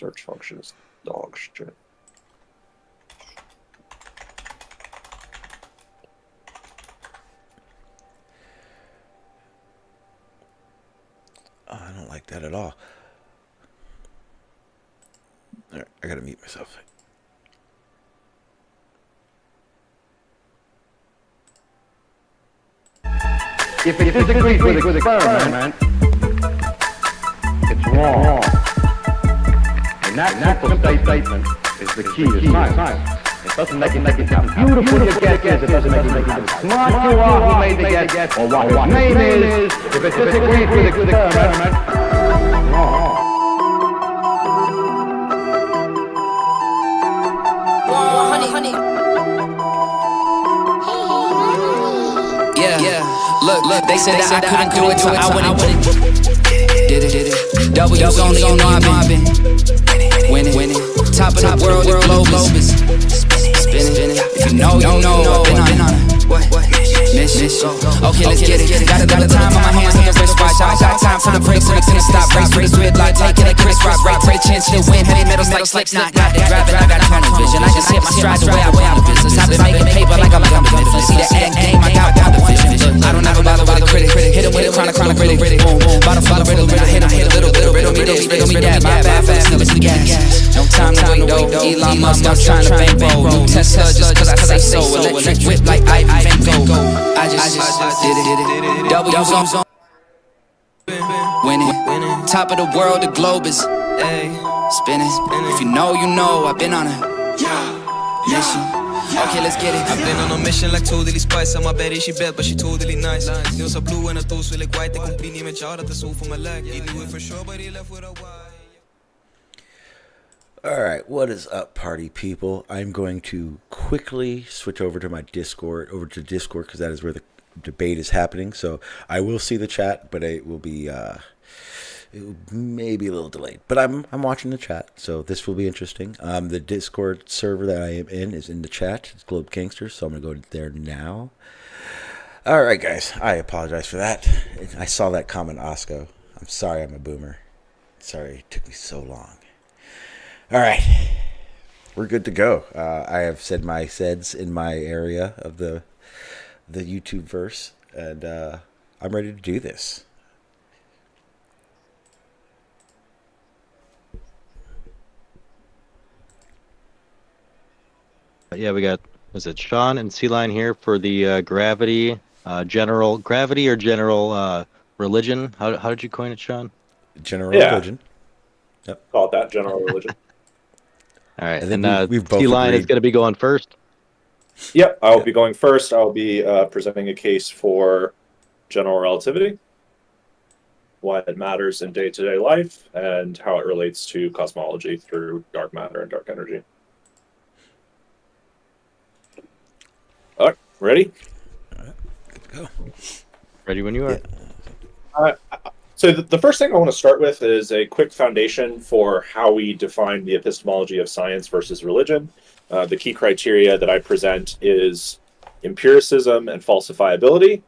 Search function is dog shit. Oh, I don't like that at all. All right, I gotta mute myself. If it disagrees with experiment, it's wrong. And that simple statement is the key to science. It doesn't make it how beautiful your guess is, it doesn't make it how smart you are who made the guess, or what your name is. If it disagrees with experiment, it's wrong. Honey. Yeah. Look, they said that I couldn't do it, so I wouldn't. Did it. W's only, you know I've been winning. Top of the world, the globe is spinning. If you know, I've been on it. What? Mission. Okay, let's get it. Got a time on my hands like a wristwatch. I got time for the brakes, so it's gonna stop. Race with light, taking a Chris Rock. Right, break chance to win. Heavy metals like slicks, not the driving. I got tunnel vision. I just hit my stride the way I want the business. I've been making paper like I'm a gun business. See the end game, I got one division. I don't ever bother with a critic. Hit him with a chronic gritty. Boom. Bottle riddle. I hit him with a little. Riddle me this, riddle me that. My bad, fast, listen to gas. No time to wait though. Elon Musk, I'm trying to bankroll. New Tesla just cause I say so. Electric whip like I Van Gogh. I just did it. W's on winning. Top of the world, the globe is spinning. If you know, I've been on a mission. Okay, let's get it. I've been on a mission like totally spice. I'm a baddie, she bad, but she totally nice. He was a blue and a toast with like white. They completely match out at the soul for my leg. He knew it for sure, but he left with a why. Alright, what is up, party people? I'm going to quickly switch over to my Discord, because that is where the debate is happening. So I will see the chat, but it will be maybe a little delayed. But I'm watching the chat, so this will be interesting. The Discord server that I am in is in the chat. It's Globe Gangsters, so I'm going to go there now. Alright, guys, I apologize for that. I saw that comment, Osco. I'm sorry I'm a boomer. Sorry it took me so long. All right, we're good to go. I have said my seds in my area of the YouTube verse, and I'm ready to do this. Yeah, we got, was it Sean and Sealion here for the gravity, general gravity or general religion? How did you coin it, Sean? General religion. Yep. Call it that, general religion. All right, and we've both Sealion is going to be going first. Yep, I'll be going first. I'll be presenting a case for general relativity, why it matters in day-to-day life, and how it relates to cosmology through dark matter and dark energy. All right, ready? All right, good to go. Ready when you are. Yeah. So the first thing I want to start with is a quick foundation for how we define the epistemology of science versus religion. The key criteria that I present is empiricism and falsifiability.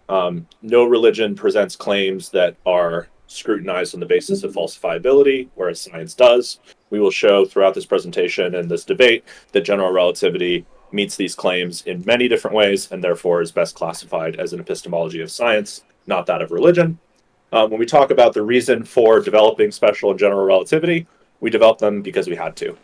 No religion presents claims that are scrutinized on the basis of falsifiability, whereas science does. We will show throughout this presentation and this debate that general relativity meets these claims in many different ways and therefore is best classified as an epistemology of science, not that of religion. When we talk about the reason for developing special and general relativity, we developed them because we had to.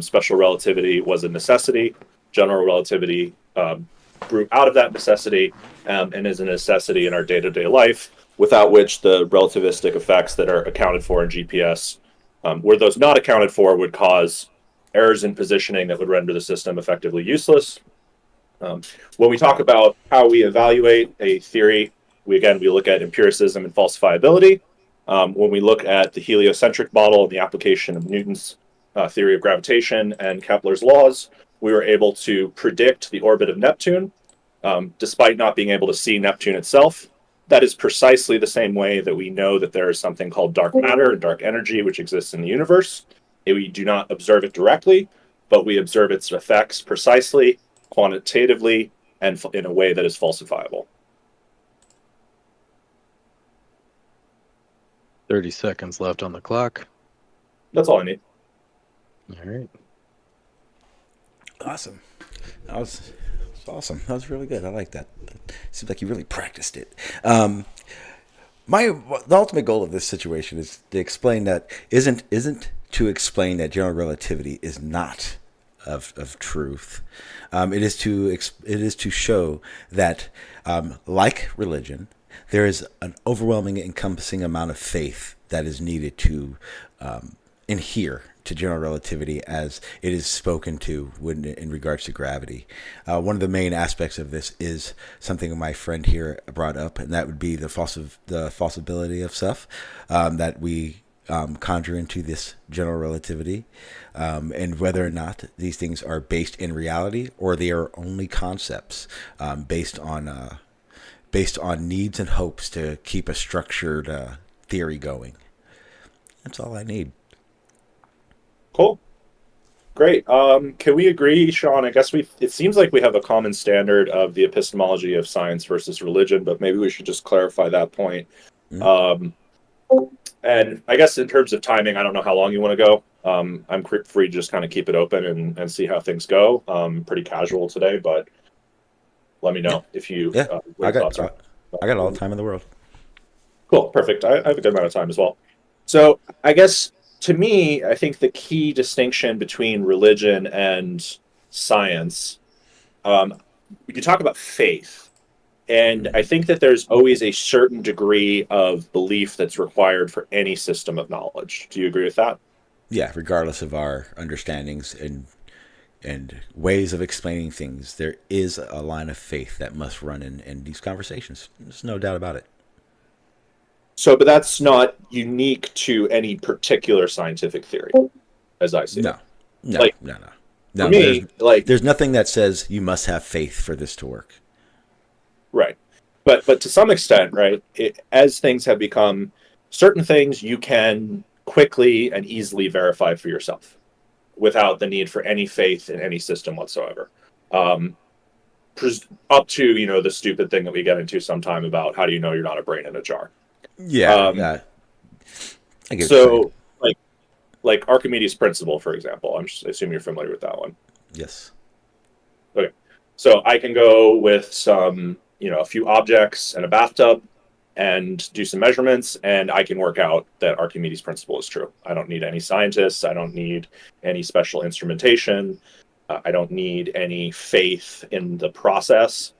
Special relativity was a necessity. General relativity grew out of that necessity and is a necessity in our day-to-day life, without which the relativistic effects that are accounted for in GPS, were those not accounted for, would cause errors in positioning that would render the system effectively useless. When we talk about how we evaluate a theory, we look at empiricism and falsifiability. When we look at the heliocentric model and the application of Newton's theory of gravitation and Kepler's laws, we were able to predict the orbit of Neptune, despite not being able to see Neptune itself. That is precisely the same way that we know that there is something called dark matter and dark energy, which exists in the universe. We do not observe it directly, but we observe its effects precisely, quantitatively, and in a way that is falsifiable. 30 seconds left on the clock. That's all I need. All right. Awesome. That was awesome. That was really good. I like that. Seems like you really practiced it. The ultimate goal of this situation is to explain that isn't to explain that general relativity is not of truth. It is to show that like religion, there is an overwhelming, encompassing amount of faith that is needed to adhere to general relativity as it is spoken to in regards to gravity. One of the main aspects of this is something my friend here brought up, and that would be the falsibility of stuff that we conjure into this general relativity, and whether or not these things are based in reality or they are only concepts based on needs and hopes to keep a structured theory going. That's all I need. Cool. Great. Can we agree, Sean? I guess it seems like we have a common standard of the epistemology of science versus religion, but maybe we should just clarify that point. Mm-hmm. And I guess in terms of timing, I don't know how long you want to go. I'm free to just kind of keep it open and see how things go. Pretty casual today, but let me know if you Yeah, what your thoughts are. I got all the time in the world. Cool, perfect. I have a good amount of time as well. So I guess to me, I think the key distinction between religion and science, you talk about faith, and I think that there's always a certain degree of belief that's required for any system of knowledge. Do you agree with that? Yeah, regardless of our understandings and ways of explaining things, there is a line of faith that must run in these conversations. There's no doubt about it. So, but that's not unique to any particular scientific theory, as I see it. No. For me, there's nothing that says you must have faith for this to work. Right. But to some extent, right, as things have become, certain things you can quickly and easily verify for yourself without the need for any faith in any system whatsoever. Up to, the stupid thing that we get into sometime about how do you know you're not a brain in a jar. Yeah. I get so, like Archimedes' principle, for example. I assume you're familiar with that one. Yes. Okay. So I can go with some, a few objects and a bathtub and do some measurements, and I can work out that Archimedes' principle is true. I don't need any scientists. I don't need any special instrumentation. I don't need any faith in the process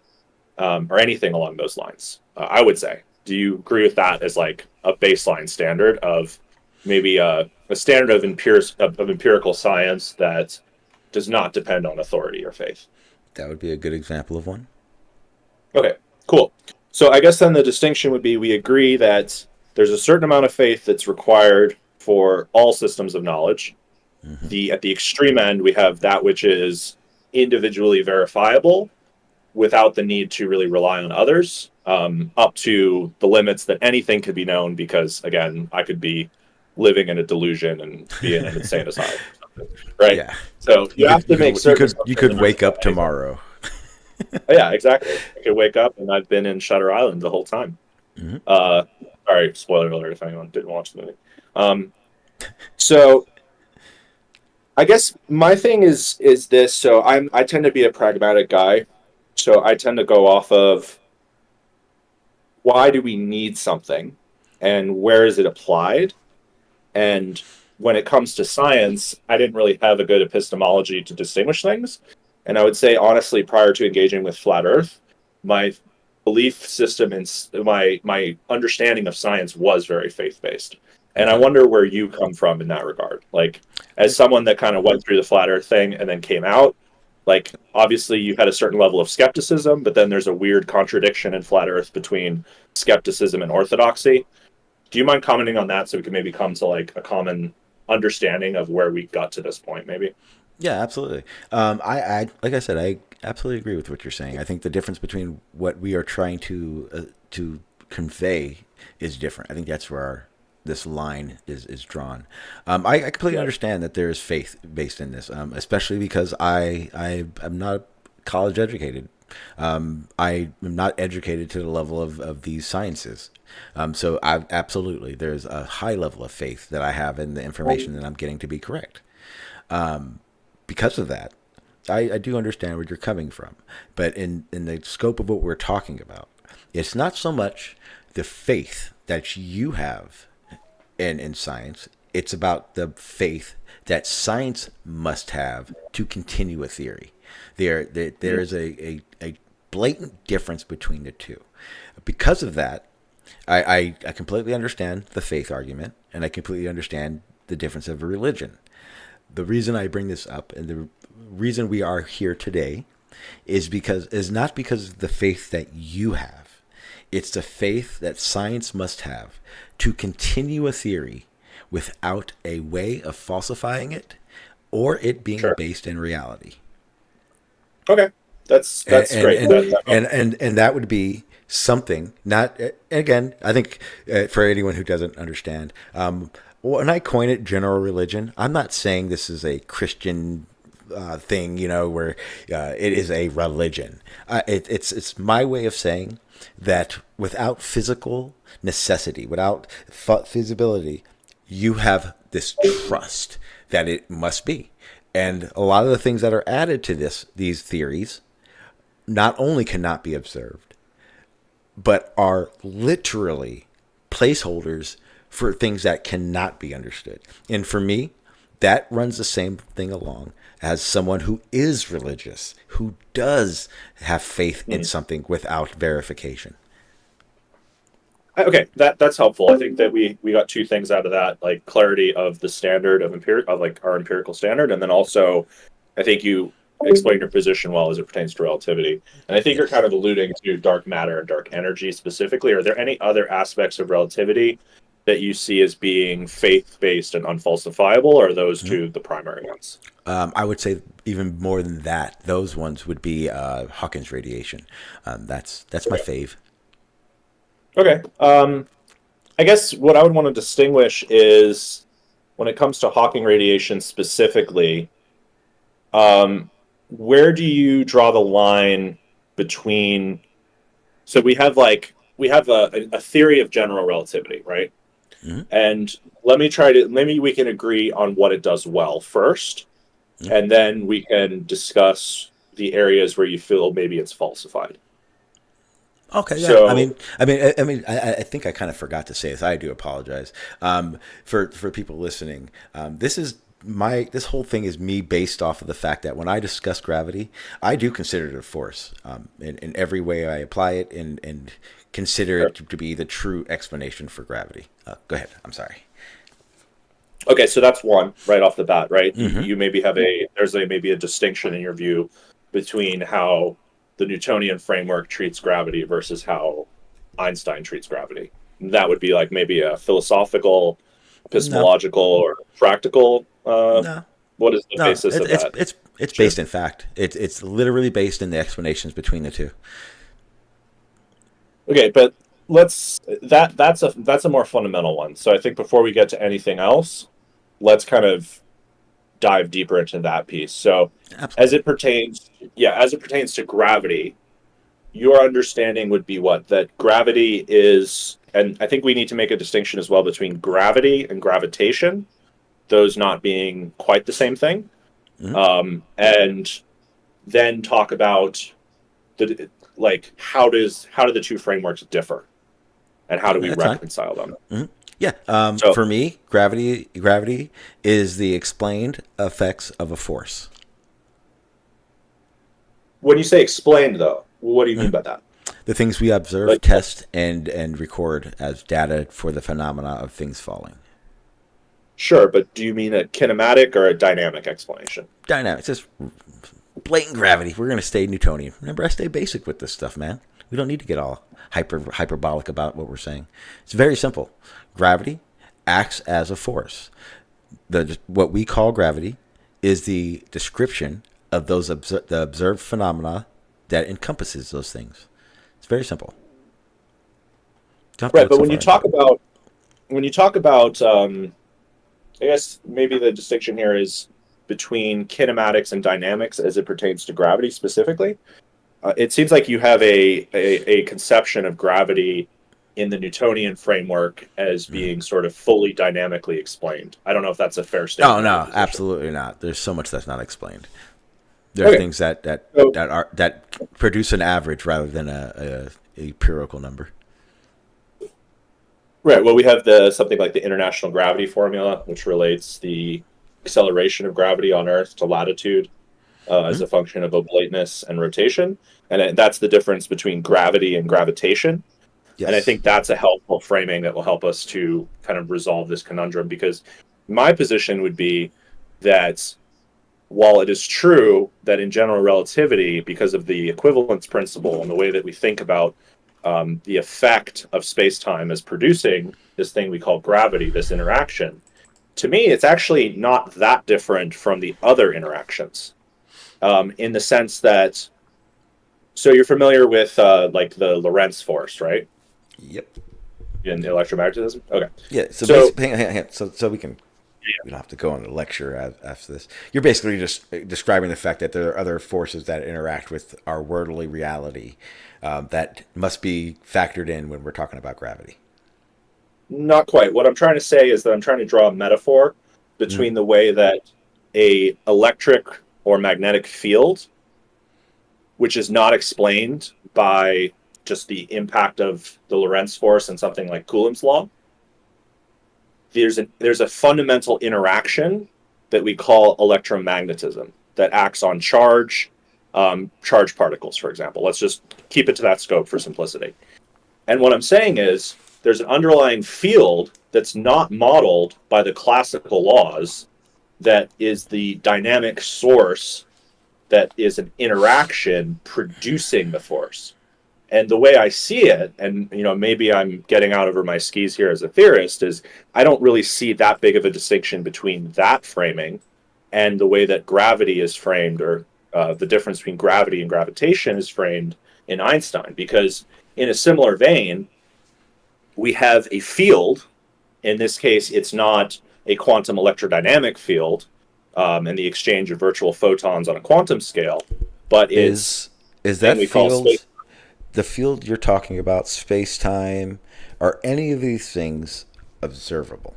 or anything along those lines, I would say. Do you agree with that as like a baseline standard of maybe a standard of empirical science that does not depend on authority or faith? That would be a good example of one. Okay, cool. So I guess then the distinction would be we agree that there's a certain amount of faith that's required for all systems of knowledge. Mm-hmm. At the extreme end, we have that which is individually verifiable without the need to really rely on others, up to the limits that anything could be known because, again, I could be living in a delusion and be in an insane asylum. Right? Yeah. So you have to make certain... You could wake up tomorrow. Yeah, exactly. I could wake up and I've been in Shutter Island the whole time. Mm-hmm. Sorry, spoiler alert if anyone didn't watch the movie. So I guess my thing is this. So I tend to be a pragmatic guy. So I tend to go off of why do we need something and where is it applied? And when it comes to science, I didn't really have a good epistemology to distinguish things. And I would say, honestly, prior to engaging with Flat Earth, my belief system and my understanding of science was very faith-based. And I wonder where you come from in that regard. Like, as someone that kind of went through the Flat Earth thing and then came out, like, obviously you had a certain level of skepticism, but then there's a weird contradiction in Flat Earth between skepticism and orthodoxy. Do you mind commenting on that so we can maybe come to, like, a common understanding of where we got to this point, maybe? Yeah, absolutely. I like I said, I absolutely agree with what you're saying. I think the difference between what we are trying to convey is different. I think that's where this line is drawn. I completely understand that there is faith based in this, especially because I am not college educated. I am not educated to the level of these sciences. So there's a high level of faith that I have in the information that I'm getting to be correct. Because of that, I do understand where you're coming from. But in the scope of what we're talking about, it's not so much the faith that you have in science. It's about the faith that science must have to continue a theory. There is a blatant difference between the two. Because of that, I completely understand the faith argument, and I completely understand the difference of a religion. The reason I bring this up, and the reason we are here today, is not because of the faith that you have. It's the faith that science must have to continue a theory without a way of falsifying it or it being based in reality. Okay, that's great. And that would be something. Not again. I think for anyone who doesn't understand, when I coin it general religion, I'm not saying this is a Christian thing, where it is a religion. It's my way of saying that without physical necessity, without feasibility, you have this trust that it must be. And a lot of the things that are added to these theories not only cannot be observed, but are literally placeholders for things that cannot be understood. And for me, that runs the same thing along as someone who is religious, who does have faith in something without verification. Okay, that's helpful. I think that we got two things out of that, like clarity of the standard of our empirical standard, and then also I think you explained your position well as it pertains to relativity. And I think you're kind of alluding to dark matter and dark energy specifically. Are there any other aspects of relativity that you see as being faith-based and unfalsifiable, or are those two the primary ones? I would say even more than that. Those ones would be Hawking's radiation. That's my fave. Okay. I guess what I would want to distinguish is when it comes to Hawking radiation specifically, where do you draw the line between? So we have a theory of general relativity, right? Mm-hmm. And maybe we can agree on what it does well first, and then we can discuss the areas where you feel maybe it's falsified. Okay, yeah. So, I think I kind of forgot to say this. I do apologize. For people listening, this whole thing is me based off of the fact that when I discuss gravity, I do consider it a force. In every way I apply it and consider it to be the true explanation for gravity. Go ahead. I'm sorry. Okay, so that's one right off the bat, right? Mm-hmm. You maybe there's maybe a distinction in your view between how the Newtonian framework treats gravity versus how Einstein treats gravity. That would be like maybe a philosophical, epistemological, or practical. No. What is the basis of that? It's based in fact. It's literally based in the explanations between the two. Okay, but that's a more fundamental one. So I think before we get to anything else, let's kind of dive deeper into that piece. So Absolutely. as it pertains to gravity, your understanding would be what? That gravity is, and I think we need to make a distinction as well between gravity and gravitation, those not being quite the same thing. Mm-hmm. And then talk about how do the two frameworks differ, and how do we reconcile them? Mm-hmm. Yeah. For me, gravity is the explained effects of a force. When you say explained, though, what do you mean by that? The things we observe, test, and record as data for the phenomena of things falling. Sure, but do you mean a kinematic or a dynamic explanation? Dynamic, just blatant gravity. We're going to stay Newtonian. Remember, I stay basic with this stuff, man. We don't need to get all hyperbolic about what we're saying. It's very simple. Gravity acts as a force. What we call gravity is the description of the observed phenomena that encompasses those things. It's very simple. Right, but when you talk about, I guess maybe the distinction here is between kinematics and dynamics as it pertains to gravity specifically. It seems like you have a conception of gravity in the Newtonian framework as being sort of fully dynamically explained. I don't know if that's a fair statement. Oh of your no, position. absolutely not. There's so much that's not explained. There are Okay. things So- that produce an average rather than a empirical number. Right. Well, we have the something like the International Gravity Formula, which relates the acceleration of gravity on Earth to latitude as a function of oblateness and rotation, and that's the difference between gravity and gravitation. Yes. And I think that's a helpful framing that will help us to kind of resolve this conundrum. Because my position would be that while it is true that in general relativity, because of the equivalence principle and the way that we think about the effect of space-time as producing this thing we call gravity, this interaction, to me, it's actually not that different from the other interactions, in the sense that, so you're familiar with like the Lorentz force, right? Yep. In electromagnetism? Okay. Yeah. So, So- basically, hang on. So we can. We don't have to go on a lecture after this. You're basically just describing the fact that there are other forces that interact with our worldly reality that must be factored in when we're talking about gravity. Not quite. What I'm trying to say is that I'm trying to draw a metaphor between the way that a electric or magnetic field, which is not explained by just the impact of the Lorentz force and something like Coulomb's law, there's a fundamental interaction that we call electromagnetism that acts on charge particles, for example. Let's just keep it to that scope for simplicity. And what I'm saying is there's an underlying field that's not modeled by the classical laws that is the dynamic source that is an interaction producing the force. And the way I see it, and maybe I'm getting out over my skis here as a theorist, is I don't really see that big of a distinction between that framing and the way that gravity is framed, or the difference between gravity and gravitation is framed in Einstein. Because in a similar vein, we have a field. In this case, it's not a quantum electrodynamic field and the exchange of virtual photons on a quantum scale, but Is that we call field space. the field you're talking about, space time? Are any of these things observable?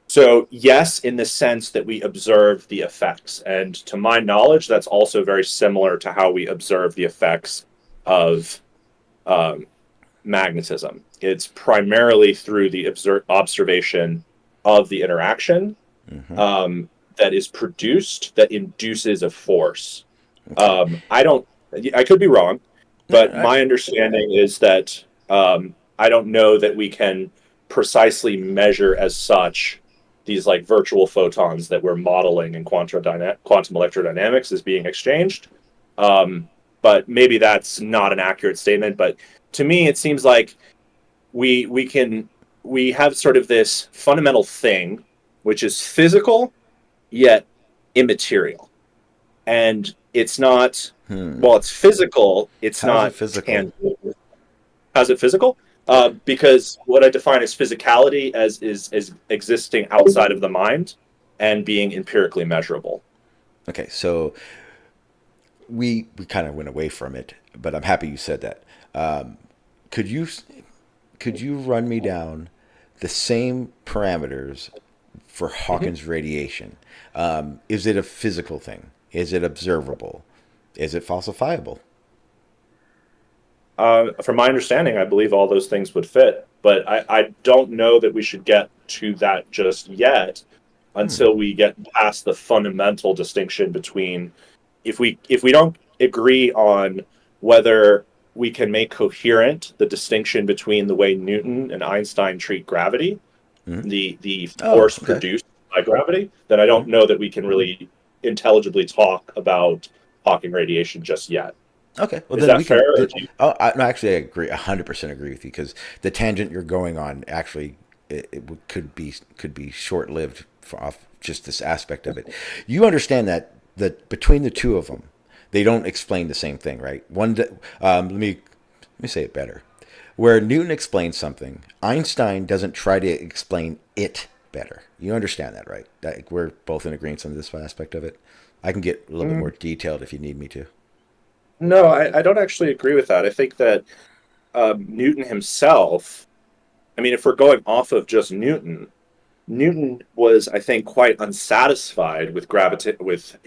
So yes, in the sense that we observe the effects. And to my knowledge, that's also very similar to how we observe the effects of magnetism. It's primarily through the observation of the interaction that is produced, that induces a force. I could be wrong, but my understanding is that I don't know that we can precisely measure as such these like virtual photons that we're modeling in quantum electrodynamics as being exchanged. But maybe that's not an accurate statement. But to me, it seems like we have sort of this fundamental thing, which is physical yet immaterial, and it's not. Well, it's physical. It's How not is it physical? tangible. How's it physical? Because what I define as physicality is existing outside of the mind and being empirically measurable. Okay, so we kind of went away from it, but I'm happy you said that. Could you run me down the same parameters for Hawkins radiation? Is it a physical thing? Is it observable? Is it falsifiable? From my understanding, I believe all those things would fit, but I don't know that we should get to that just yet until we get past the fundamental distinction between if we don't agree on whether we can make coherent the distinction between the way Newton and Einstein treat gravity, the force produced by gravity, then I don't know that we can really intelligibly talk about Hawking radiation just yet. Okay, well Is then that we fair, or can. do you- No, actually, I agree, 100% agree with you, because the tangent you're going on actually could be short lived off just this aspect of it. You understand that between the two of them, they don't explain the same thing, right? Let me say it better. Where Newton explains something, Einstein doesn't try to explain it better. You understand that, right? We're both in agreement on this aspect of it. I can get a little bit more detailed if you need me to. No, I don't actually agree with that. I think that Newton himself, I mean, if we're going off of just Newton, Newton was, I think, quite unsatisfied with with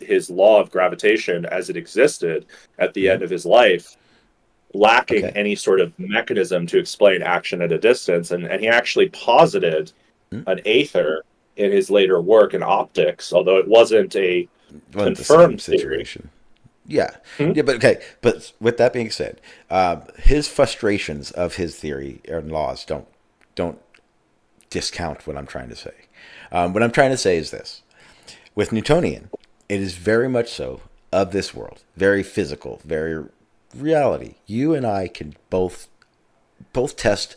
his law of gravitation as it existed at the Mhm. end of his life, lacking Okay. any sort of mechanism to explain action at a distance, and he actually posited Mhm. an aether in his later work in optics, although it wasn't a Wasn't the same confirmed theory. situation. Yeah, Hmm? yeah, but okay. But with that being said, his frustrations of his theory and laws don't discount what I'm trying to say. What I'm trying to say is this: with Newtonian, it is very much so of this world, very physical, very reality. You and I can both test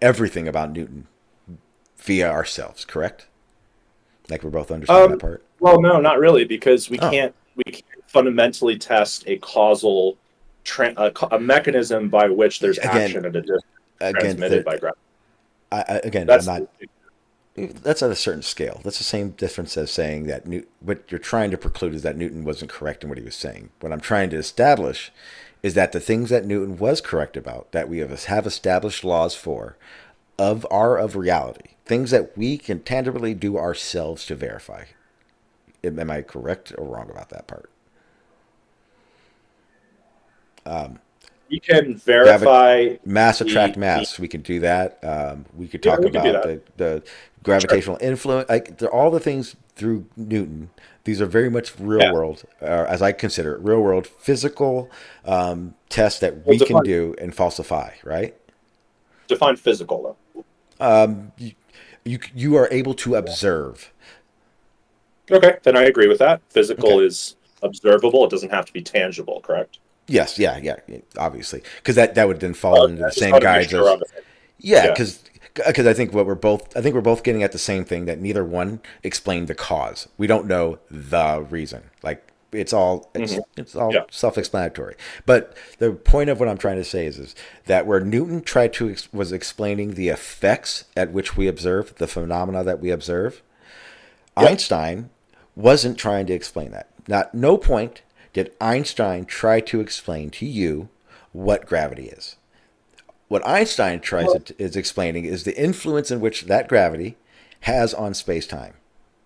everything about Newton via ourselves. Correct? Like we both understand that Um, part. well, no, not really, because Oh, we can't fundamentally test a causal a mechanism by which there's again, action at a distance again, transmitted by gravity. again, I'm That's not. That's at a certain scale. That's the same difference as saying that what you're trying to preclude is that Newton wasn't correct in what he was saying. What I'm trying to establish is that the things that Newton was correct about, that we have established laws for, of reality, things that we can tangibly do ourselves to verify. Am I correct or wrong about that part? you can Gravi- verify Mass attract the mass. We can do that. We could yeah, talk we can do about that. the Sure. gravitational influence. Like all the things through Newton. These are very much real Yeah. world, as I consider it, real world physical tests that Well, we can do and falsify. Right? define physical You are able to observe. though. Okay, then I agree with that. Physical Okay. is observable. It doesn't have to be tangible, correct? Yes. Yeah. Yeah. Obviously, because that would then fall into I the just same want to make guides sure we're as on the same. yeah, Yeah. because I think we're both getting at the same thing, that neither one explained the cause. We don't know the reason. Like it's all Hmm. it's all Yeah. self-explanatory. But the point of what I'm trying to say is that where Newton tried to was explaining the effects at which we observe the phenomena that we observe, Yep. Einstein wasn't trying to explain that. Not no point did Einstein try to explain to you what gravity is. What Einstein is explaining is the influence in which that gravity has on space time.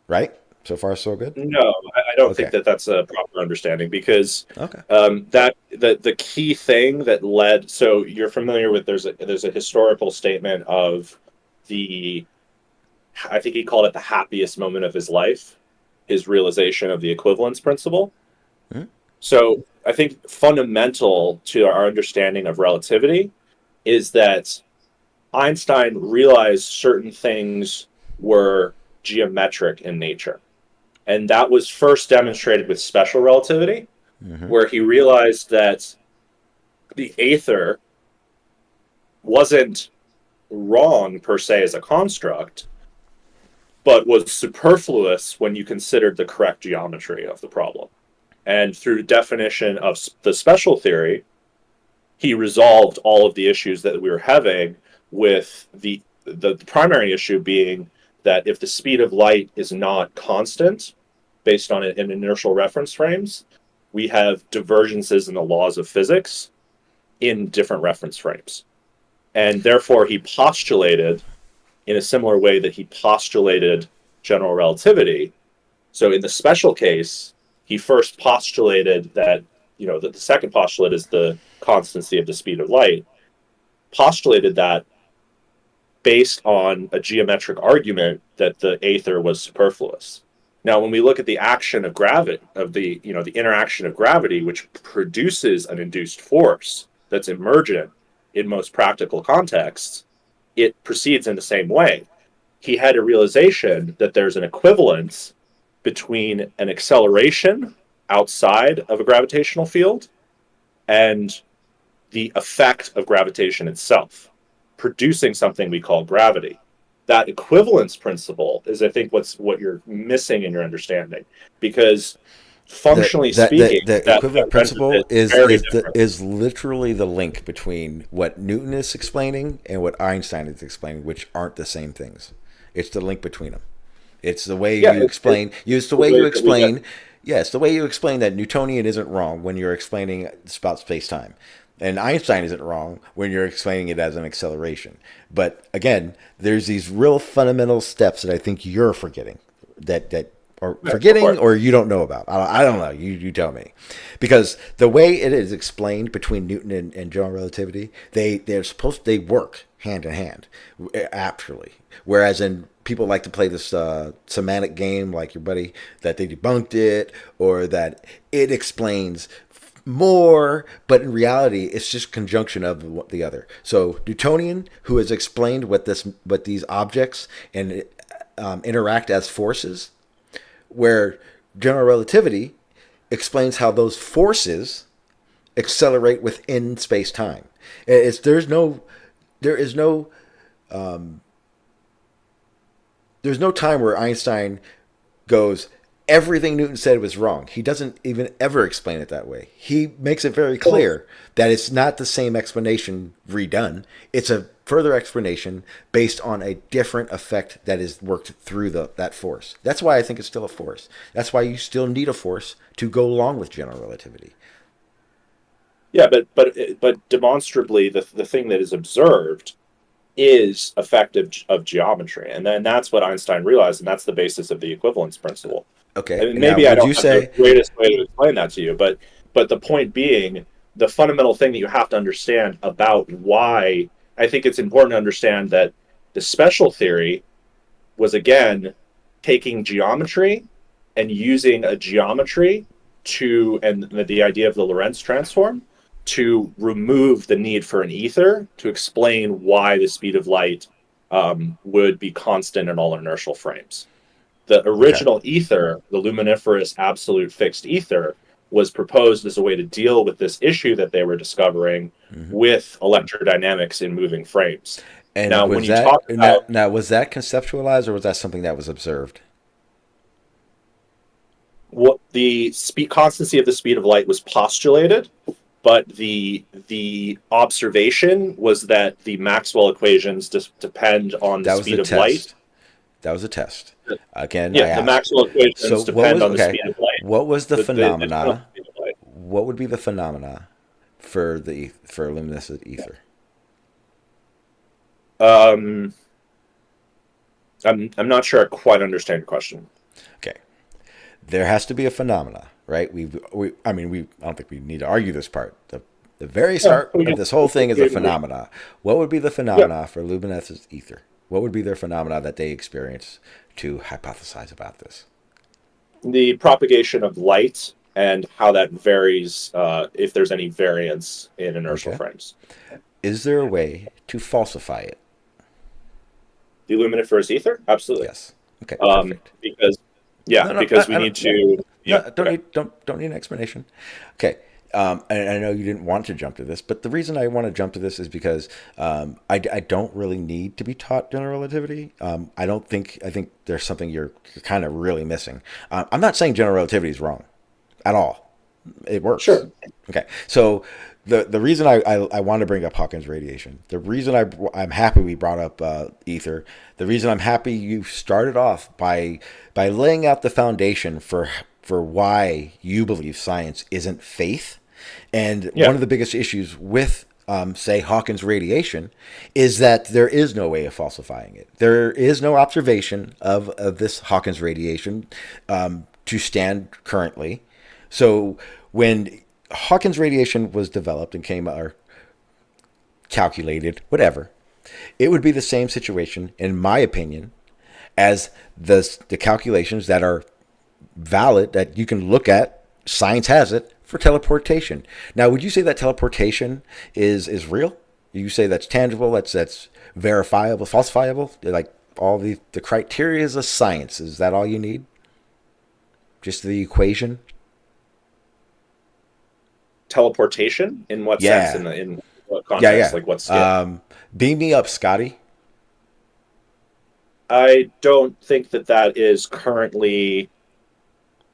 Right? So far, so good. No, I don't think Okay. that that's a proper understanding because Okay. that the key thing that led. So you're familiar with there's a historical statement of the I think he called it the happiest moment of his life, his realization of the equivalence principle. Mhm. So I think fundamental to our understanding of relativity is that Einstein realized certain things were geometric in nature. And that was first demonstrated with special relativity, Mhm. where he realized that the aether wasn't wrong per se as a construct, but was superfluous when you considered the correct geometry of the problem. And through definition of the special theory, he resolved all of the issues that we were having with the primary issue being that if the speed of light is not constant based on an inertial reference frames, we have divergences in the laws of physics in different reference frames. And therefore, he postulated in a similar way that he postulated general relativity. So, in the special case, he first postulated that, that the second postulate is the constancy of the speed of light, postulated that based on a geometric argument that the aether was superfluous. Now, when we look at the action of gravity, of the interaction of gravity, which produces an induced force that's emergent in most practical contexts, it proceeds in the same way. He had a realization that there's an equivalence between an acceleration outside of a gravitational field and the effect of gravitation itself, producing something we call gravity. That equivalence principle is, I think, what you're missing in your understanding, because The functionally that the, speaking, the that equivalent renders principle it very different. is literally the link between what Newton is explaining and what Einstein is explaining, which aren't the same things. It's the link between them. It's the way Yeah, you explain. It's the the way way you that we get. explain. Yeah, it's the way you explain that Newtonian isn't wrong when you're explaining about space time. And Einstein isn't wrong when you're explaining it as an acceleration. But again, there's these real fundamental steps that I think you're forgetting, that or Yeah, forgetting or you don't know about. I don't know. You tell me. Because the way it is explained between Newton and general relativity, they work hand in hand, actually. Whereas in people like to play this semantic game, like your buddy, that they debunked it or that it explains more, but in reality, it's just conjunction of the other. So Newtonian, who has explained what these objects and interact as forces, where general relativity explains how those forces accelerate within space time. There's no time where Einstein goes, everything Newton said was wrong. He doesn't even ever explain it that way. He makes it very clear that it's not the same explanation redone. It's a further explanation based on a different effect that is worked through that force. That's why I think it's still a force. That's why you still need a force to go along with general relativity. Yeah, but demonstrably, the thing that is observed is effective of geometry, and then that's what Einstein realized, and that's the basis of the equivalence principle. Okay. I mean, maybe now, I don't have the greatest way to explain that to you, but the point being, the fundamental thing that you have to understand about why I think it's important to understand that the special theory was, again, taking geometry and using a geometry and the idea of the Lorentz transform to remove the need for an ether to explain why the speed of light would be constant in all inertial frames. The original ether, the luminiferous absolute fixed ether, was proposed as a way to deal with this issue that they were discovering with electrodynamics in moving frames. And now, was when you that, talk about was that conceptualized or was that something that was observed? what the constancy of the speed of light was postulated, but the observation was that the Maxwell equations depend on the speed of light. That was a test. Again, the Maxwell equations depend on the speed of light. What was the phenomena? What would be the phenomena for luminescent ether? I'm not sure I quite understand your question. Okay, there has to be a phenomena, right? I don't think we need to argue this part. The very start of this whole thing is a phenomena. What would be the phenomena for luminescent ether? What would be their phenomena that they experience to hypothesize about this? The propagation of light and how that varies, if there's any variance in inertial frames. Is there a way to falsify it? The luminiferous ether? Absolutely. Yes. Okay. Perfect. Because we need to. Don't need an explanation. Okay. And I know you didn't want to jump to this, but the reason I want to jump to this is because I don't really need to be taught general relativity. I think there's something you're kind of really missing. I'm not saying general relativity is wrong at all. It works. Sure. Okay. So the reason I want to bring up Hawkins radiation, the reason I'm happy we brought up ether, the reason I'm happy you started off by laying out the foundation for why you believe science isn't faith. And one of the biggest issues with, say, Hawkins radiation is that there is no way of falsifying it. There is no observation of this Hawkins radiation to stand currently. So when Hawkins radiation was developed and came or calculated, whatever, it would be the same situation, in my opinion, as the calculations that are valid, that you can look at, science has it, for teleportation. Now, would you say that teleportation is real? You say that's tangible, that's verifiable, falsifiable? Like all the criteria of science, is that all you need? Just the equation? Teleportation? In what sense? In what context? Like what scale? Beam me up, Scotty. I don't think that is currently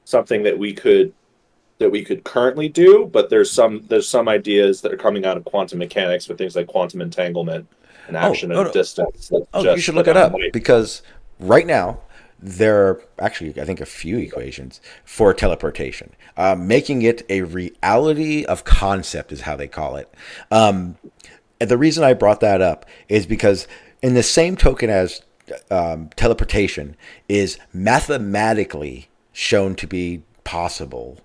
something that we could currently do, but there's some ideas that are coming out of quantum mechanics with things like quantum entanglement and action and distance. You should look it up, because right now there are actually, I think, a few equations for teleportation. Making it a reality of concept is how they call it. And the reason I brought that up is because in the same token as teleportation is mathematically shown to be possible,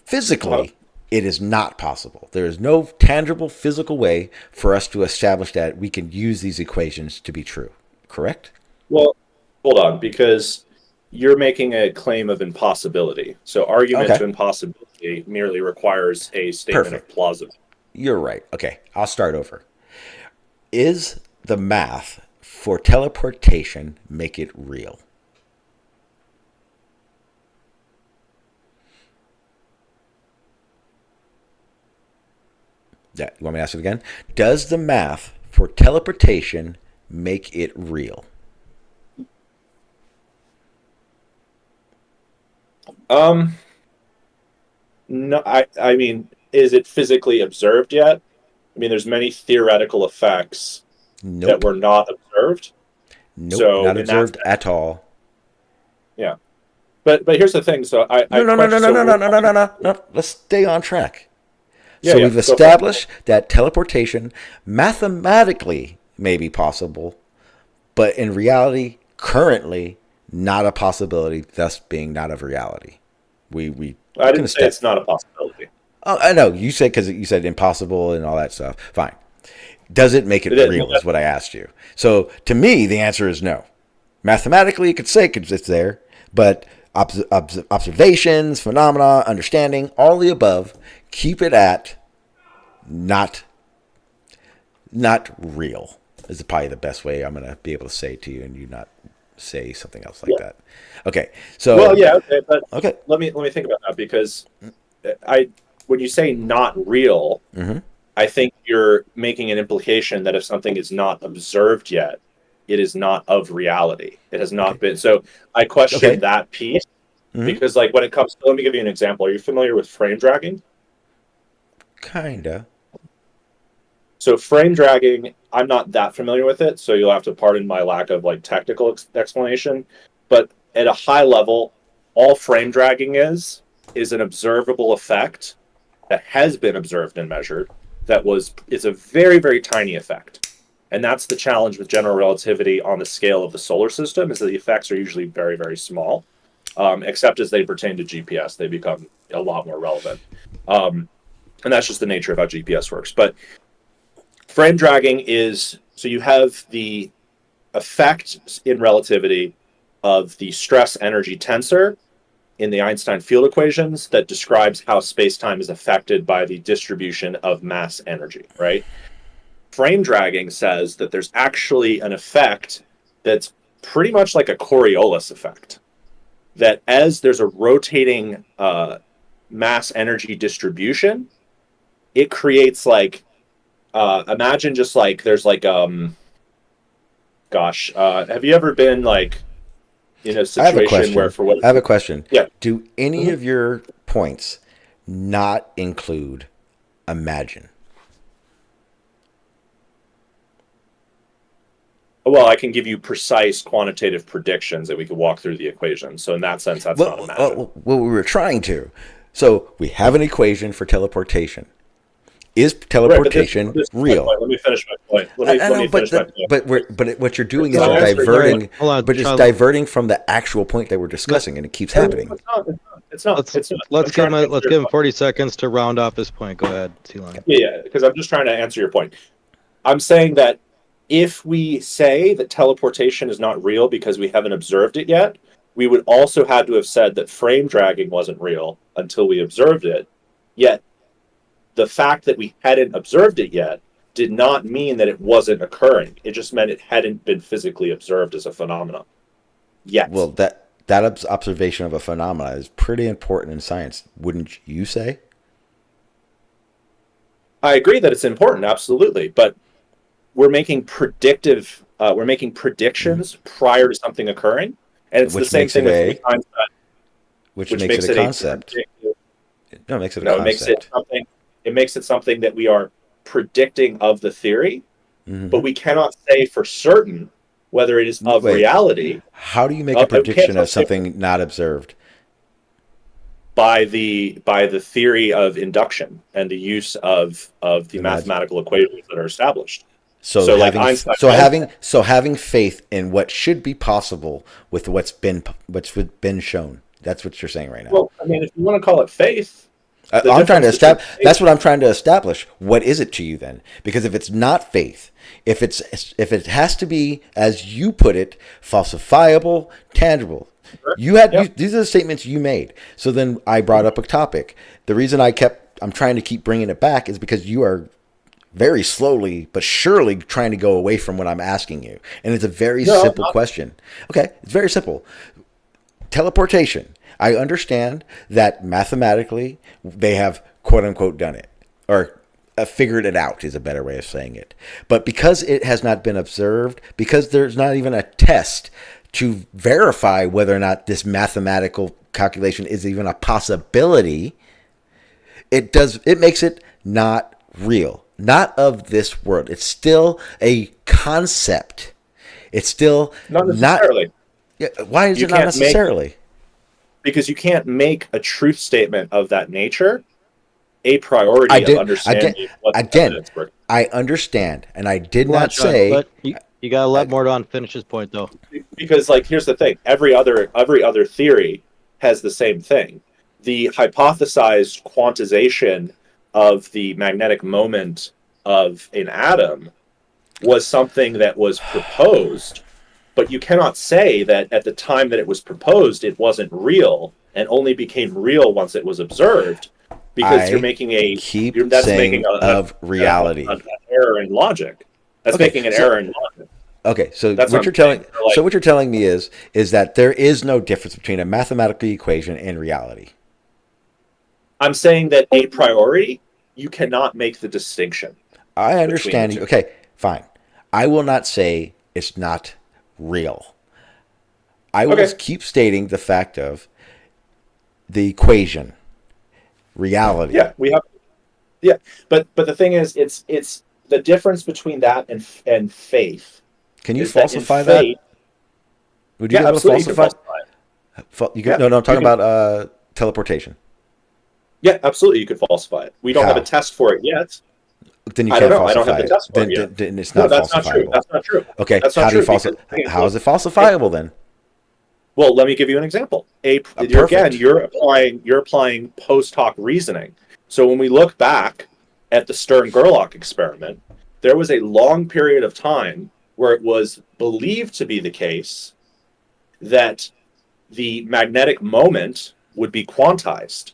physically, it is not possible. There is no tangible physical way for us to establish that we can use these equations to be true. Correct? Well, hold on, because you're making a claim of impossibility. So argument Okay. to impossibility merely requires a statement Perfect. of plausibility. You're right. Okay, I'll start over. Is the math for teleportation make it real? Yeah, you want me to ask it again? Does the math for teleportation make it real? No, I mean, is it physically observed yet? I mean, there's many theoretical effects that Nope. were not observed. Nope. So Not in that observed at all. yeah. But here's the thing. So I No, no, no, no, question. no, So no, no, no, no, no, no, no. Let's stay on track. So yeah. we've Go for it. established that teleportation mathematically may be possible, but in reality, currently, not a possibility, thus being not of reality. We I can didn't say step. it's not a possibility. Oh, I know you said because you said impossible and all that stuff. Fine. Does it make it It is. real? Is what I asked you. So to me, the answer is no. Mathematically, you could say it's there, but observations, phenomena, understanding, all the above, keep it at not real. Is probably the best way I'm going to be able to say it to you, and you not say something else like Yeah. that. Okay. So Well, yeah. Okay, but okay. let me think about that because I when you say not real, Mm-hmm. I think you're making an implication that if something is not observed yet, it is not of reality. It has not Okay. been. So I question Okay. that piece Mm-hmm. because, like, when it comes, let me give you an example. Are you familiar with frame dragging? Kinda. So frame dragging, I'm not that familiar with it, so you'll have to pardon my lack of like technical explanation. But at a high level, all frame dragging is an observable effect that has been observed and measured. It's a very very tiny effect, and that's the challenge with general relativity on the scale of the solar system is that the effects are usually very very small, except as they pertain to GPS, they become a lot more relevant. And that's just the nature of how GPS works. But frame dragging is so you have the effect in relativity of the stress energy tensor in the Einstein field equations that describes how space-time is affected by the distribution of mass energy, right? Frame dragging says that there's actually an effect that's pretty much like a Coriolis effect. That as there's a rotating mass energy distribution, it creates like imagine just like there's like have you ever been like in a I have a situation where question. for what I have a question. yeah. Do any Mhm. of your points not include imagine? Well, I can give you precise quantitative predictions that we could walk through the equation. So in that sense, that's not imagine. Well, we were trying to. So we have an equation for teleportation. Is Right, but teleportation this is my real? point. Let me finish my point. I Let know, me finish my point. but what you're doing is So you're I answered- diverting, Hold on, but it's Charlie. diverting from the actual point that we're discussing, and it keeps happening. It's not. Let's It's not. let's I'm give trying to him let's answer give your him 40 seconds to round off his point. Go ahead, Sealion. Yeah, because I'm just trying to answer your point. I'm saying that if we say that teleportation is not real because we haven't observed it yet, we would also have to have said that frame dragging wasn't real until we observed it. Yet the fact that we hadn't observed it yet did not mean that it wasn't occurring. It just meant it hadn't been physically observed as a phenomenon yet. Well, observation of a phenomena is pretty important in science, wouldn't you say? I agree that it's important, absolutely, but we're making predictions prior to something occurring, and it's the Which same makes thing it with a Einstein, which which makes makes it a it concept. No, it makes it a no, it makes it concept. something. It makes it something that we are predicting of the theory, Mm-hmm. but we cannot say for certain whether it is of Wait. reality. How do you make a Okay, prediction so of something not observed? by the theory of induction and the use of the Imagine. mathematical equations that are established. So So like having Einstein, having faith in what should be possible with what's been shown. That's what you're saying right now. well, I mean, if you want to call it faith, the I'm trying to difference between establish. faith, That's what I'm trying to establish. What is it to you then? Because if it's not faith, if it has to be, as you put it, falsifiable, tangible. These are the statements you made. So then I brought up a topic. The reason I'm trying to keep bringing it back is because you are very slowly but surely trying to go away from what I'm asking you. And it's a very simple question. Okay, it's very simple. Teleportation. I understand that mathematically they have quote unquote done it, or figured it out is a better way of saying it. But because it has not been observed, because there's not even a test to verify whether or not this mathematical calculation is even a possibility, it makes it not real, not of this world. It's still a concept. It's still not necessarily. Why is it not necessarily? Because you can't make a truth statement of that nature a priority of understanding what the evidence works. I understand, and I did not say. You gotta let Mordon finish his point, though. Because, like, here's the thing: every other theory has the same thing. The hypothesized quantization of the magnetic moment of an atom was something that was proposed, but you cannot say that at the time that it was proposed, it wasn't real and only became real once it was observed, because you're making of reality an error in logic. That's making an error in logic. Okay, so what you're telling me is that there is no difference between a mathematical equation and reality. I'm saying that a priori, you cannot make the distinction. I understand you. Okay, fine. I will not say it's not real. I will keep stating the fact of the equation, reality. Yeah, we have. Yeah, but the thing is, it's the difference between that and faith. Can you falsify that? Would you be able to falsify? No, I'm talking about teleportation. Yeah, absolutely, you could falsify it. We don't have a test for it yet. Then you can't falsify I don't have the test for it yet. Then it's not falsifiable. Not true. That's not true. Okay, how is it falsifiable then? Well, let me give you an example. Again, you're applying post hoc reasoning. So when we look back at the Stern-Gerlach experiment, there was a long period of time where it was believed to be the case that the magnetic moment would be quantized,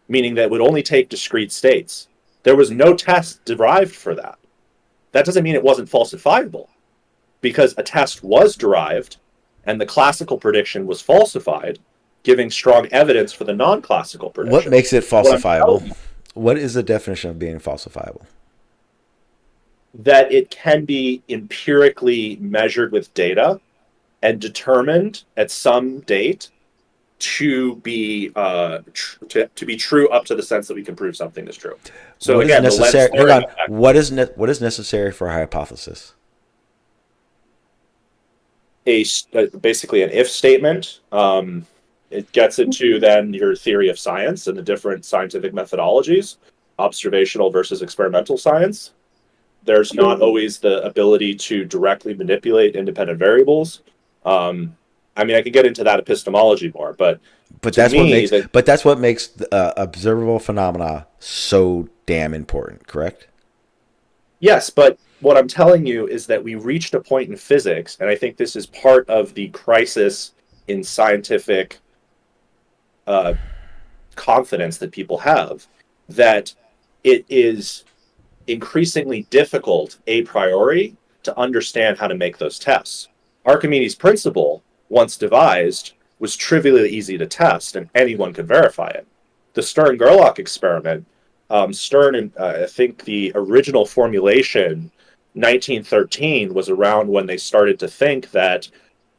meaning that it would only take discrete states. There was no test derived for that. That doesn't mean it wasn't falsifiable, because a test was derived and the classical prediction was falsified, giving strong evidence for the non-classical prediction. What makes it falsifiable? What is the definition of being falsifiable? That it can be empirically measured with data and determined at some date to be to be true up to the sense that we can prove something is true. So what again, is necessary? What is necessary for a hypothesis? Basically an if statement. It gets into then your theory of science and the different scientific methodologies, observational versus experimental science. There's not always the ability to directly manipulate independent variables. I mean, I could get into that epistemology more, but that's what makes observable phenomena so damn important, correct? Yes, but what I'm telling you is that we reached a point in physics, and I think this is part of the crisis in scientific confidence that people have, that it is increasingly difficult a priori to understand how to make those tests. Archimedes' principle, once devised, was trivially easy to test, and anyone could verify it. The Stern-Gerlach experiment, Stern, I think the original formulation, 1913, was around when they started to think that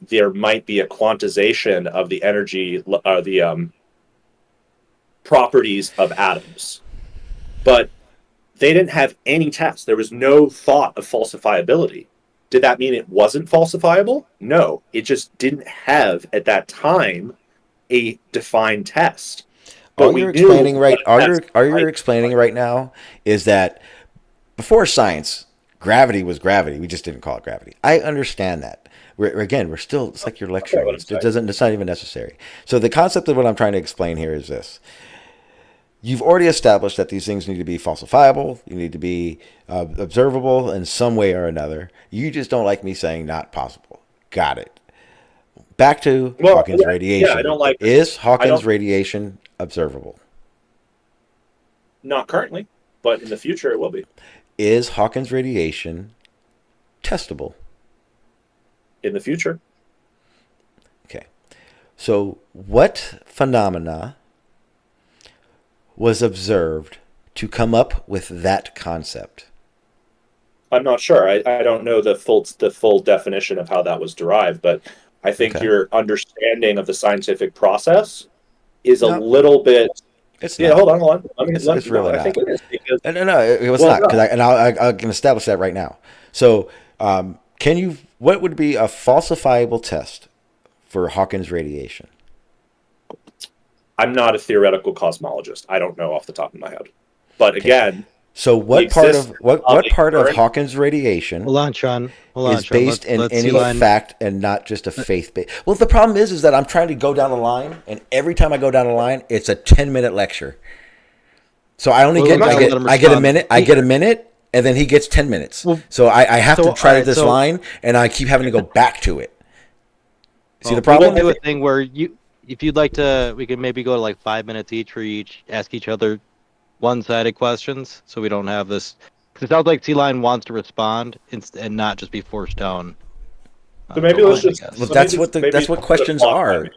there might be a quantization of the energy, the properties of atoms. But they didn't have any tests. There was no thought of falsifiability. Did that mean it wasn't falsifiable? No, it just didn't have at that time a defined test. But All we you're knew explaining right, what all a you're, test all you're might explaining look right now is that before science, gravity was gravity. We just didn't call it gravity. I understand that. We're still, it's like you're like. lecturing. What I'm saying. It's not even necessary. So the concept of what I'm trying to explain here is this. You've already established that these things need to be falsifiable. You need to be observable in some way or another. You just don't like me saying not possible. Got it. Back to Well, Hawkins yeah, radiation. I don't like. Is I Hawkins don't. radiation observable? Not currently, but in the future it will be. Is Hawkins radiation testable? In the future, Okay. So what phenomena was observed to come up with that concept? I'm not sure. I don't know the full definition of how that was derived, but I think Okay. your understanding of the scientific process is a No, little bit. it's Yeah, not. hold on. It's No, really I not. think it is because. No, it was Well, not because no. I can establish that right now. So, can you? What would be a falsifiable test for Hawking's radiation? I'm not a theoretical cosmologist. I don't know off the top of my head. But Okay. again, So, the what part of existence what a part of current. Hawking's radiation Hold on, Sean. Hold on, is Sean. based in Let's any see line. fact and not just a faith base? Well, the problem is that I'm trying to go down a line, and every time I go down a line, it's a 10-minute lecture. So I only Well, get I'm I not gonna let him get a respond. minute. I get a minute, and then he gets 10 minutes. Well, So I have so, to try all right, this so- line, and I keep having to go back to it. See Well, the problem? We can do a thing where if you'd like to, we can maybe go to like 5 minutes each for each, ask each other one-sided questions, so we don't have this. Because it sounds like Sealion wants to respond and not just be forced down. So maybe the let's line, I just. guess. Well, so that's maybe- what maybe that's what let's put a questions clock are. on it.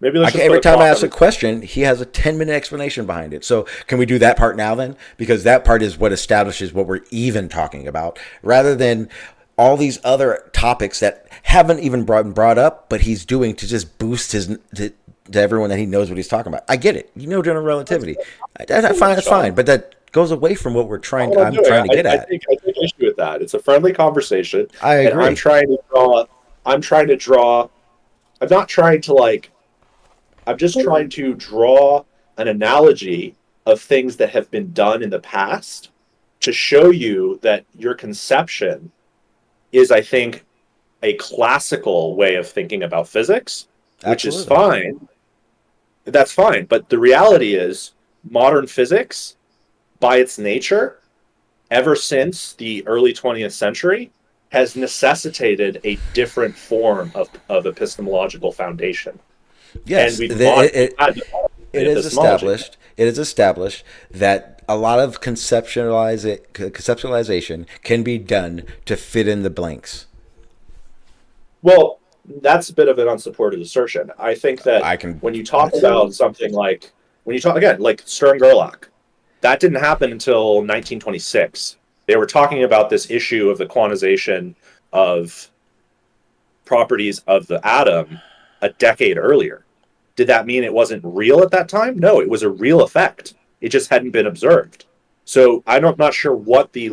Maybe let's just Every put a time I clock ask on a question, he has a 10-minute explanation behind it. So can we do that part now then? Because that part is what establishes what we're even talking about, rather than all these other topics that haven't even brought up, but he's doing to just boost his to everyone that he knows what he's talking about. I get it. You know general relativity. That's fine. That's fine. But that goes away from what we're trying. What I'm doing. trying to get I at. I take issue with that. It's a friendly conversation, I and agree. I'm trying to draw. I'm trying to draw. I'm not trying to like. I'm just trying to draw an analogy of things that have been done in the past to show you that your conception is, I think, a classical way of thinking about physics, which is Absolutely. fine. That's fine. But the reality is, modern physics, by its nature, ever since the early 20th century, has necessitated a different form of epistemological foundation. Yes, And we've had it is epistemology. established. It is established that a lot of conceptualization can be done to fit in the blanks. Well, that's a bit of an unsupported assertion. I think that I can. when you talk about something like, when you talk again, like Stern Gerlach, that didn't happen until 1926. They were talking about this issue of the quantization of properties of the atom a decade earlier. Did that mean it wasn't real at that time? No, it was a real effect. It just hadn't been observed. So I'm not sure what the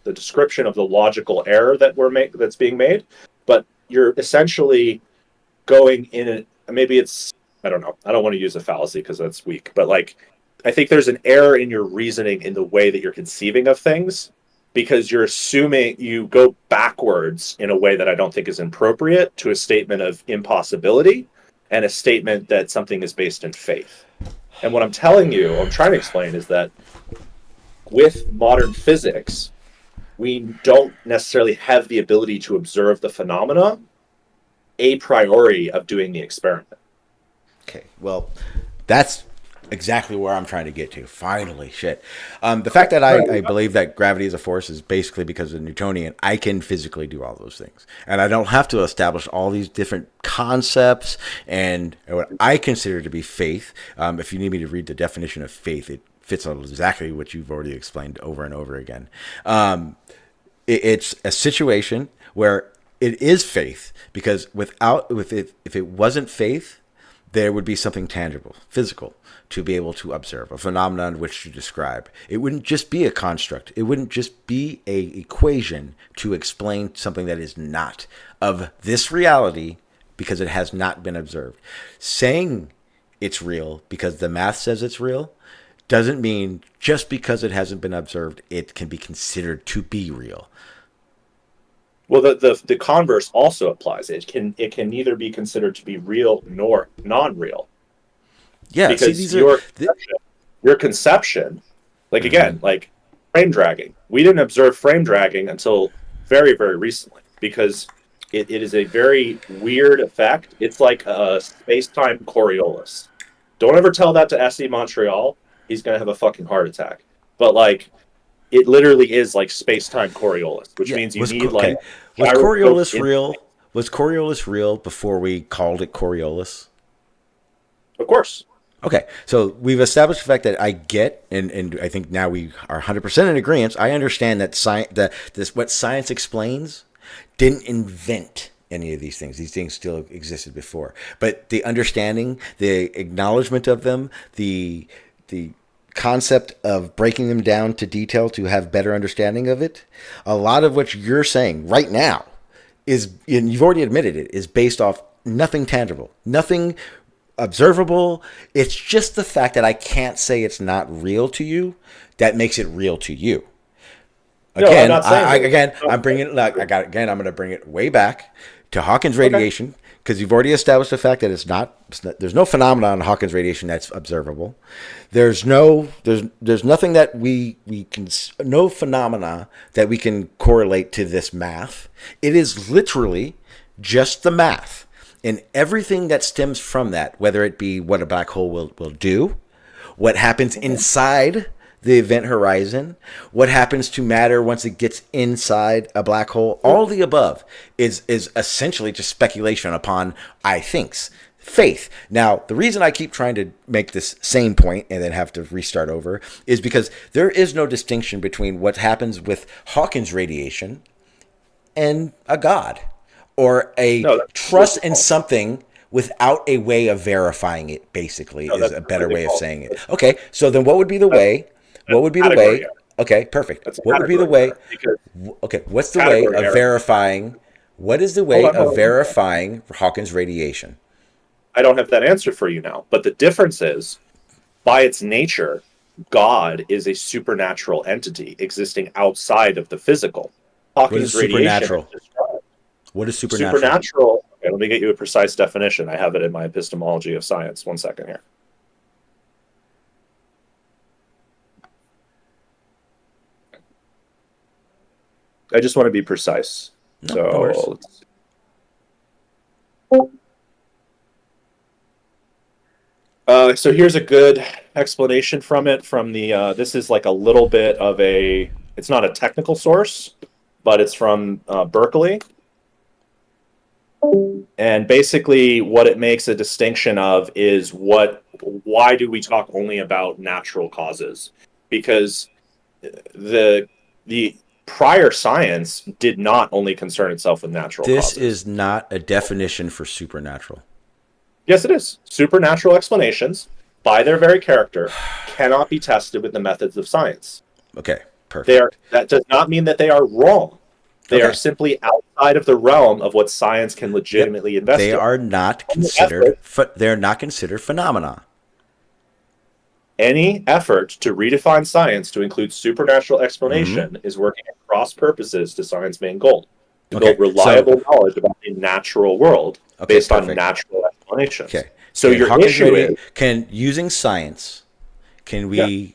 description of the logical error that's being made, but you're essentially going in maybe it's, I don't know. I don't want to use a fallacy because that's weak, but like I think there's an error in your reasoning in the way that you're conceiving of things because you're assuming you go backwards in a way that I don't think is appropriate to a statement of impossibility and a statement that something is based in faith. And what I'm telling you, what I'm trying to explain is that with modern physics, we don't necessarily have the ability to observe the phenomena a priori of doing the experiment. Okay, well, that's exactly where I'm trying to get to. Finally, shit. The fact that I believe that gravity is a force is basically because of Newtonian. I can physically do all those things, and I don't have to establish all these different concepts and what I consider to be faith. If you need me to read the definition of faith, it fits on exactly what you've already explained over and over again. It's a situation where it is faith because if it wasn't faith, there would be something tangible, physical, to be able to observe, a phenomenon which to describe. It wouldn't just be a construct. It wouldn't just be a equation to explain something that is not of this reality because it has not been observed. Saying it's real because the math says it's real doesn't mean just because it hasn't been observed, it can be considered to be real. Well, the converse also applies. It can neither be considered to be real nor non-real. Yeah, because see, your conception, like again, like frame dragging. We didn't observe frame dragging until very, very recently because it is a very weird effect. It's like a space-time Coriolis. Don't ever tell that to SE Montreal. He's going to have a fucking heart attack. But like, it literally is like space-time Coriolis, which means you need like... Was Coriolis real? Was Coriolis real before we called it Coriolis? Of course. Okay, so we've established the fact that I get, and I think now we are 100% in agreement. I understand that what science explains didn't invent any of these things. These things still existed before, but the understanding, the acknowledgement of them, the concept of breaking them down to detail to have better understanding of it, a lot of what you're saying right now is, and you've already admitted it, is based off nothing tangible, nothing observable. It's just the fact that I can't say it's not real to you that makes it real to you. Again, no, I'm going to bring it way back to Hawkins radiation, because you've already established the fact that there's no phenomenon in Hawkins radiation that's observable. There's nothing that no phenomena that we can correlate to this math. It is literally just the math. And everything that stems from that, whether it be what a black hole will do, what happens inside the event horizon, what happens to matter once it gets inside a black hole, all the above is essentially just speculation upon faith. Now, the reason I keep trying to make this same point and then have to restart over is because there is no distinction between what happens with Hawkins radiation and a god. Or trust in something without a way of verifying it, basically, is a better way of saying it. Okay, so then what would be the way? What would be the way? Okay, perfect. What would be the way? Okay, what's the way of verifying? What is the way of verifying Hawkins radiation? I don't have that answer for you now. But the difference is, by its nature, God is a supernatural entity existing outside of the physical. Hawkins radiation. What is supernatural? Supernatural. Okay, let me get you a precise definition. I have it in my epistemology of science. 1 second here. I just want to be precise. So here's a good explanation from it. From the this is like a little bit of a. It's not a technical source, but it's from Berkeley. And basically what it makes a distinction of is why do we talk only about natural causes? Because the prior science did not only concern itself with natural causes. This is not a definition for supernatural. Yes, it is. Supernatural explanations, by their very character, cannot be tested with the methods of science. Okay, perfect. That does not mean that they are wrong. They are simply outside of the realm of what science can legitimately investigate. They are not considered. They're not considered phenomena. Any effort to redefine science to include supernatural explanation is working at cross purposes to science main goal: to build reliable knowledge about the natural world based on natural explanations. Okay. So your issue is using science. Can we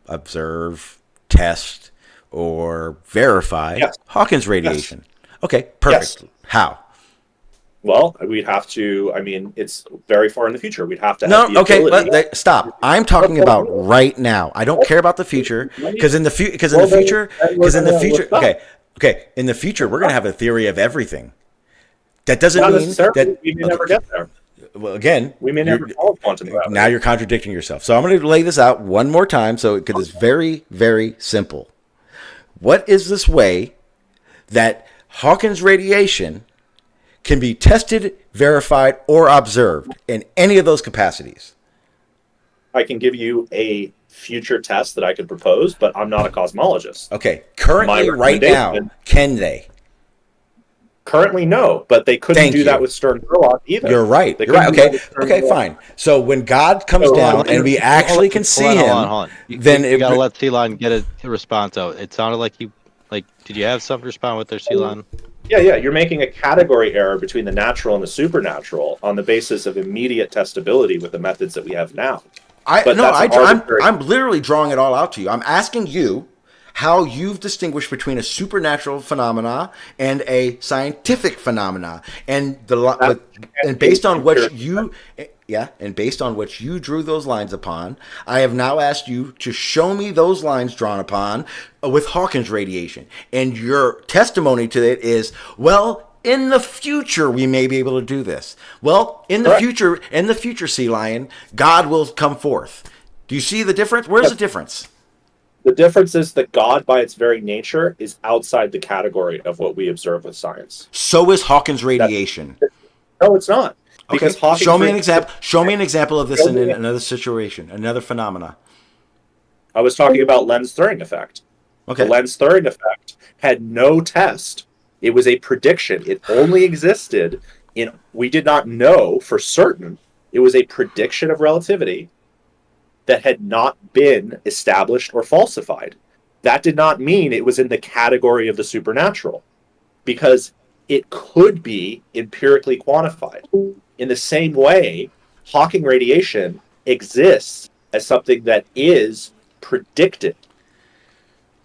observe, test, or verify Hawkins radiation? Okay, perfect. How? Well, we'd have to. I mean, it's very far in the future. We'd have to. Stop. I'm talking about right now. I don't care about the future because in the future. Okay. In the future, we're gonna have a theory of everything. That doesn't mean that we may never get there. Well, again, we may never solve quantum gravity. Now you're contradicting yourself. So I'm going to lay this out one more time, because it's very, very simple. What is this way that Hawkins radiation can be tested, verified, or observed in any of those capacities? I can give you a future test that I could propose, but I'm not a cosmologist. Okay, currently, My right now, recommendation- can they? Currently, no, but they couldn't Thank do that you. with Stern Gerlach either. You're right. They You're right. couldn't do that Okay. with Stern Okay. Gerlach. Fine. So when God comes So, down and we actually can see him, Hold on. then You it gotta let Sealion get a response out. It sounded like did you have something to respond with there, Sealion? Yeah. You're making a category error between the natural and the supernatural on the basis of immediate testability with the methods that we have now. But that's arbitrary. I'm literally drawing it all out to you. I'm asking you how you've distinguished between a supernatural phenomena and a scientific phenomena, and based on what you. Yeah, and based on what you drew those lines upon, I have now asked you to show me those lines drawn upon with Hawkins radiation. And your testimony to it is, well, in the future we may be able to do this. Well, in the future, Sealion, God will come forth. Do you see the difference? Where's the difference? The difference is that God, by its very nature, is outside the category of what we observe with science. So is Hawkins radiation. No, it's not. Okay, show me an example. Show me an example of this in another situation, another phenomena. I was talking about lens throwing effect. Okay. The lens throwing effect had no test. It was a prediction. It only existed we did not know for certain. It was a prediction of relativity that had not been established or falsified. That did not mean it was in the category of the supernatural, because it could be empirically quantified. In the same way, Hawking radiation exists as something that is predicted.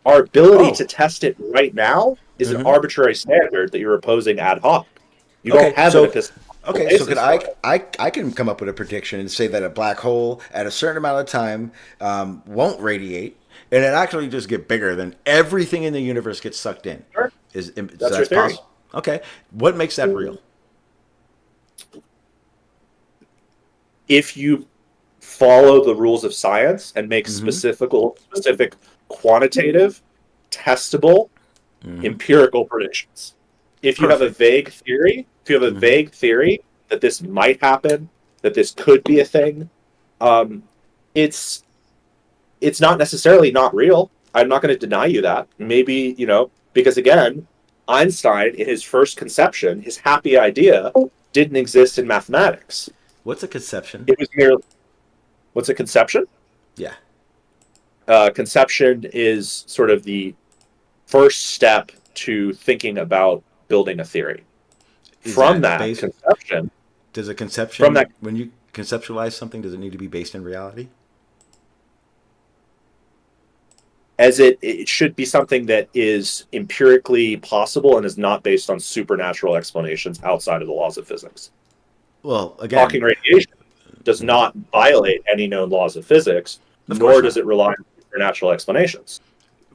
Our ability to test it right now is an arbitrary standard that you're opposing ad hoc. You don't have an epistemological Okay, so basis could for it. I can come up with a prediction and say that a black hole at a certain amount of time won't radiate, and it actually just get bigger than everything in the universe gets sucked in. Sure. Is That's your theory. possible? Okay, what makes that real? If you follow the rules of science and make specific quantitative, testable, empirical predictions. If you have a vague theory, that this might happen, that this could be a thing, it's not necessarily not real. I'm not going to deny you that. Maybe, because again, Einstein, in his first conception, his happy idea didn't exist in mathematics. What's a conception? It was merely... What's a conception? Yeah. Conception is sort of the first step to thinking about building a theory. From that conception... Does a conception... When you conceptualize something, does it need to be based in reality? As it should be something that is empirically possible and is not based on supernatural explanations outside of the laws of physics. Well, again... Hawking radiation does not violate any known laws of physics, nor does it rely on supernatural explanations.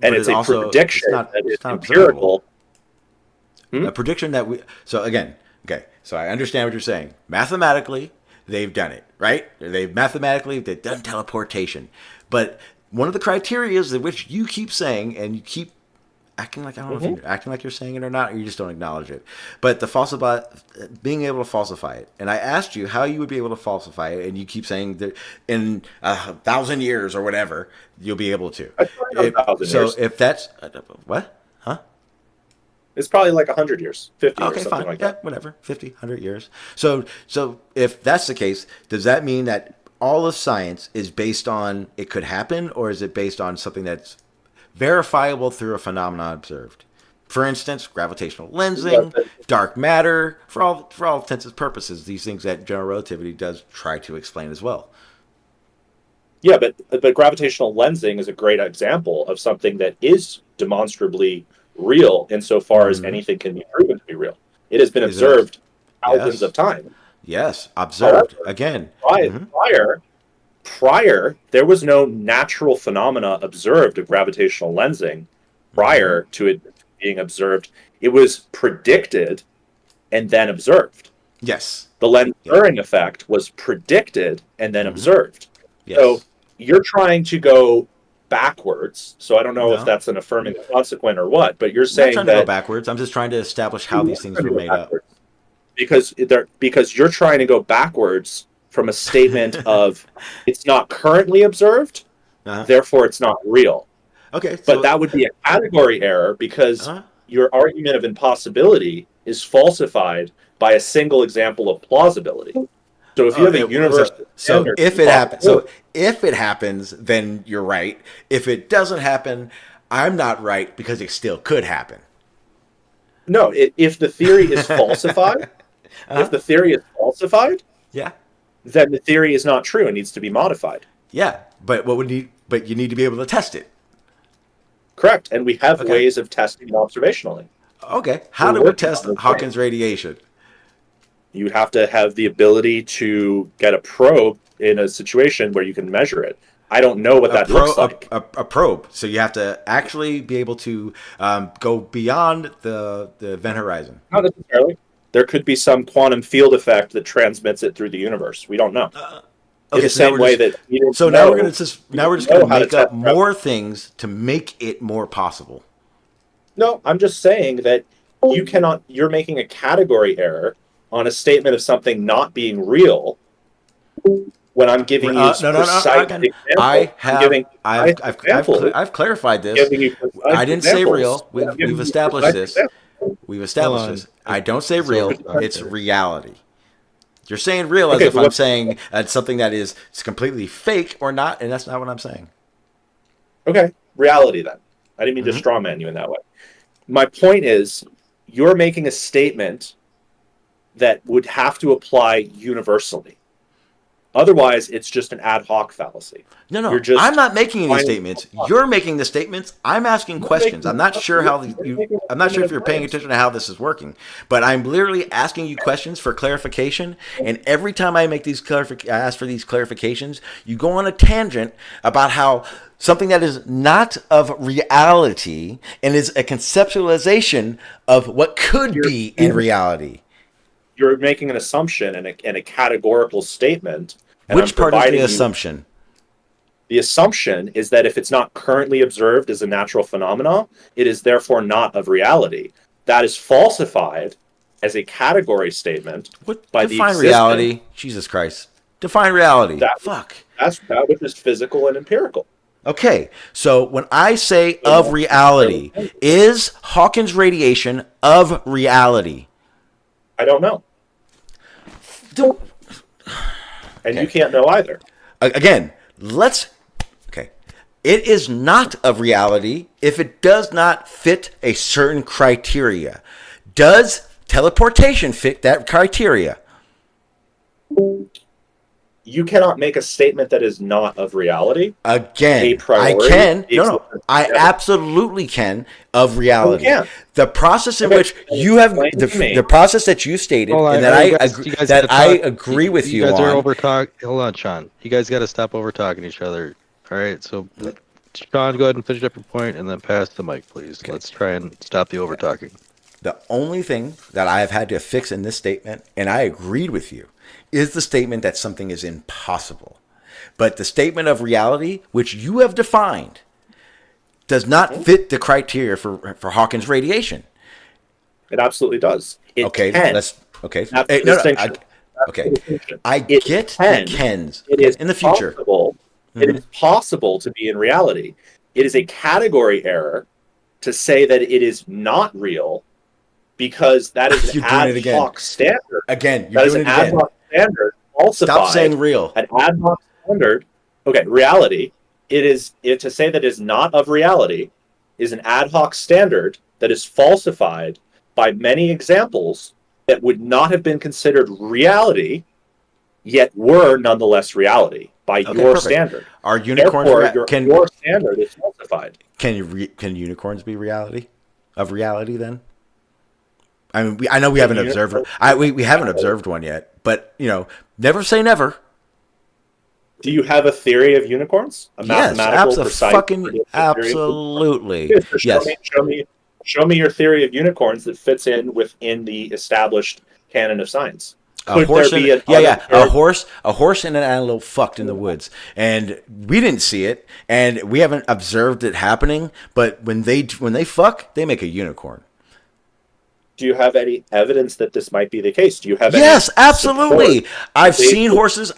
And it's a prediction that is empirical. A prediction that we... So again, okay, so I understand what you're saying. Mathematically, they've done it, right? They've done teleportation. But one of the criteria is which you keep saying, and you keep acting like, I don't know if you're acting like you're saying it or not, or you just don't acknowledge it. But being able to falsify it. And I asked you how you would be able to falsify it, and you keep saying that in 1,000 years or whatever, you'll be able to. If that's... What? Huh? It's probably like 100 years, 50 okay, or something fine. like that. Whatever, 50, 100 years. So if that's the case, does that mean that all of science is based on it could happen, or is it based on something that's verifiable through a phenomenon observed? For instance, gravitational lensing, dark matter, for all intents and purposes, these things that general relativity does try to explain as well. Yeah, but gravitational lensing is a great example of something that is demonstrably real insofar as anything can be proven to be real. It has been observed thousands of times. Yes, observed. However, again. Prior, there was no natural phenomena observed of gravitational lensing prior to it being observed. It was predicted and then observed. Yes. The lens-blurring effect was predicted and then observed. Yes. So you're trying to go backwards. So I don't know if that's an affirming consequent or what, but you're saying I'm not trying to go backwards. I'm just trying to establish how these things were made up. because you're trying to go backwards from a statement of it's not currently observed, therefore it's not real. Okay, so, But that would be a category error because your argument of impossibility is falsified by a single example of plausibility. So if you have a universal standard, if it happens, then you're right. If it doesn't happen, I'm not right because it still could happen. No, if the theory is falsified, if the theory is falsified, yeah, then the theory is not true and needs to be modified. Yeah, but you need to be able to test it. Correct, and we have ways of testing it observationally. Okay, how do we test Hawkins radiation? You have to have the ability to get a probe in a situation where you can measure it. I don't know what that looks like. A probe. So you have to actually be able to go beyond the event horizon. Not necessarily. There could be some quantum field effect that transmits it through the universe. We don't know. Okay, the same way that now we're just going to make up more things to make it more possible. No, I'm just saying that you're making a category error on a statement of something not being real when I'm giving you precise examples. I've clarified this. I didn't say real. We've established this. I don't say real. It's reality. You're saying real as if I'm saying something that is completely fake or not, and that's not what I'm saying. Okay, reality then. I didn't mean to strawman you in that way. My point is, you're making a statement that would have to apply universally. Otherwise, it's just an ad hoc fallacy. No. I'm not making any statements. You're making the statements. I'm asking questions. I'm not sure I'm not sure if you're paying attention to how this is working, but I'm literally asking you questions for clarification. And every time I make I ask for these clarifications, you go on a tangent about how something that is not of reality and is a conceptualization of what could be in reality. You're making an assumption and a categorical statement. Which part is the assumption? The assumption is that if it's not currently observed as a natural phenomenon, it is therefore not of reality. That is falsified as a category statement by the Define reality. Jesus Christ. Define reality. That which is physical and empirical. Okay, so when I say of reality, is Hawkins radiation of reality? I don't know. And you can't know either. Again, it is not of reality if it does not fit a certain criteria. Does teleportation fit that criteria? You cannot make a statement that is not of reality. Again, I can. No. I absolutely can of reality. The process in which you have the process that you stated and that I agree with you on. You guys are over talk. Hold on, Sean. You guys got to stop over talking each other. All right. So, Sean, go ahead and finish up your point, and then pass the mic, please. Okay. Let's try and stop the over talking. The only thing that I have had to fix in this statement, and I agreed with you, is the statement that something is impossible. But the statement of reality, which you have defined, does not fit the criteria for Hawkins radiation. It absolutely does. I get the Kens in the future. It is possible to be in reality. It is a category error to say that it is not real because that is an ad hoc standard. Again, you're doing it again. Standard falsified. Stop saying real. An ad hoc standard. Okay, reality. To say that is not of reality is an ad hoc standard that is falsified by many examples that would not have been considered reality, yet were nonetheless reality by your standard. Are unicorns? Your standard is falsified. Can unicorns be reality? Of reality then? I mean, I know we haven't observed. We haven't observed one yet, but never say never. Do you have a theory of unicorns? Yes, absolutely. Yes. Show me your theory of unicorns that fits within the established canon of science. A horse and an antelope fucked in the woods, and we didn't see it, and we haven't observed it happening. But when they fuck, they make a unicorn. Do you have any evidence that this might be the case? Do you have Yes, any absolutely. support? I've seen horses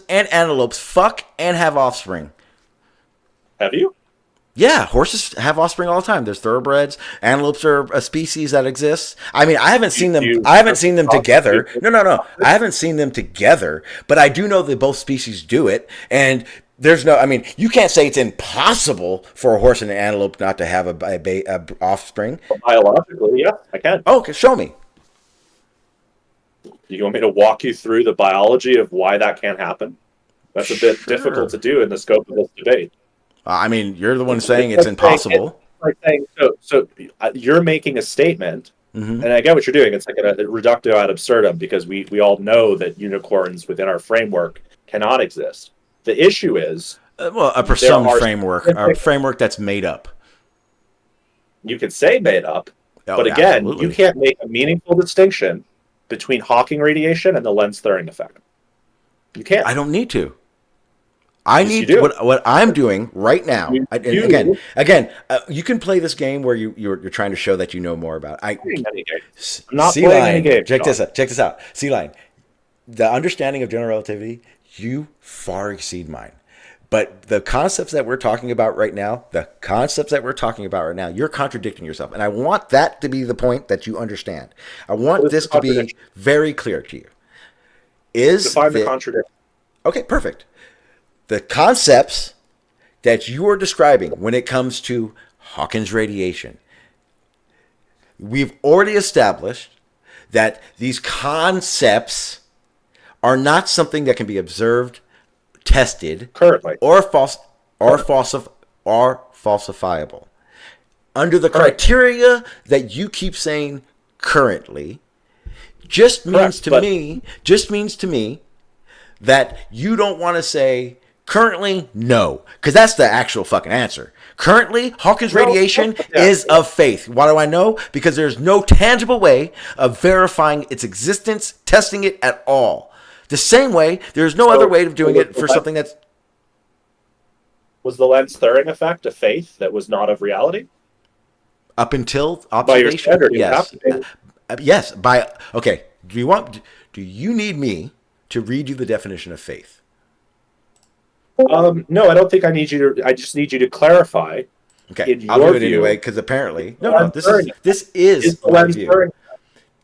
and antelopes fuck and have offspring. Have you? Yeah, horses have offspring all the time. There's thoroughbreds. Antelopes are a species that exists. I mean, I haven't seen them. I haven't seen them together. No. I haven't seen them together, but I do know that both species do it. And there's no. I mean, you can't say it's impossible for a horse and an antelope not to have a offspring. Biologically, yeah, I can. Oh, okay, show me. You want me to walk you through the biology of why that can't happen? That's a bit difficult to do in the scope of this debate. I mean, you're the one saying it's impossible. So you're making a statement, and I get what you're doing. It's like a reductio ad absurdum, because we all know that unicorns within our framework cannot exist. The issue is, for some framework, a framework that's made up. You could say made up, but again, you can't make a meaningful distinction between Hawking radiation and the Lenz-Thirring effect. You can't. I don't need to. I need what I'm doing right now. Again, you can play this game where you're trying to show that you know more about. I'm not playing any game. Check this out. Sealion, the understanding of general relativity, you far exceed mine. But the concepts that we're talking about right now, you're contradicting yourself, and I want that to be the point that you understand. I want this to be very clear to you. Define the contradiction. Okay, perfect. The concepts that you are describing when it comes to Hawking's radiation, we've already established that these concepts are not something that can be observed, tested, currently, or falsifiable. Under the criteria that you keep saying currently, just means to me that you don't want to say currently, no, because that's the actual fucking answer. Currently, Hawking's radiation is of faith. Why do I know? Because there's no tangible way of verifying its existence, testing it at all. The same way, there's no other way of doing it for something that's... Was the Lenz-Thirring effect a faith that was not of reality? Up until observation? By your standard, yes. Okay, do you need me to read you the definition of faith? No, I don't think I need you to. I just need you to clarify. Okay, I'll do it anyway, because apparently, this is my view.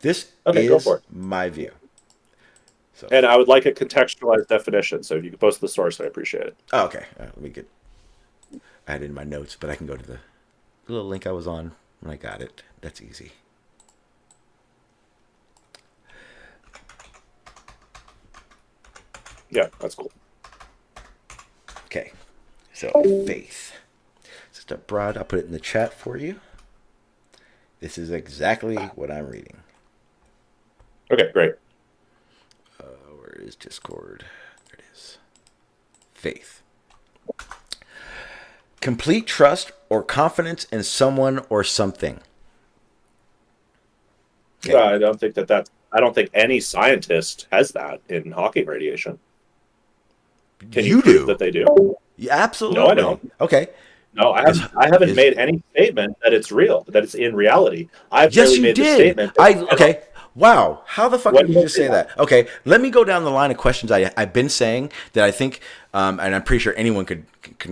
This is my view. So. And I would like a contextualized definition, so if you could post the source, I appreciate it. Oh, okay, let me get. I had it in my notes, but I can go to the little link I was on when I got it. That's easy. Yeah, that's cool. Okay, so faith. Just a broad, I'll put it in the chat for you. This is exactly what I'm reading. Okay, great. Where is Discord? There it is. Faith. Complete trust or confidence in someone or something. Okay. I don't think any scientist has that in Hawking radiation. Can you prove that they do? Yeah, absolutely. No, I don't. Okay. No, I haven't made any statement that it's real, that it's in reality. I've yes, made did. the statement. Okay. Wow. How the fuck did you just say that? Okay. Let me go down the line of questions I've been saying that I think, and I'm pretty sure anyone can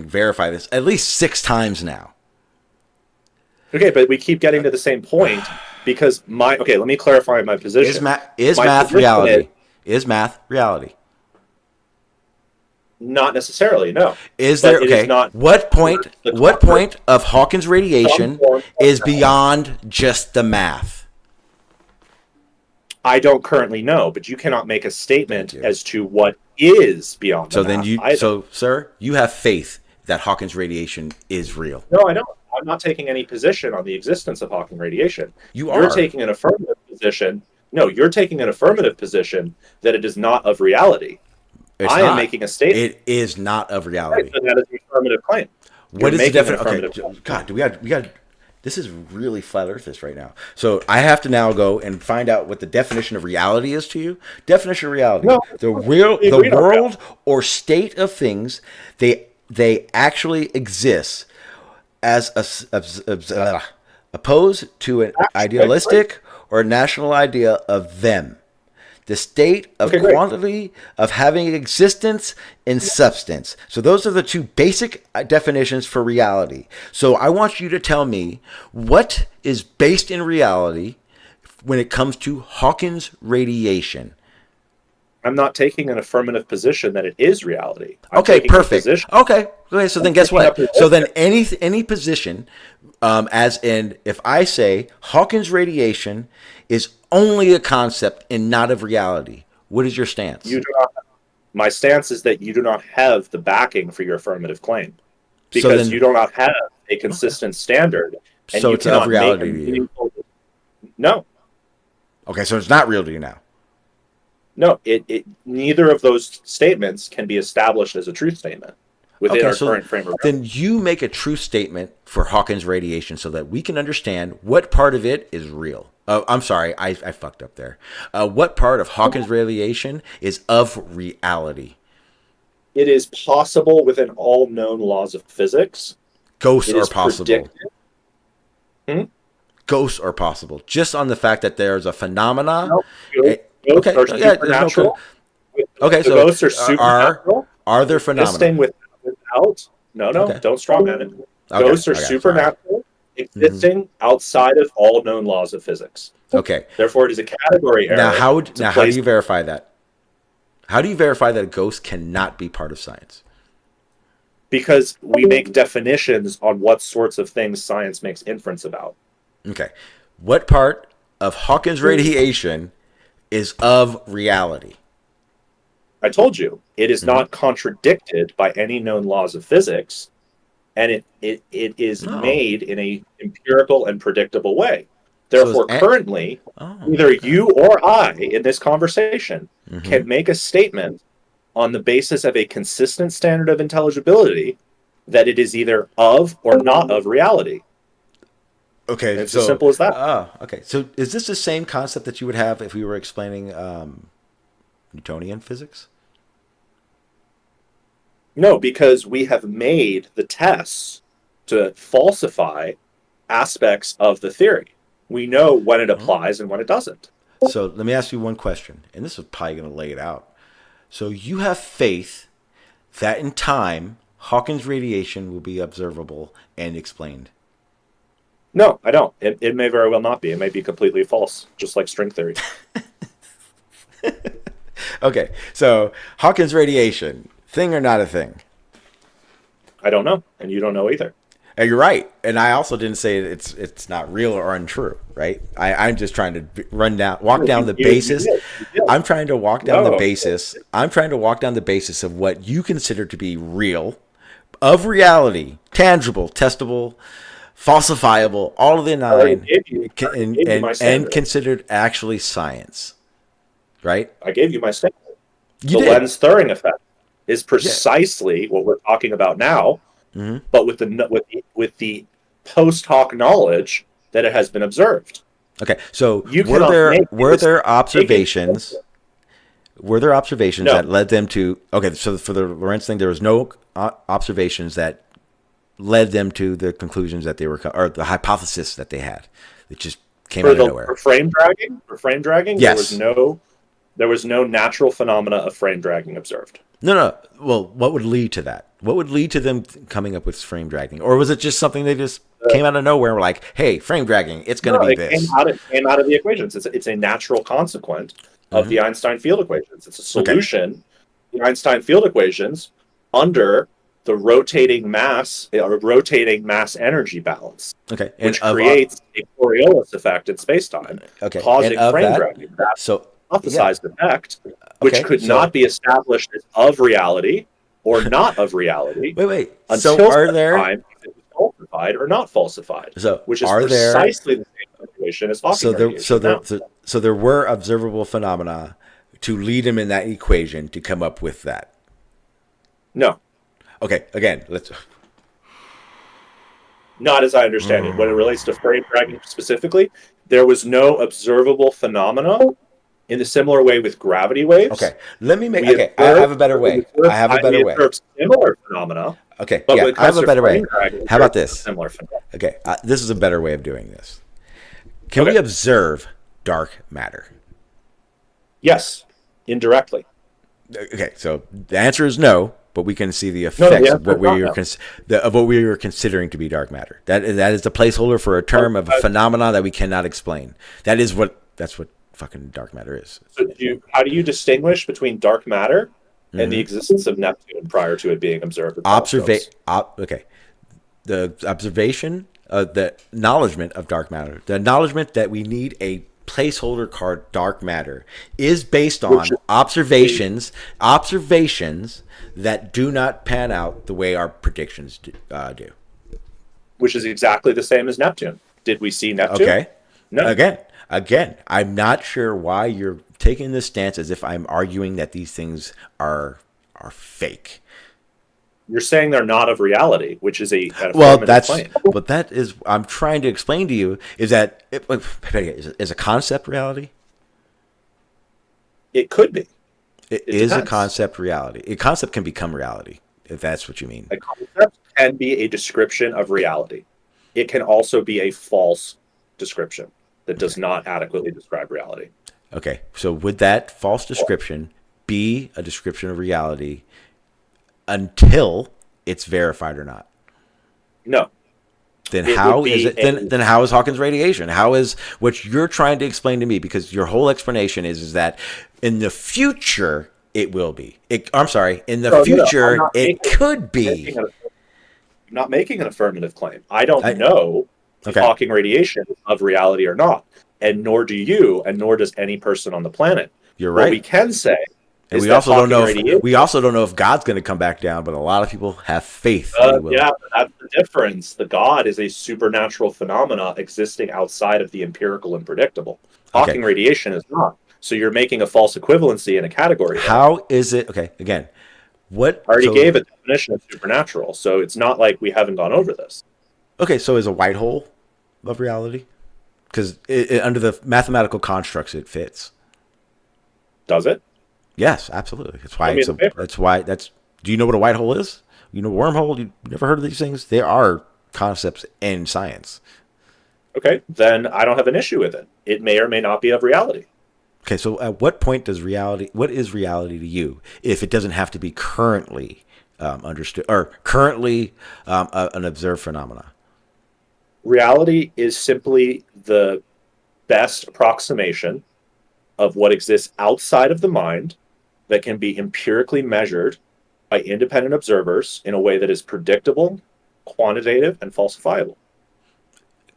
verify this, at least 6 times now. Okay, but we keep getting to the same point because let me clarify my position. Is math reality? Is math reality? Not necessarily, no. Is there what point of Hawking's radiation is beyond just the math? I don't currently know, but you cannot make a statement as to what is beyond the math. So sir, you have faith that Hawking's radiation is real. No, I don't. I'm not taking any position on the existence of Hawking radiation. You're taking an affirmative position. No, you're taking an affirmative position that it is not of reality. I am making a statement. It is not of reality. Right, so that is an affirmative claim. What is the definition? Okay, God, we got. This is really flat earthist right now. So I have to now go and find out what the definition of reality is to you. Definition of reality: the world or state of things. They actually exist as opposed to an idealistic or national idea of them. The state of Okay, great. quantity of having existence in substance. So those are the two basic definitions for reality. So I want you to tell me what is based in reality when it comes to Hawkins radiation. I'm not taking an affirmative position that it is reality. I'm Okay, taking a perfect. position- Okay, so then guess picking up what? your So then any position, as in if I say Hawkins radiation is only a concept and not of reality, what is your stance? You do not. My stance is that you do not have the backing for your affirmative claim because then- you do not have a consistent standard, and So you it's of cannot reality make a to you. meaningful. No, Okay, so it's not real to you now. no. It neither of those statements can be established as a truth statement within our current frame of reference. then you make a true statement for Hawkins radiation so that we can understand what part of it is real. I'm sorry, I fucked up there. What part of Hawkins radiation is of reality? It is possible within all known laws of physics. Ghosts It are is possible. predicted. Ghosts are possible. Just on the fact that there's a phenomena. No, ghosts Okay, are yeah, there's no supernatural. Okay, The so ghosts are supernatural. are there phenomena? Existing without. No, Okay. don't straw man it. Okay, Ghosts are okay, sorry. supernatural, existing outside of all known laws of physics. Okay. Therefore, it is a category error. Now how do place- you verify that? How do you verify that a ghost cannot be part of science? Because we make definitions on what sorts of things science makes inference about. Okay. What part of Hawkins radiation is of reality? I told you, it is not contradicted by any known laws of physics, and it is No. made in a empirical and predictable way. Therefore, it's currently, Oh, either you or I in this conversation can make a statement on the basis of a consistent standard of intelligibility that it is either of or not of reality. okay. It's as simple as that. Oh, okay. So is this the same concept that you would have if we were explaining Newtonian physics? No, because we have made the tests to falsify aspects of the theory. We know when it applies and when it doesn't. So let me ask you one question, and this is probably going to lay it out. So you have faith that in time Hawkins radiation will be observable and explained. No, I don't. It may very well not be. It may be completely false, just like string theory. Okay, so Hawkins radiation, thing or not a thing? I don't know, and you don't know either. You're right, and I also didn't say it's not real or untrue, right? I'm just trying to walk down the basis. You did. I'm trying to walk down the No. basis. I'm trying to walk down the basis of what you consider to be real, of reality, tangible, testable, falsifiable, all of the nine, gave you my and standard. considered actually science, right? I gave you my statement. You The did. lens-Thurring effect is precisely what we're talking about now, but with the post hoc knowledge that it has been observed. Okay, so You were cannot there make were this there statement. observations? Were there observations No. that led them to? Okay, so for the Lorentz thing, there was no observations that led them to the conclusions that they were, or the hypothesis that they had. It just came out of nowhere. For frame dragging, Yes. there was no natural phenomena of frame dragging observed. No. Well, what would lead to that? What would lead to them coming up with frame dragging, or was it just something they just came out of nowhere and were like, "Hey, frame dragging, it's going to be it this." came out of the equations. It's a natural consequence of the Einstein field equations. It's a solution to the Einstein field equations under the rotating mass energy balance, Okay, which creates a Coriolis effect in spacetime, okay, causing and of frame that, dragging. That so hypothesized effect, which Okay, could so- not be established as of reality or not of reality wait. until So are such there? time if it was falsified or not falsified. So which is are there? precisely the same situation as Hawking So radiation now. there were observable phenomena to lead him in that equation to come up with that. No, Okay, again, let's. not as I understand it. When it relates to frame dragging specifically, there was no observable phenomena in a similar way with gravity waves. Okay, let me make. We Okay, I observed- have a better way. I have a better we way. observed similar phenomena. Okay, But when yeah, it I have comes a to better way. frame dragging, How about there's this? Similar phenomena. Okay, this is a better way of doing this. Can we Okay. observe dark matter? Yes, indirectly. Okay, so the answer is no, but we can see the No, effects the of what answer is not no. of what we are considering to be dark matter. That is a placeholder for a term of a phenomenon that we cannot explain. That's what fucking dark matter is. So how do you distinguish between dark matter and the existence of Neptune prior to it being observed with telescopes? Okay, the observation of the acknowledgement of dark matter, the acknowledgement that we need a placeholder called dark matter, is based on observations that do not pan out the way our predictions do. Which is exactly the same as Neptune. Did we see Neptune? Okay. No. Again, I'm not sure why you're taking this stance as if I'm arguing that these things are fake. You're saying they're not of reality, which is an claim. But that is, I'm trying to explain to you, is that is a concept reality? It could be. It is depends. A concept reality. A concept can become reality, if that's what you mean. A concept can be a description of reality. It can also be a false description that does not adequately describe reality. Okay, so would that false description be a description of reality until it's verified or not? No. Then how is it? Then how is Hawkins radiation? How is what you're trying to explain to me? Because your whole explanation is that in the future it will be. I'm sorry. In the future it could be. I'm not making an affirmative claim. I don't know if Hawking radiation is of reality or not, and nor do you, and nor does any person on the planet. You're right. What we can say. And we also don't know if God's going to come back down, but a lot of people have faith that he will. Yeah, that's the difference. The God is a supernatural phenomena existing outside of the empirical and predictable. Hawking radiation is not. So you're making a false equivalency in a category. How is it? Okay, again, what? I already gave a definition of supernatural, so it's not like we haven't gone over this. Okay, so is a white hole of reality? Because under the mathematical constructs, it fits. Does it? Yes, absolutely. That's why do you know what a white hole is? You know, wormhole? You never heard of these things? There are concepts in science. Okay, then I don't have an issue with it. It may or may not be of reality. Okay, so at what point does what is reality to you if it doesn't have to be currently understood or currently an observed phenomena? Reality is simply the best approximation of what exists outside of the mind that can be empirically measured by independent observers in a way that is predictable, quantitative, and falsifiable.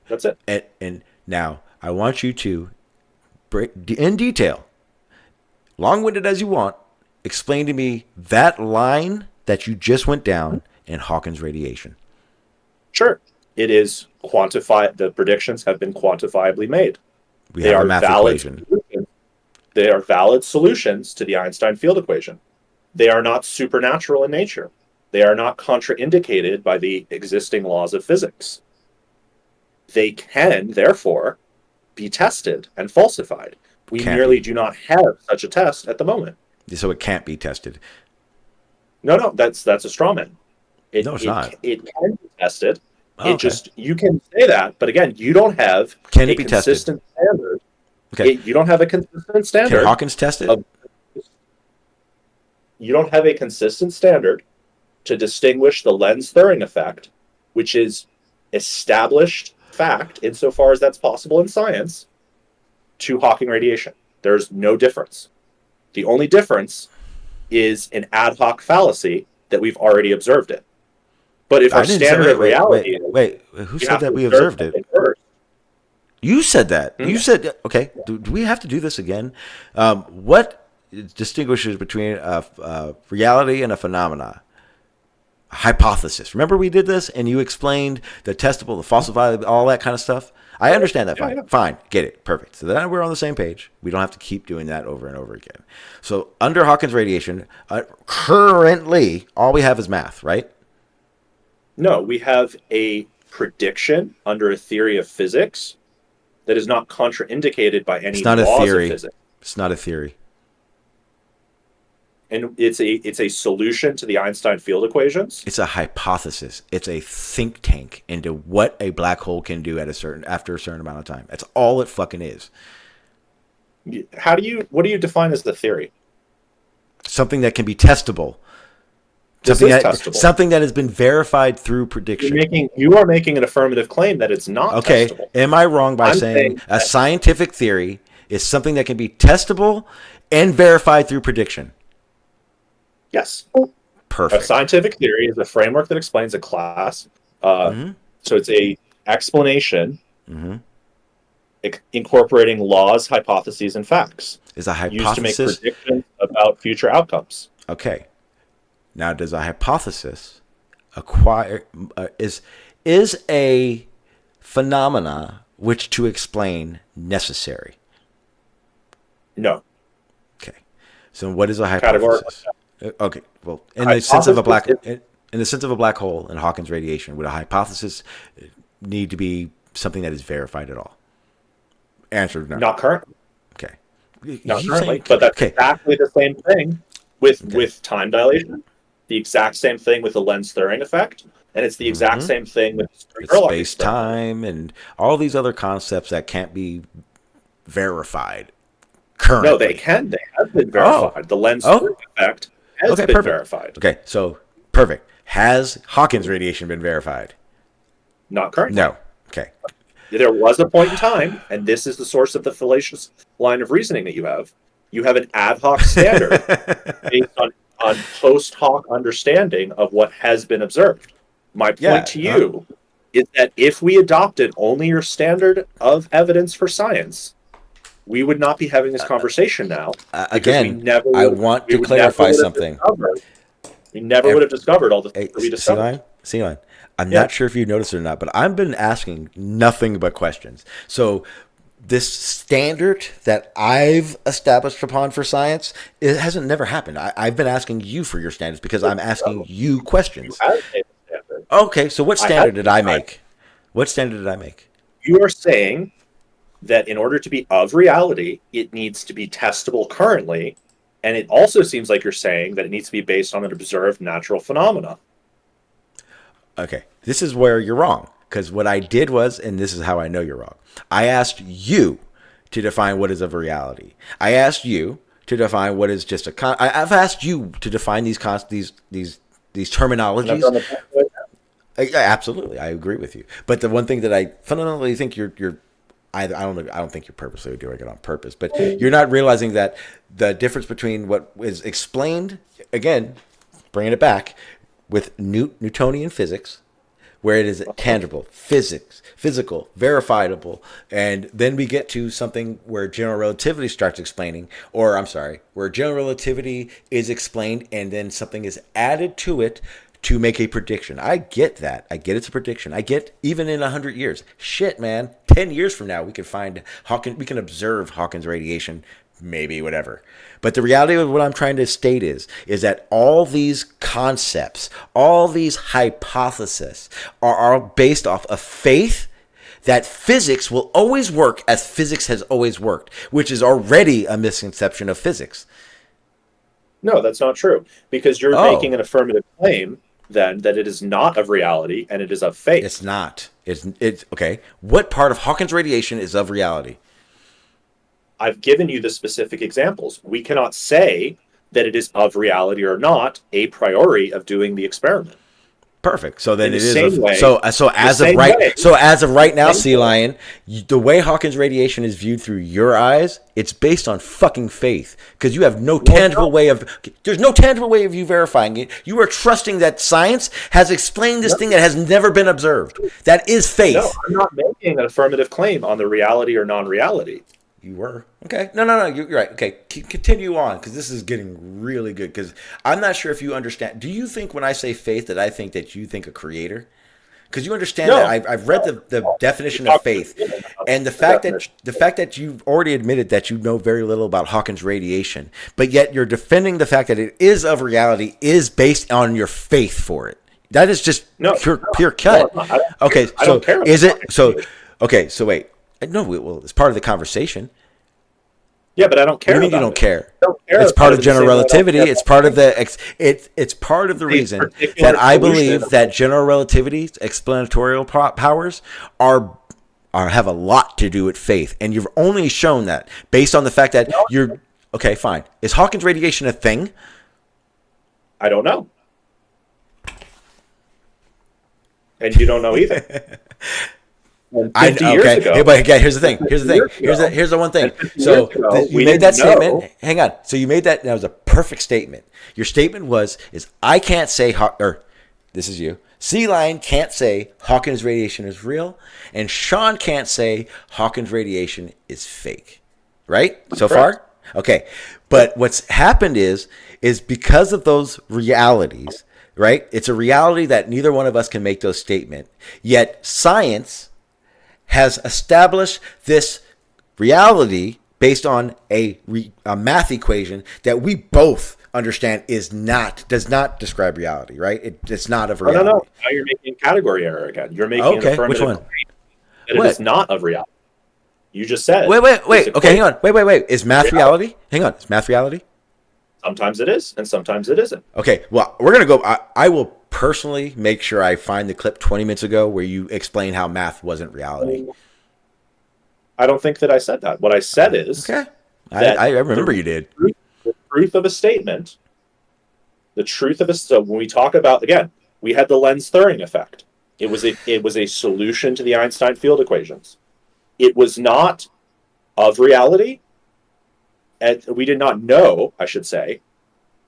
That's it. And now I want you to break in detail, long-winded as you want, explain to me that line that you just went down in Hawkins radiation. Sure. It is quantified. The predictions have been quantifiably made. They are a math equation. They are valid solutions to the Einstein field equation. They are not supernatural in nature. They are not contraindicated by the existing laws of physics. They can, therefore, be tested and falsified. We merely do not have such a test at the moment. So it can't be tested. No, that's a straw man. No, it's not. It can be tested. You can say that, but again, you don't have a consistent standard. Okay. You don't have a consistent standard. Can Hawkins test it? You don't have a consistent standard to distinguish the lens-Thirring effect, which is established fact insofar as that's possible in science, to Hawking radiation. There's no difference. The only difference is an ad hoc fallacy that we've already observed it. But if our standard of reality who said that we observed it? You said that. You said, okay, do we have to do this again? What distinguishes between a reality and a phenomena? A hypothesis. Remember we did this and you explained the testable, the falsifiable, all that kind of stuff? I understand that. Fine. Fine. Get it. Perfect. So then we're on the same page. We don't have to keep doing that over and over again. So under Hawkins radiation, currently, all we have is math, right? No, we have a prediction under a theory of physics that is not contraindicated by any laws of physics. It's not a theory. And it's a solution to the Einstein field equations. It's a hypothesis. It's a think tank into what a black hole can do after a certain amount of time. That's all it fucking is. What do you define as the theory? Something that can be testable. This Something is that, testable. something that has been verified through prediction. You are making an affirmative claim that it's not Okay, testable. am I wrong by I'm saying saying a scientific theory is something that can be testable and verified through prediction? Yes. Perfect. A scientific theory is a framework that explains a class. So it's a explanation incorporating laws, hypotheses, and facts. Is a Used to make hypothesis predictions about future outcomes. okay? Now, does a hypothesis acquire is a phenomena which to explain necessary? No. Okay. So, what is a hypothesis? Okay. Well, in the sense of a black hole and Hawking's radiation, would a hypothesis need to be something that is verified at all? Answer no. Not currently. Okay. Not currently, but that's exactly the same thing with time dilation. The exact same thing with the lens-Thirring effect, and it's the exact same thing with space-time and all these other concepts that can't be verified currently. No, they can. They have been verified. The lens-Thirring effect has been verified. Okay, so perfect. Has Hawking's radiation been verified? Not currently. No. Okay. There was a point in time, and this is the source of the fallacious line of reasoning that you have. You have an ad hoc standard based on post hoc understanding of what has been observed. My point to you is that if we adopted only your standard of evidence for science, we would not be having this conversation now. Again, I want to clarify something. We never would have discovered all the things that we discovered. Sealion, I'm not sure if you noticed it or not, but I've been asking nothing but questions. So this standard that I've established upon for science, it hasn't never happened. I've been asking you for your standards because I'm asking you questions. Okay, so what standard did I make? What standard did I make? You are saying that in order to be of reality, it needs to be testable currently, and it also seems like you're saying that it needs to be based on an observed natural phenomena. Okay, this is where you're wrong. Because what I did was, and this is how I know you're wrong, I asked you to define what is of reality. I asked you to define what is just I've asked you to define these terminologies. Absolutely, I agree with you. But the one thing that I fundamentally think I don't think you're purposely doing it on purpose, but you're not realizing that the difference between what is explained, again, bringing it back, with Newtonian physics, where it is tangible, physical, verifiable, and then we get to something where general relativity starts explaining, where general relativity is explained and then something is added to it to make a prediction. I get that. I get it's a prediction. I get even in 100 years. Shit, man. 10 years from now, we can observe Hawking's radiation, maybe, whatever. But the reality of what I'm trying to state is that all these concepts, all these hypotheses are based off of faith that physics will always work as physics has always worked, which is already a misconception of physics. No, that's not true. Because you're making an affirmative claim then that it is not of reality and it is of faith. It's not. It's okay. What part of Hawking's radiation is of reality? I've given you the specific examples. We cannot say that it is of reality or not a priori of doing the experiment. Perfect. So then it is. So as of right now, Sealion, the way Hawking's radiation is viewed through your eyes, it's based on fucking faith because you have no tangible way of. There's no tangible way of you verifying it. You are trusting that science has explained this thing that has never been observed. That is faith. No, I'm not making an affirmative claim on the reality or non-reality. You were. Okay. No. You're right. Okay. Continue on because this is getting really good because I'm not sure if you understand. Do you think when I say faith that I think that you think a creator? Because you understand that I've read the definition of faith and the fact that you've already admitted that you know very little about Hawking's radiation, but yet you're defending the fact that it is of reality is based on your faith for it. That is just pure cut. Okay. So is it so? Okay. So wait. No, well, it's part of the conversation. Yeah, but I don't care. What do you mean you don't care? It's part of general relativity. It's part of the. It's part of the reason that I believe that general relativity's explanatory powers are have a lot to do with faith, and you've only shown that based on the fact that you're okay. Fine. Is Hawkins radiation a thing? I don't know. And you don't know either. And 50 years ago. Hey, but again, here's the thing. Here's the one thing. So you made that statement. Hang on. So you made that. That was a perfect statement. Your statement is I can't say or this is you. Sealion can't say Hawkins radiation is real, and Sean can't say Hawkins radiation is fake. Right? So far? Okay. But what's happened is because of those realities, right? It's a reality that neither one of us can make those statements. Yet science has established this reality based on a math equation that we both understand does not describe reality, right? It's not of reality. No. Now you're making category error again. You're making an affirmative claim that it is not of reality. You just said. Wait. Okay, hang on. Wait. Is math reality? Hang on. Is math reality? Sometimes it is, and sometimes it isn't. Okay, well, we're going to go. I will personally make sure I find the clip 20 minutes ago where you explain how math wasn't reality. I don't think that I said that. What I said is... Okay. I remember you did. The truth of a statement, so when we talk about, again, we had the Lenz-Thirring effect. It was a solution to the Einstein field equations. It was not of reality, and we did not know, I should say,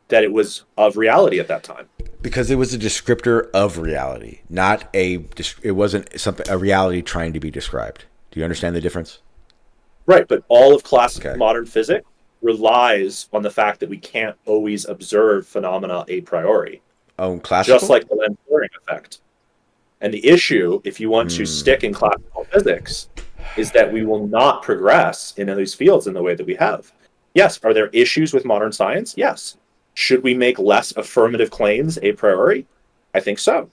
that it was of reality at that time. Because it was a descriptor of reality, it wasn't a reality trying to be described. Do you understand the difference? Right, but all of classical modern physics relies on the fact that we can't always observe phenomena a priori. Oh, classical? Just like the Lenz-Thirring effect. And the issue, if you want to stick in classical physics, is that we will not progress in these fields in the way that we have. Yes, are there issues with modern science? Yes. Should we make less affirmative claims a priori? I think so.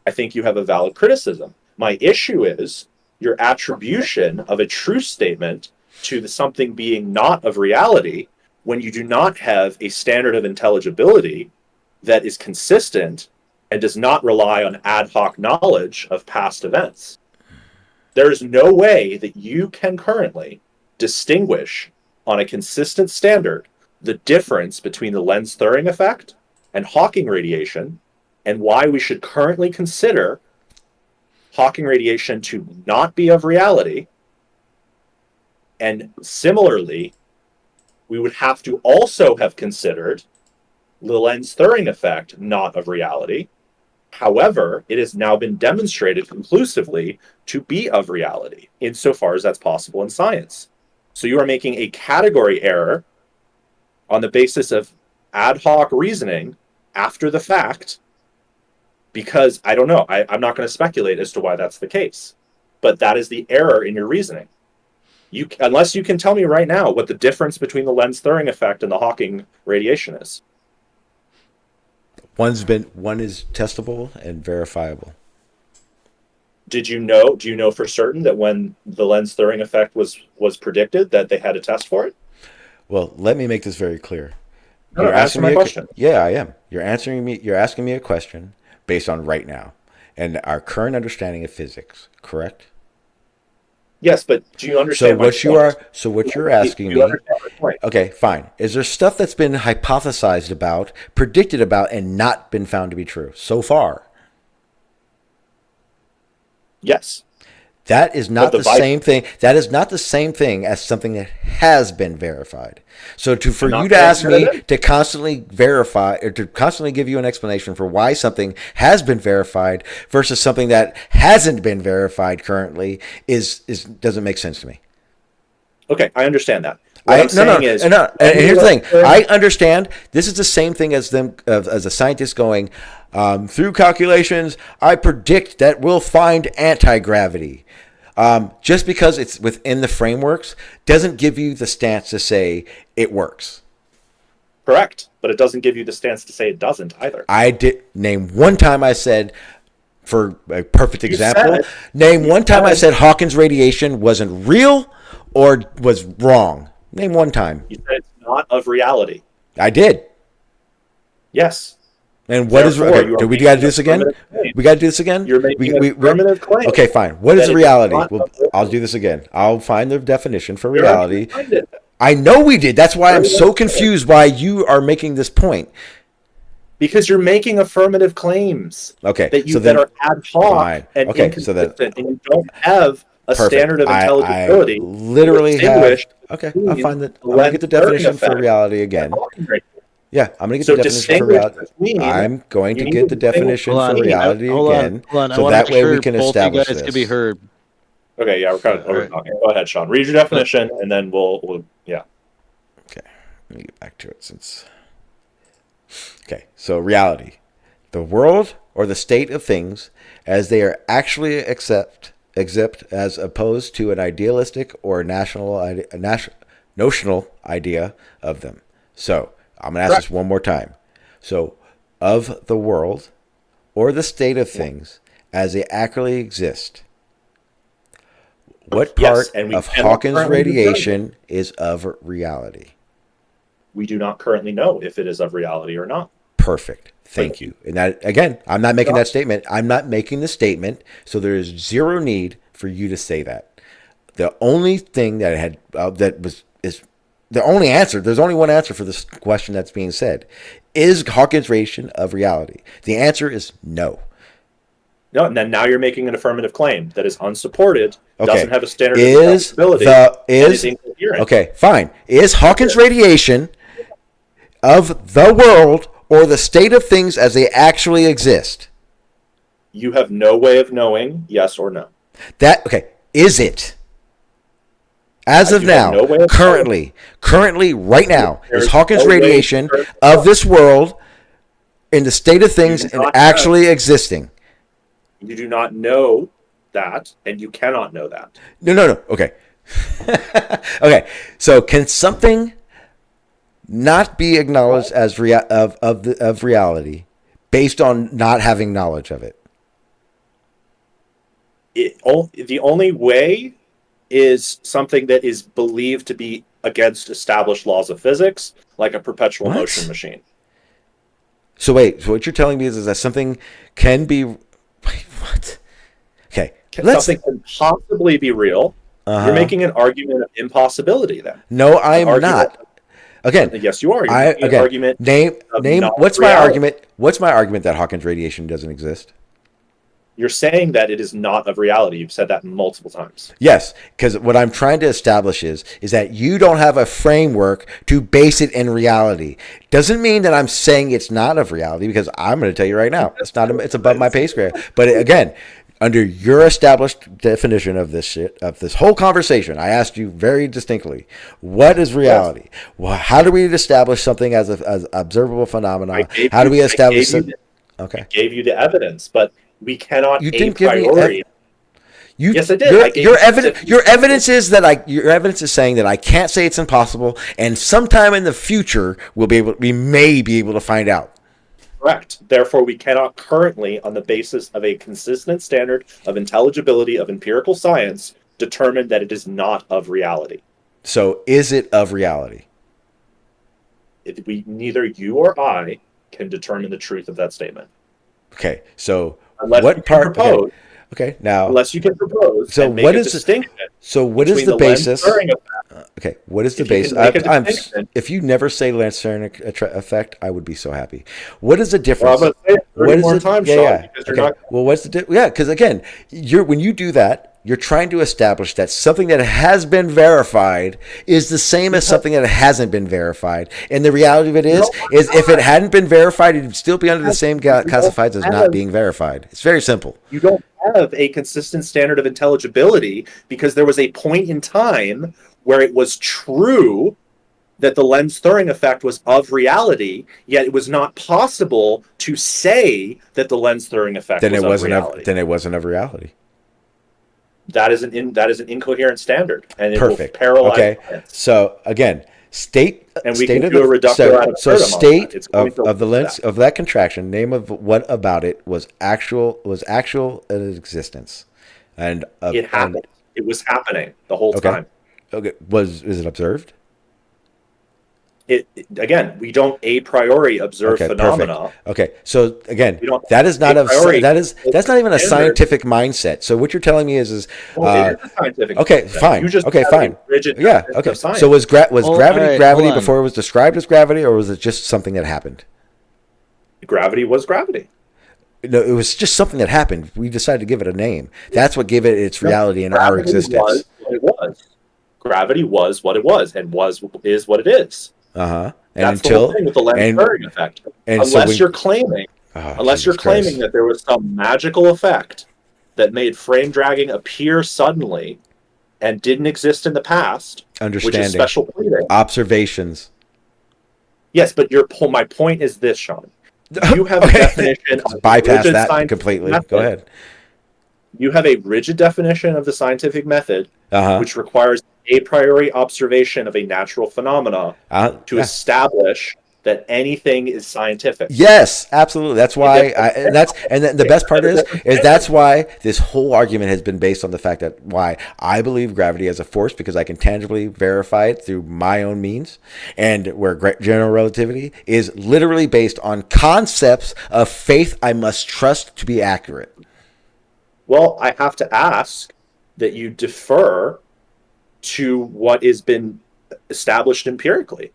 I think you have a valid criticism. My issue is your attribution of a true statement to something being not of reality when you do not have a standard of intelligibility that is consistent and does not rely on ad hoc knowledge of past events. There is no way that you can currently distinguish on a consistent standard the difference between the Lenz-Thirring effect and Hawking radiation, and why we should currently consider Hawking radiation to not be of reality. And similarly, we would have to also have considered the Lenz-Thirring effect not of reality. However, it has now been demonstrated conclusively to be of reality, insofar as that's possible in science. So you are making a category error on the basis of ad hoc reasoning after the fact, because I don't know. I'm not going to speculate as to why that's the case. But that is the error in your reasoning. Unless you can tell me right now what the difference between the Lenz-Thirring effect and the Hawking radiation is. One is testable and verifiable. Do you know for certain that when the Lenz-Thirring effect was predicted that they had a test for it? Well, let me make this very clear. No, you're asking my question. Yeah, I am. You're asking me a question based on right now and our current understanding of physics, correct? Yes, but do you understand what you're asking me? Okay, fine. Is there stuff that's been hypothesized about, predicted about, and not been found to be true so far? Yes. That is not the same thing. That is not the same thing as something that has been verified. So for you to ask me to constantly verify or to constantly give you an explanation for why something has been verified versus something that hasn't been verified currently doesn't make sense to me. Okay, I understand that. And here's the thing. I understand this is the same thing as a scientist going through calculations. I predict that we'll find anti-gravity. Just because it's within the frameworks doesn't give you the stance to say it works. Correct, but it doesn't give you the stance to say it doesn't either. I did name one time I said, for a perfect example, name one time I said Hawkins radiation wasn't real or was wrong. Name one time. You said it's not of reality. I did. Yes. And what is Therefore, okay? you are Do we making got to do an this again? affirmative claim. We got to do this again. You're making an affirmative claim. Okay, fine. What is that the it reality? not Well, of I'll do this again. I'll find the definition for You're not gonna reality. find it. I know we did. That's why I'm Very so well. confused why you are making this point. Because you're making affirmative claims Okay, that so then are ad hoc fine. and Okay, so then inconsistent, and you don't have a perfect. standard of I intelligibility literally to have. distinguish Okay, between I'll find that. the I'm gonna get the lens-blurring definition for effect reality and again. Hawking radiation. Yeah, I'm gonna get So the definition for distinguish reality. between. I'm going You to need get to the distinguish definition for between- reality again, Hold on. I so want to that make way sure we can both establish you guys this. can be heard. Okay, yeah, we're kind of over talking. Go ahead, Sean. Read your definition, and then we'll yeah. Okay, let me get back to it since. Okay, so reality, the world or the state of things as they are actually except as opposed to an idealistic or notional idea of them. So I'm gonna ask this one more time. So, of the world or the state of things as they actually exist. What Yes, part and we of cannot Hawkins currently determine. radiation is of reality? We do not currently know if it is of reality or not. Perfect. Thank you. And that again, I'm not making that statement. I'm not making the statement, so there is zero need for you to say that. The only thing that had is the only answer. There's only one answer for this question that's being said: is Hawkins radiation of reality? The answer is no. No, and then now you're making an affirmative claim that is unsupported, Okay. doesn't have a standard of Is intelligibility, the and is incoherent. okay? Fine. Is Hawkins radiation of the world or the state of things as they actually exist? You have no way of knowing yes or no. That okay? Is it? As of You have now, no way of currently, right now, There is is Hawkins no way radiation to- of this world in the state of things do and not actually existing? You do not know that, and you cannot know that. No. Okay. Okay. So, can something not be acknowledged as of reality based on not having knowledge of it? The only way is something that is believed to be against established laws of physics, like a perpetual What? motion machine. So wait. So what you're telling me is that something can be. Wait, what? Okay. Something can possibly be real. Uh-huh. You're making an argument of impossibility then. No, I am argument- not. Again, Yes, you are. You're making an argument name. of What's my non-reality. argument? What's my argument that Hawkins radiation doesn't exist? You're saying that it is not of reality. You've said that multiple times. Yes, because what I'm trying to establish is that you don't have a framework to base it in reality. Doesn't mean that I'm saying it's not of reality, because I'm going to tell you right now, it's not. It's above my pay grade. But again, under your established definition of this shit, of this whole conversation, I asked you very distinctly, what is reality? Yes. Well, how do we establish something as an observable phenomenon? How do we establish it? Okay. I gave you the evidence, but we cannot. You didn't give me You, Yes, I did. Your, I gave your you evidence. specific Your evidence is that your evidence is saying that I can't say it's impossible, and sometime in the future we may be able to find out. Correct. Therefore, we cannot currently, on the basis of a consistent standard of intelligibility of empirical science, determine that it is not of reality. So, is it of reality? Neither you or I can determine the truth of that statement. Okay. So, Unless what you can part? propose. Okay. Now, Unless you can propose. So and make what a is distinction? so what is between the basis? lens-blurring effect. Okay. What is the If you basis? can make a distinction- If you never say Lance-Stern effect, I would be so happy. What is the Well, difference? I'm going to say it 30 more times, Sean, because you're Okay. not. Well, what's the yeah? Because again, when you do that, you're trying to establish that something that has been verified is the same as something that hasn't been verified. And the reality of it is if it hadn't been verified, it'd still be under the same classifieds as not being verified. It's very simple. You don't have a consistent standard of intelligibility because there was a point in time where it was true that the lens-Thurring effect was of reality, yet it was not possible to say that the lens-Thurring effect Then was it of wasn't reality. then it wasn't of reality. That is an incoherent standard, and it Perfect. will paralyze Okay. science. So again, state And we state can of do the a reductio so, ad so absurdum on state that. It's going to of the do lens that. of that contraction. Name of what about it was actual in existence, and It happened. It was happening the whole time. Okay, is it observed? Again, we don't a priori observe Okay, phenomena. perfect. Okay, so again, We don't that is not a priori that's not even a standard. scientific mindset. So what you're telling me is Well, it is a scientific. okay, mindset. fine. You just Okay, have a fine. rigid Yeah, definition okay. of science. So was Well, gravity all right, gravity hold on. before it was described as gravity, or was it just something that happened? Gravity was gravity. No, it was just something that happened. We decided to give it a name. That's what gave it its reality in our Gravity existence. was what it was. Gravity was what it was, and is what it is. And That's the until whole thing with the Lens-Turing effect. and so Unless you're claiming that there was some magical effect that made frame dragging appear suddenly and didn't exist in the past, which understanding is special pleading. observations. Yes, but my point is this, Sean. You have Okay. a definition of Bypass rigid that scientific completely. method. Go ahead. You have a rigid definition of the scientific method, which requires a priori observation of a natural phenomena to Yeah. establish that anything is scientific. Yes, absolutely. That's why the best part is that's why this whole argument has been based on the fact that why I believe gravity as a force, because I can tangibly verify it through my own means, and where general relativity is literally based on concepts of faith I must trust to be accurate. Well, I have to ask that you defer to what has been established empirically.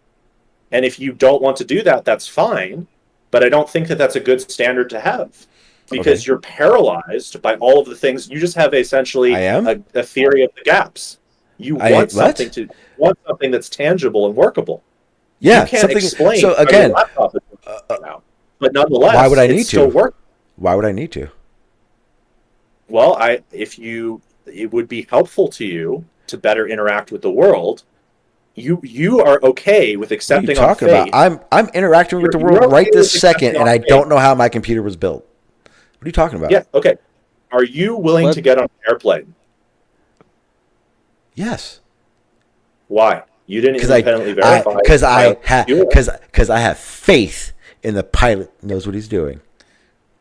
And if you don't want to do that, that's fine. But I don't think that that's a good standard to have, because you're paralyzed by all of the things. You just have essentially a theory of the gaps. You want something that's tangible and workable. Yeah, you can't explain. So again, but nonetheless, why would I need it's still working. Why would I need to? Well, it would be helpful to you to better interact with the world. You are okay with accepting on faith. What are you talking about? I'm interacting with the world right this second, and I don't know how my computer was built. What are you talking about? Yeah, okay. Are you willing to get on an airplane? Yes. Why? You didn't independently verify. Because I have faith in the pilot knows what he's doing.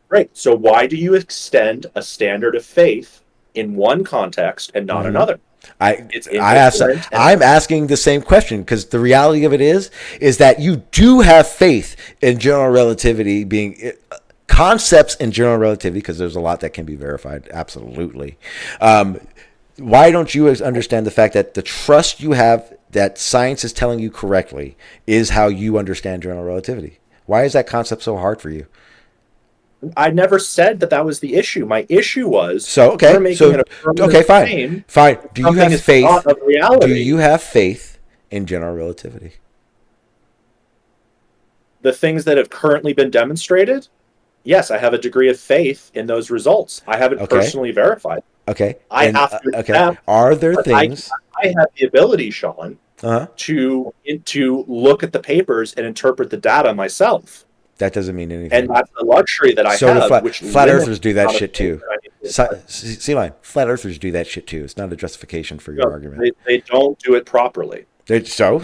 Right. So why do you extend a standard of faith in one context and not another? I'm asking the same question, because the reality of it is that you do have faith in general relativity being concepts in general relativity, because there's a lot that can be verified. Absolutely. Why don't you understand the fact that the trust you have that science is telling you correctly is how you understand general relativity? Why is that concept so hard for you? I never said that was the issue. My issue was fine. Do you have faith? Do you have faith in general relativity? The things that have currently been demonstrated, yes, I have a degree of faith in those results. I haven't personally verified. Okay. I have to. Okay. Are there things? I have the ability, Sean, to look at the papers and interpret the data myself. That doesn't mean anything. And that's the luxury that I have. Flat earthers do that shit too. Sealion, flat earthers do that shit too. It's not a justification for your argument. They don't do it properly. Those are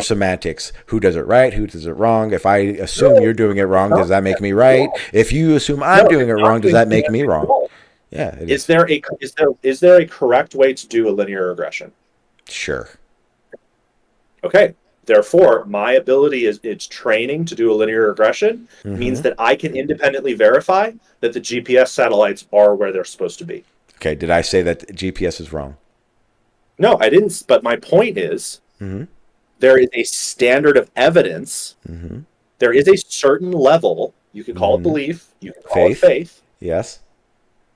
semantics. Who does it right? Who does it wrong? If I assume you're doing it wrong, does that make me right? If you assume I'm doing it wrong, does that make me wrong? Yeah. Is there a correct way to do a linear regression? Sure. Okay. Therefore, my ability it's training to do a linear regression means that I can independently verify that the GPS satellites are where they're supposed to be. Okay. Did I say that GPS is wrong? No, I didn't. But my point is, there is a standard of evidence. There is a certain level. You can call it belief. You can call it faith. Yes.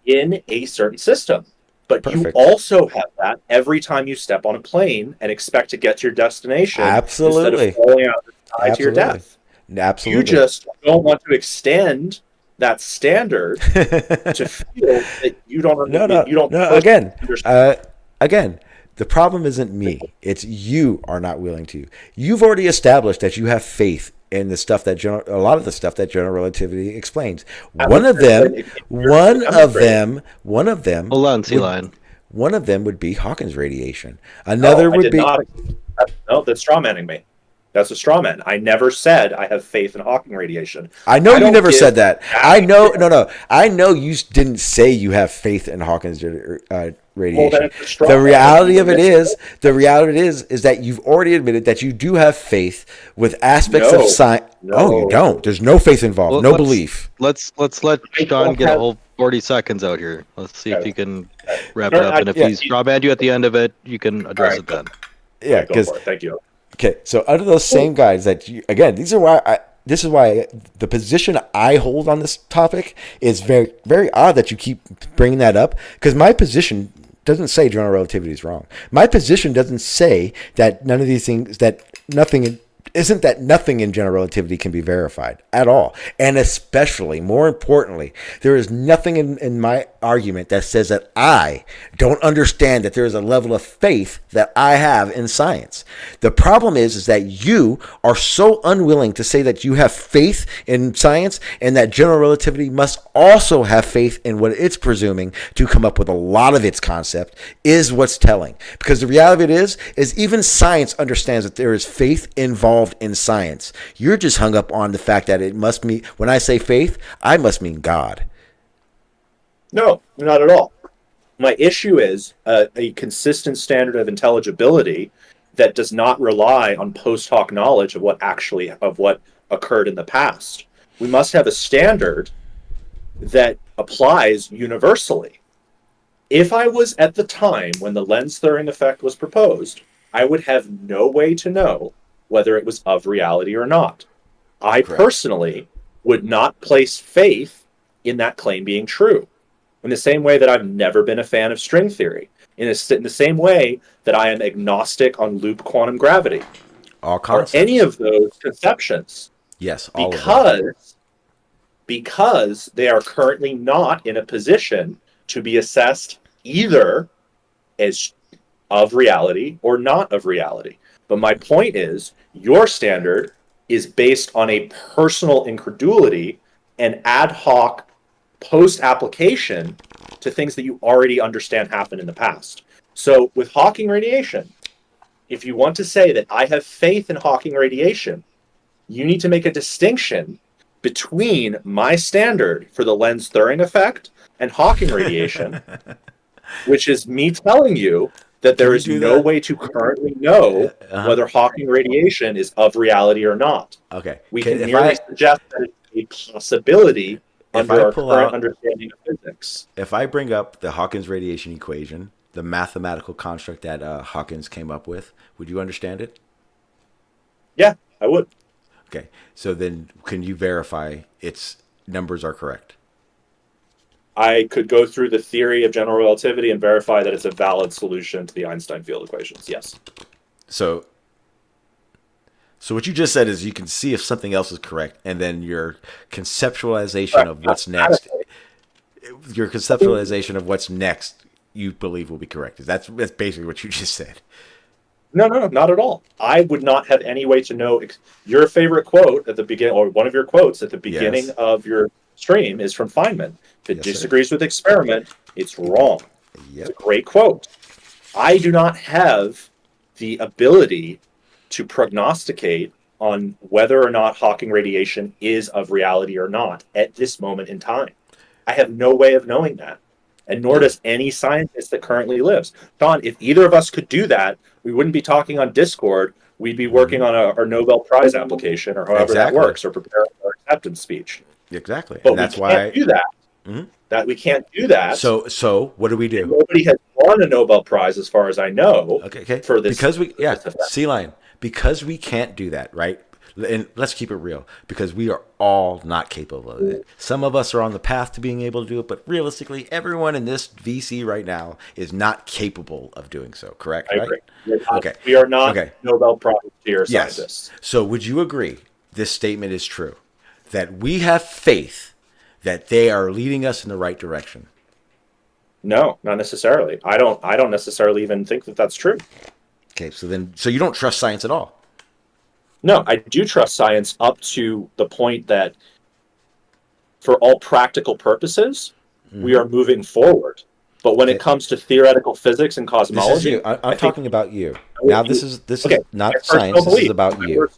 In a certain system. But you also have that every time you step on a plane and expect to get to your destination. Absolutely. Instead of falling out of the sky to your death. Absolutely. You just don't want to extend that standard to feel that you don't. Again, the problem isn't me. It's you are not willing to. You've already established that you have faith in the stuff that a lot of the stuff that general relativity explains. One of them. Hold on, Sealion. One of them would be Hawkins radiation. Another would be. No, that's straw manning me. That's a straw man. I never said I have faith in Hawking radiation. I know you never said that. I know. No. I know you didn't say you have faith in Hawkins radiation. it's a straw The man. reality of it is that you've already admitted that you do have faith with aspects of science. No. Oh, you don't. There's no faith involved. Well, No belief. Let's let Sean get a whole 40 seconds out here. Let's see if he can wrap it up. And if he's straw banned you at the end of it, you can address it then. Yeah, because thank you. Okay, so under those same guys that you, again, this is why the position I hold on this topic is very, very odd that you keep bringing that up, because my position doesn't say general relativity is wrong. My position doesn't say that none of these things, that nothing in general relativity can be verified at all. And especially, more importantly, there is nothing in my argument that says that I don't understand that there is a level of faith that I have in science. The problem is that you are so unwilling to say that you have faith in science, and that general relativity must also have faith in what it's presuming to come up with a lot of its concept, is what's telling. Because the reality of it is even science understands that there is faith involved in science. You're just hung up on the fact that it must mean, when I say faith, I must mean God. No, not at all. My issue is a consistent standard of intelligibility that does not rely on post hoc knowledge of what occurred in the past. We must have a standard that applies universally. If I was at the time when the lens-Thirring effect was proposed, I would have no way to know whether it was of reality or not. I personally would not place faith in that claim being true. In the same way that I've never been a fan of string theory. In the same way that I am agnostic on loop quantum gravity. All concepts. Or any of those conceptions. Yes, all because they are currently not in a position to be assessed either as of reality or not of reality. But my point is, your standard is based on a personal incredulity and ad hoc post-application to things that you already understand happened in the past. So with Hawking radiation, if you want to say that I have faith in Hawking radiation, you need to make a distinction between my standard for the lens-Thirring effect and Hawking radiation, which is me telling you that there is no way to currently know whether Hawking radiation is of reality or not. Okay. We can merely suggest that it's a possibility under our current understanding of physics. If I bring up the Hawkins radiation equation, the mathematical construct that Hawkins came up with, would you understand it? Yeah, I would. Okay, so then can you verify its numbers are correct? I could go through the theory of general relativity and verify that it's a valid solution to the Einstein field equations. Yes. So what you just said is you can see if something else is correct, and then your conceptualization of what's next, you believe will be correct. That's basically what you just said. No, not at all. I would not have any way to know. Your favorite quote at the beginning, or one of your quotes at the beginning of your stream, is from Feynman. If it disagrees with experiment, it's wrong. It's a great quote. I do not have the ability to prognosticate on whether or not Hawking radiation is of reality or not at this moment in time. I have no way of knowing that. And nor does any scientist that currently lives. Don, if either of us could do that, we wouldn't be talking on Discord. We'd be working on our Nobel Prize application, or however that works, or preparing our acceptance speech. Exactly. But and that's we can't do that. Mm-hmm. That we can't do that. So what do we do? And nobody has won a Nobel Prize, as far as I know. Okay. For this, Sealion. Because we can't do that, right? And let's keep it real, because we are all not capable of it. Some of us are on the path to being able to do it, but realistically, everyone in this VC right now is not capable of doing so. Correct? I agree. We are not Nobel Prize tier scientists. So would you agree this statement is true? That we have faith that they are leading us in the right direction? No, not necessarily. I don't necessarily even think that that's true. Okay, so you don't trust science at all? No, I do trust science up to the point that, for all practical purposes, we are moving forward. But when it comes to theoretical physics and cosmology, I'm talking about you. Now, this is not science. This is about you.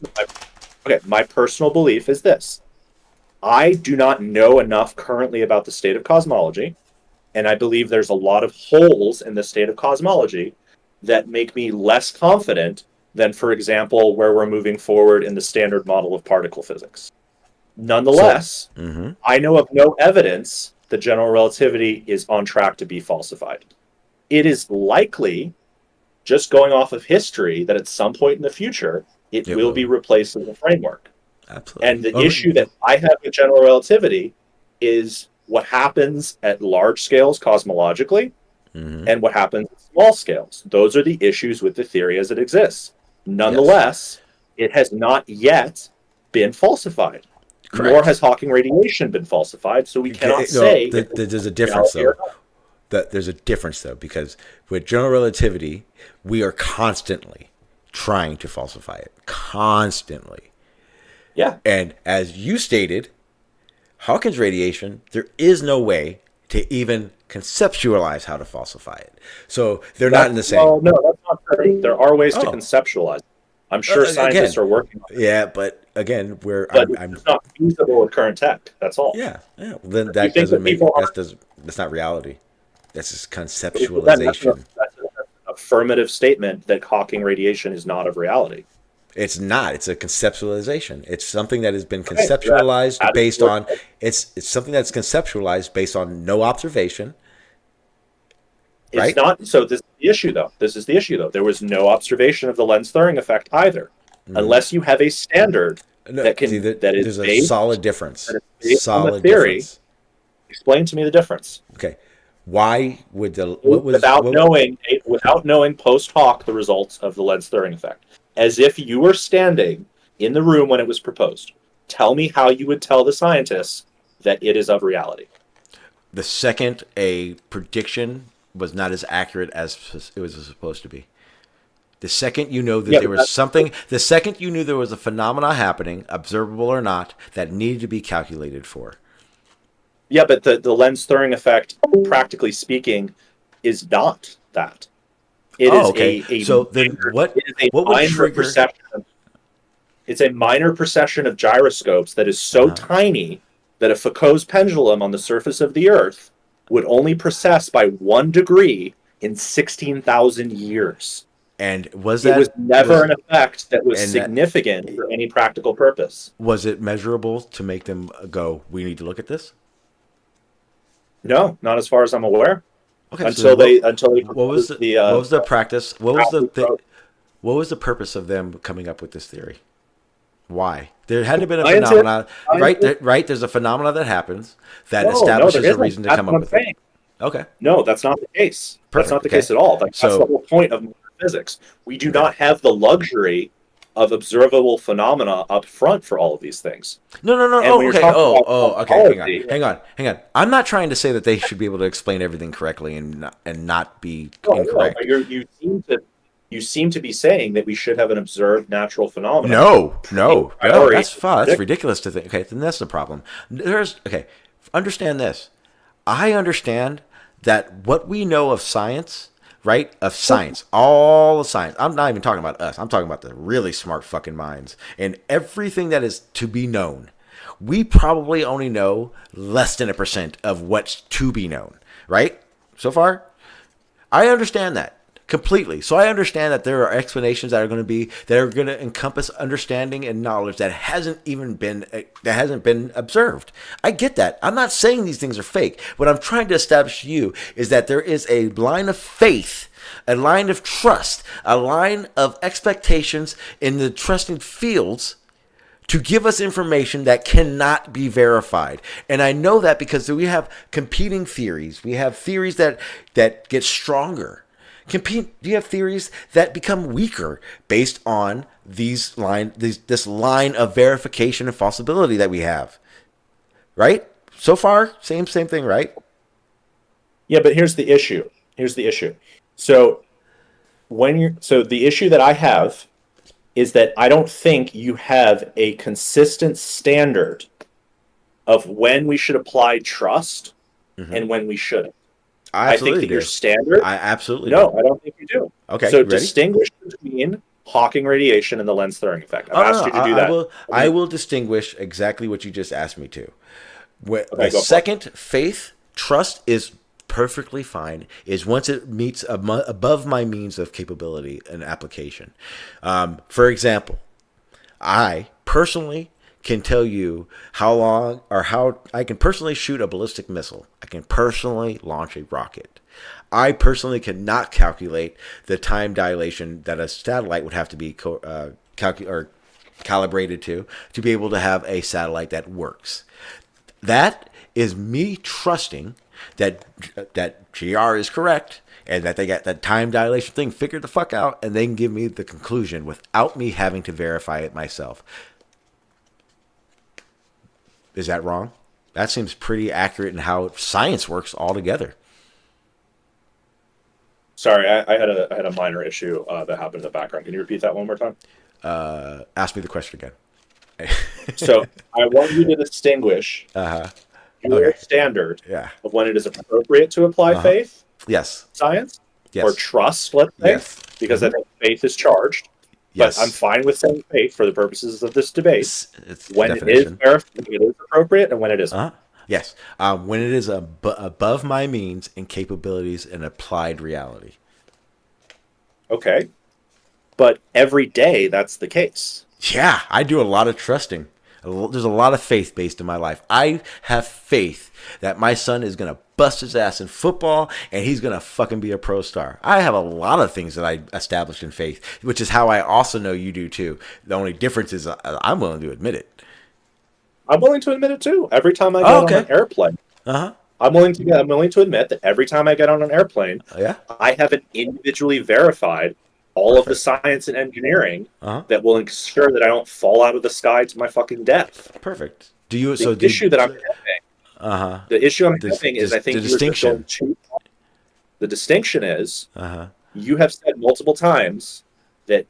My personal belief is this: I do not know enough currently about the state of cosmology And I believe there's a lot of holes in the state of cosmology that make me less confident than, for example, where we're moving forward in the standard model of particle physics. Nonetheless, I know of no evidence that general relativity is on track to be falsified. It is likely, just going off of history, that at some point in the future, it will be replaced as a framework. Absolutely. And the issue that I have with general relativity is what happens at large scales cosmologically and what happens at small scales. Those are the issues with the theory as it exists. Nonetheless, it has not yet been falsified. Correct. Nor has Hawking radiation been falsified, so we cannot say... There's a difference, though. There's a difference, though, because with general relativity, we are constantly trying to falsify it. Constantly. Yeah. And as you stated, Hawking's radiation, there is no way to even conceptualize how to falsify it. So they're not in the same. Well, no, that's not true. There are ways to conceptualize. I'm sure scientists are working on it. Yeah, but again, it's not feasible with current tech. That's all. Yeah. Well, then that doesn't make that's not reality. That's just conceptualization. That's an affirmative statement that Hawking radiation is not of reality. It's not. It's a conceptualization. It's something that has been conceptualized based on. It's something that's conceptualized based on no observation. It's not. So this is the issue, though. There was no observation of the lens-Thirring effect either, unless you have a standard that can that is there's a based, solid difference. Based on the theory. Difference. Explain to me the difference. Okay. Why would without knowing post hoc the results of the lens-Thirring effect, as if you were standing in the room when it was proposed? Tell me how you would tell the scientists that it is of reality. The second a prediction was not as accurate as it was supposed to be. The second you know that there was something, the second you knew there was a phenomena happening, observable or not, that needed to be calculated for. Yeah, but the lens-Thirring effect, practically speaking, is not that. It is so then what would trigger? It's a minor precession of gyroscopes that is so tiny that a Foucault's pendulum on the surface of the Earth would only precess by 1 degree in 16,000 years. And it was never an effect that was significant for any practical purpose. Was it measurable to make them go, we need to look at this? No, not as far as I'm aware. Okay, until what was the practice? What was the purpose of them coming up with this theory? Why? There had to have been a phenomenon, right? There's a phenomenon that happens that establishes a reason to come up with it. Okay. No, that's not the case. That's not the case at all. That's the whole point of physics. We do not have the luxury of observable phenomena up front for all of these things. No. Okay. Hang on. I'm not trying to say that they should be able to explain everything correctly and not be incorrect. No, you seem to be saying that we should have an observed natural phenomenon. No. That's ridiculous to think. Okay, then that's the problem. Understand this. I understand that what we know of science, right? Of science, all of science. I'm not even talking about us. I'm talking about the really smart fucking minds and everything that is to be known. We probably only know less than 1% of what's to be known, right? So far, I understand that completely. So I understand that there are explanations that are going to encompass understanding and knowledge that hasn't been observed. I get that. I'm not saying these things are fake. What I'm trying to establish to you is that there is a line of faith, a line of trust, a line of expectations in the trusting fields to give us information that cannot be verified. And I know that because we have competing theories. We have theories that get stronger. You have theories that become weaker based on this line of verification and falsibility that we have, right? So far, same thing, right? Yeah, but here's the issue. So the issue that I have is that I don't think you have a consistent standard of when we should apply trust and when we shouldn't. I think that your standard... I absolutely do. I don't think you do. Okay, so distinguish between Hawking radiation and the lens-Thirring effect. I've asked you to do that. I will distinguish exactly what you just asked me to. The second, faith, trust, is perfectly fine is once it meets above my means of capability and application. For example, I personally can tell you how long or how I can personally shoot a ballistic missile. I can personally launch a rocket. I personally cannot calculate the time dilation that a satellite would have to be calibrated to be able to have a satellite that works. That is me trusting that GR is correct and that they got that time dilation thing figured the fuck out, and they can give me the conclusion without me having to verify it myself. Is that wrong? That seems pretty accurate in how science works altogether. Sorry, I had a minor issue that happened in the background. Can you repeat that one more time? Ask me the question again. So I want you to distinguish your standard of when it is appropriate to apply faith, Yes. science, Yes. or trust, let's say, Yes. because I think faith is charged. Yes. But I'm fine with saying faith for the purposes of this debate. It's when definition. it is appropriate and when it isn't. Yes. When it is above my means and capabilities and applied reality. Okay. But every day that's the case. Yeah, I do a lot of trusting. There's a lot of faith based in my life. I have faith that my son is going to bust his ass in football and he's going to fucking be a pro star. I have a lot of things that I established in faith, which is how I also know you do too. The only difference is I'm willing to admit it. I'm willing to admit it too. Every time I get on an airplane, I'm willing to admit that every time I get on an airplane, I haven't individually verified all of the science and engineering that will ensure that I don't fall out of the sky to my fucking death. Perfect. Do you? The issue I'm having is I think the distinction. The distinction is you have said multiple times that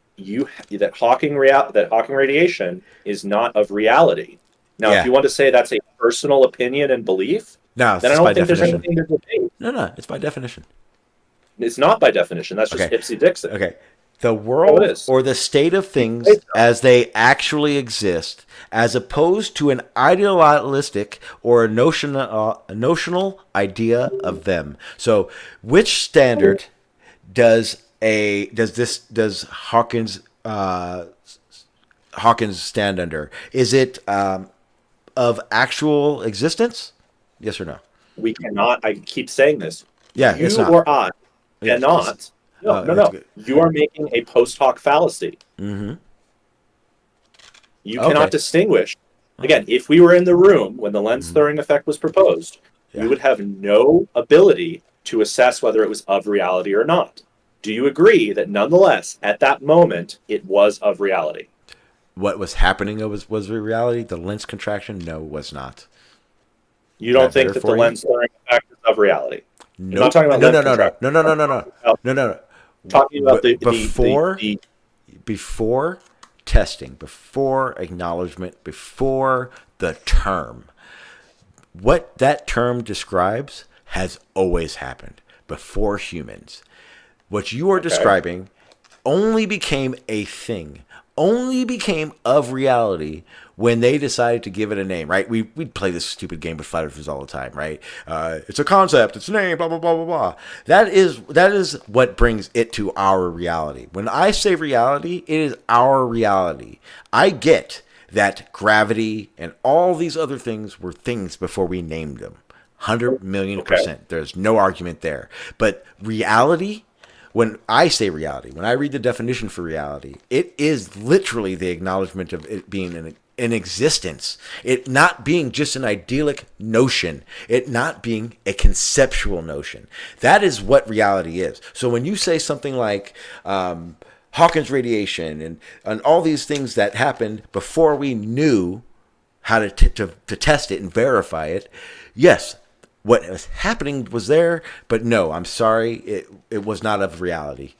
Hawking radiation is not of reality. Now, if you want to say that's a personal opinion and belief, then I don't think there's anything to debate. No, it's by definition. It's not by definition. That's just Ipsy Dixit. Okay. The world or the state of things as they actually exist, as opposed to an idealistic or a notional idea of them. So, which standard does Hawkins stand under? Is it of actual existence? Yes or no? We cannot. I keep saying this. Yeah, you it's not. or I cannot. No. You are making a post hoc fallacy. Mm-hmm. You cannot distinguish. Again, if we were in the room when the lens throwing effect was proposed, we would have no ability to assess whether it was of reality or not. Do you agree that nonetheless, at that moment, it was of reality? What was happening was reality? The lens contraction? No, it was not. You don't think that the lens throwing effect is of reality? No. I'm not talking about No. Talking about before testing, before acknowledgement, before the term. What that term describes has always happened before humans. What you are describing only became a thing, only became of reality when they decided to give it a name, right? We'd play this stupid game with flat earthers all the time, right? It's a concept, it's a name, blah, blah, blah, blah, blah. That is what brings it to our reality. When I say reality, it is our reality. I get that gravity and all these other things were things before we named them. 100 million %. There's no argument there. But reality, when I say reality, when I read the definition for reality, it is literally the acknowledgement of it being in existence. It not being just an idyllic notion. It not being a conceptual notion. That is what reality is. So when you say something like Hawkins radiation and all these things that happened before we knew how to test it and verify it, yes, what was happening was there, but no, I'm sorry, it was not of reality.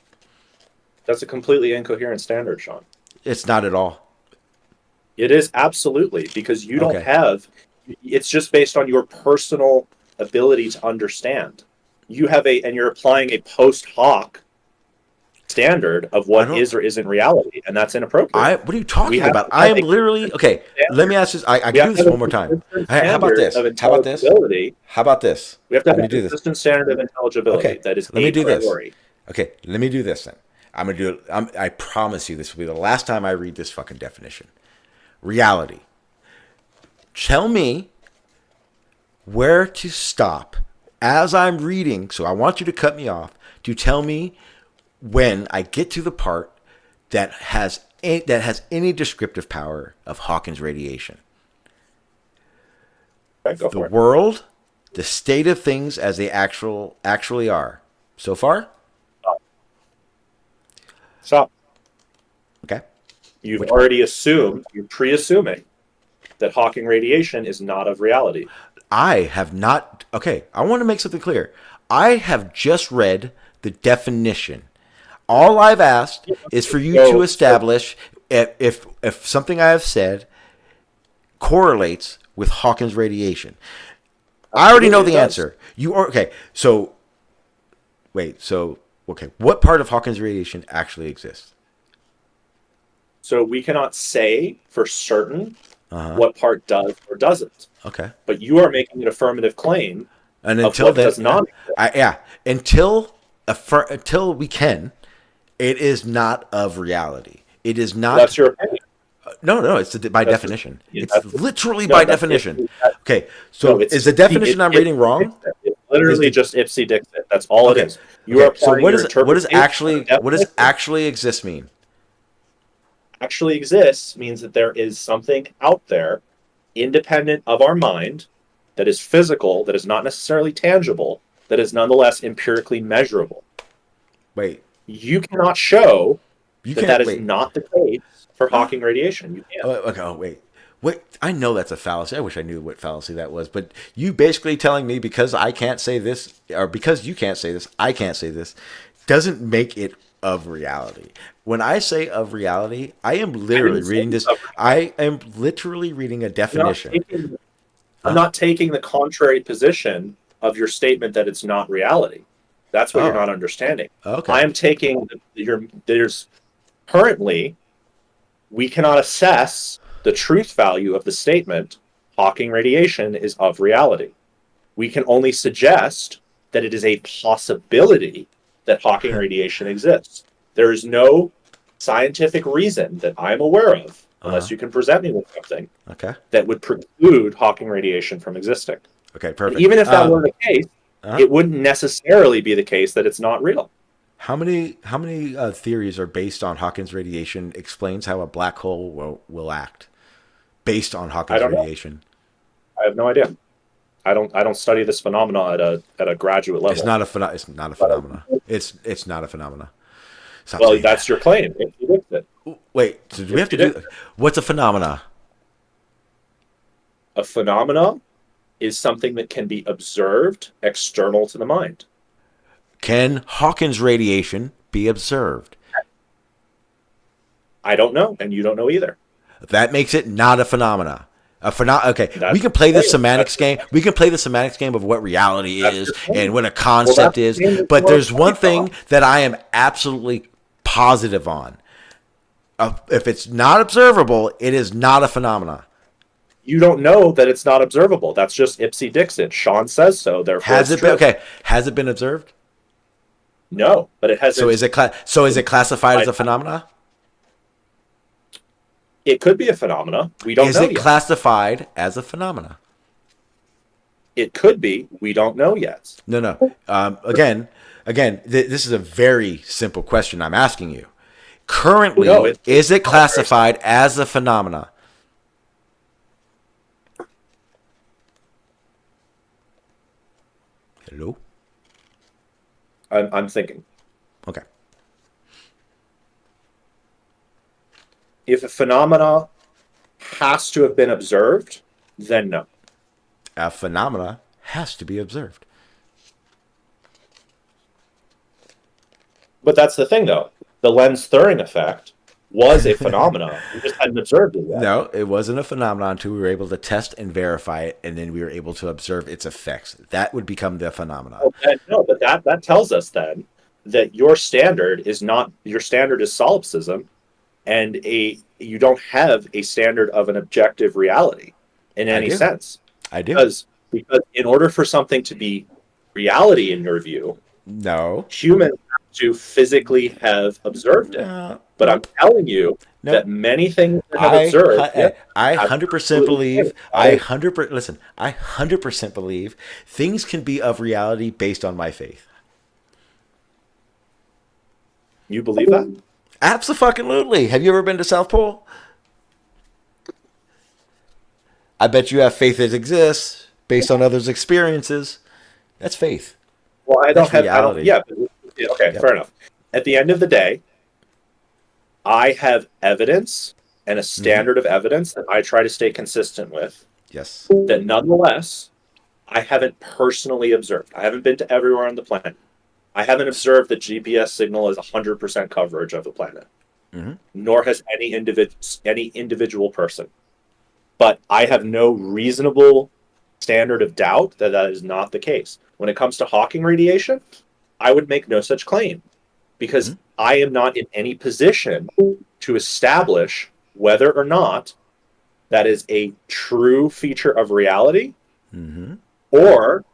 That's a completely incoherent standard, Sean. It's not at all. It is absolutely, because you don't have, it's just based on your personal ability to understand. You have and you're applying a post hoc standard of what is or isn't reality, and that's inappropriate. What are you talking have about? to I have am a literally okay. Let me ask this. I We can have do to this have one more a time. consistent How about standard this? of How about this? intelligibility. How about this? We have to have Let me a do this. consistent standard of intelligibility Okay. that is Let me a do this. priori. Okay. Let me do this then. I'm gonna do it. I promise you, this will be the last time I read this fucking definition. Reality. Tell me where to stop as I'm reading. So I want you to cut me off to tell me when I get to the part that has any descriptive power of Hawking's radiation. Okay, go The for it. world, the state of things as they actually are. So far? Stop. Okay. You've already assumed, you're pre-assuming that Hawking radiation is not of reality. I have not. Okay, I want to make something clear. I have just read the definition. All I've asked is for you to establish if something I have said correlates with Hawking's radiation. I already know the answer. You are okay. So wait. So okay, what part of Hawking's radiation actually exists? So we cannot say for certain what part does or doesn't. Okay. But you are making an affirmative claim And of until what then, does not exist. until we can, it is not of reality. It is not. That's your opinion. No. It's by definition. It's literally no, by that's definition. that- Okay. So no, it's- is the definition I'm reading wrong? It's literally just ipsy dixit. That's all it is. You are So applying what your does interpretation of what does definition. actually exist mean? Actually exists means that there is something out there independent of our mind that is physical, that is not necessarily tangible, that is nonetheless empirically measurable. Wait. You cannot show You that is not the case for Hawking radiation. You can't. Okay. Oh, wait. Wait. I know that's a fallacy. I wish I knew what fallacy that was. But you basically telling me because I can't say this, or because you can't say this, I can't say this, doesn't make it of reality. When I say of reality, I am literally reading this. I am literally reading a definition. I'm not taking the contrary position of your statement that it's not reality. That's what you're not understanding. Okay. I am taking there's currently we cannot assess the truth value of the statement Hawking radiation is of reality. We can only suggest that it is a possibility that Hawking radiation exists. There is no scientific reason that I'm aware of, unless you can present me with something that would preclude Hawking radiation from existing. Okay, perfect. And even if that were the case, it wouldn't necessarily be the case that it's not real. How many theories are based on Hawking's radiation explains how a black hole will act based on Hawking's radiation? I have no idea. I don't study this phenomena at a graduate level. It's not a phenomena. It's not a phenomena. Well, that's your claim. Wait, so do we have to do? What's a phenomena? A phenomena is something that can be observed external to the mind. Can Hawking's radiation be observed? I don't know, and you don't know either. That makes it not a phenomena. Okay, we can play the semantics game. We can play the semantics game of what reality is and what a concept is. But there's one thing that I am absolutely positive on. If it's not observable, it is not a phenomena. You don't know that it's not observable. That's just ipsy dixit. Sean says so. Therefore, has it been okay? Has it been observed? No, but it hasn't. So is it classified as a phenomena? It could be a phenomena. We don't know yet. Is it classified as a phenomena? It could be. We don't know yet. No. Again, this is a very simple question I'm asking you. Currently, is it classified as a phenomena? Hello? I'm thinking. Okay. If a phenomena has to have been observed, then no. A phenomena has to be observed. But that's the thing, though. The lens-Thurring effect was a phenomenon. We just hadn't observed it yet. No, it wasn't a phenomenon until we were able to test and verify it, and then we were able to observe its effects. That would become the phenomenon. No, but that tells us then that your standard is solipsism, and you don't have a standard of an objective reality in any do. sense. I do. Because in order for something to be reality in your view, No. humans have to physically have observed it. But I'm telling you that many things that have observed. I 100% believe. I 100% believe things can be of reality based on my faith. You believe that? Absolutely. Have you ever been to South Pole? I bet you have faith that exists based on others' experiences. That's faith. Well, That's reality. Okay, fair enough. At the end of the day, I have evidence and a standard of evidence that I try to stay consistent with. Yes. That nonetheless, I haven't personally observed. I haven't been to everywhere on the planet. I haven't observed the GPS signal as 100% coverage of the planet. Nor has any individual person. But I have no reasonable standard of doubt that that is not the case. When it comes to Hawking radiation, I would make no such claim, because I am not in any position to establish whether or not that is a true feature of reality or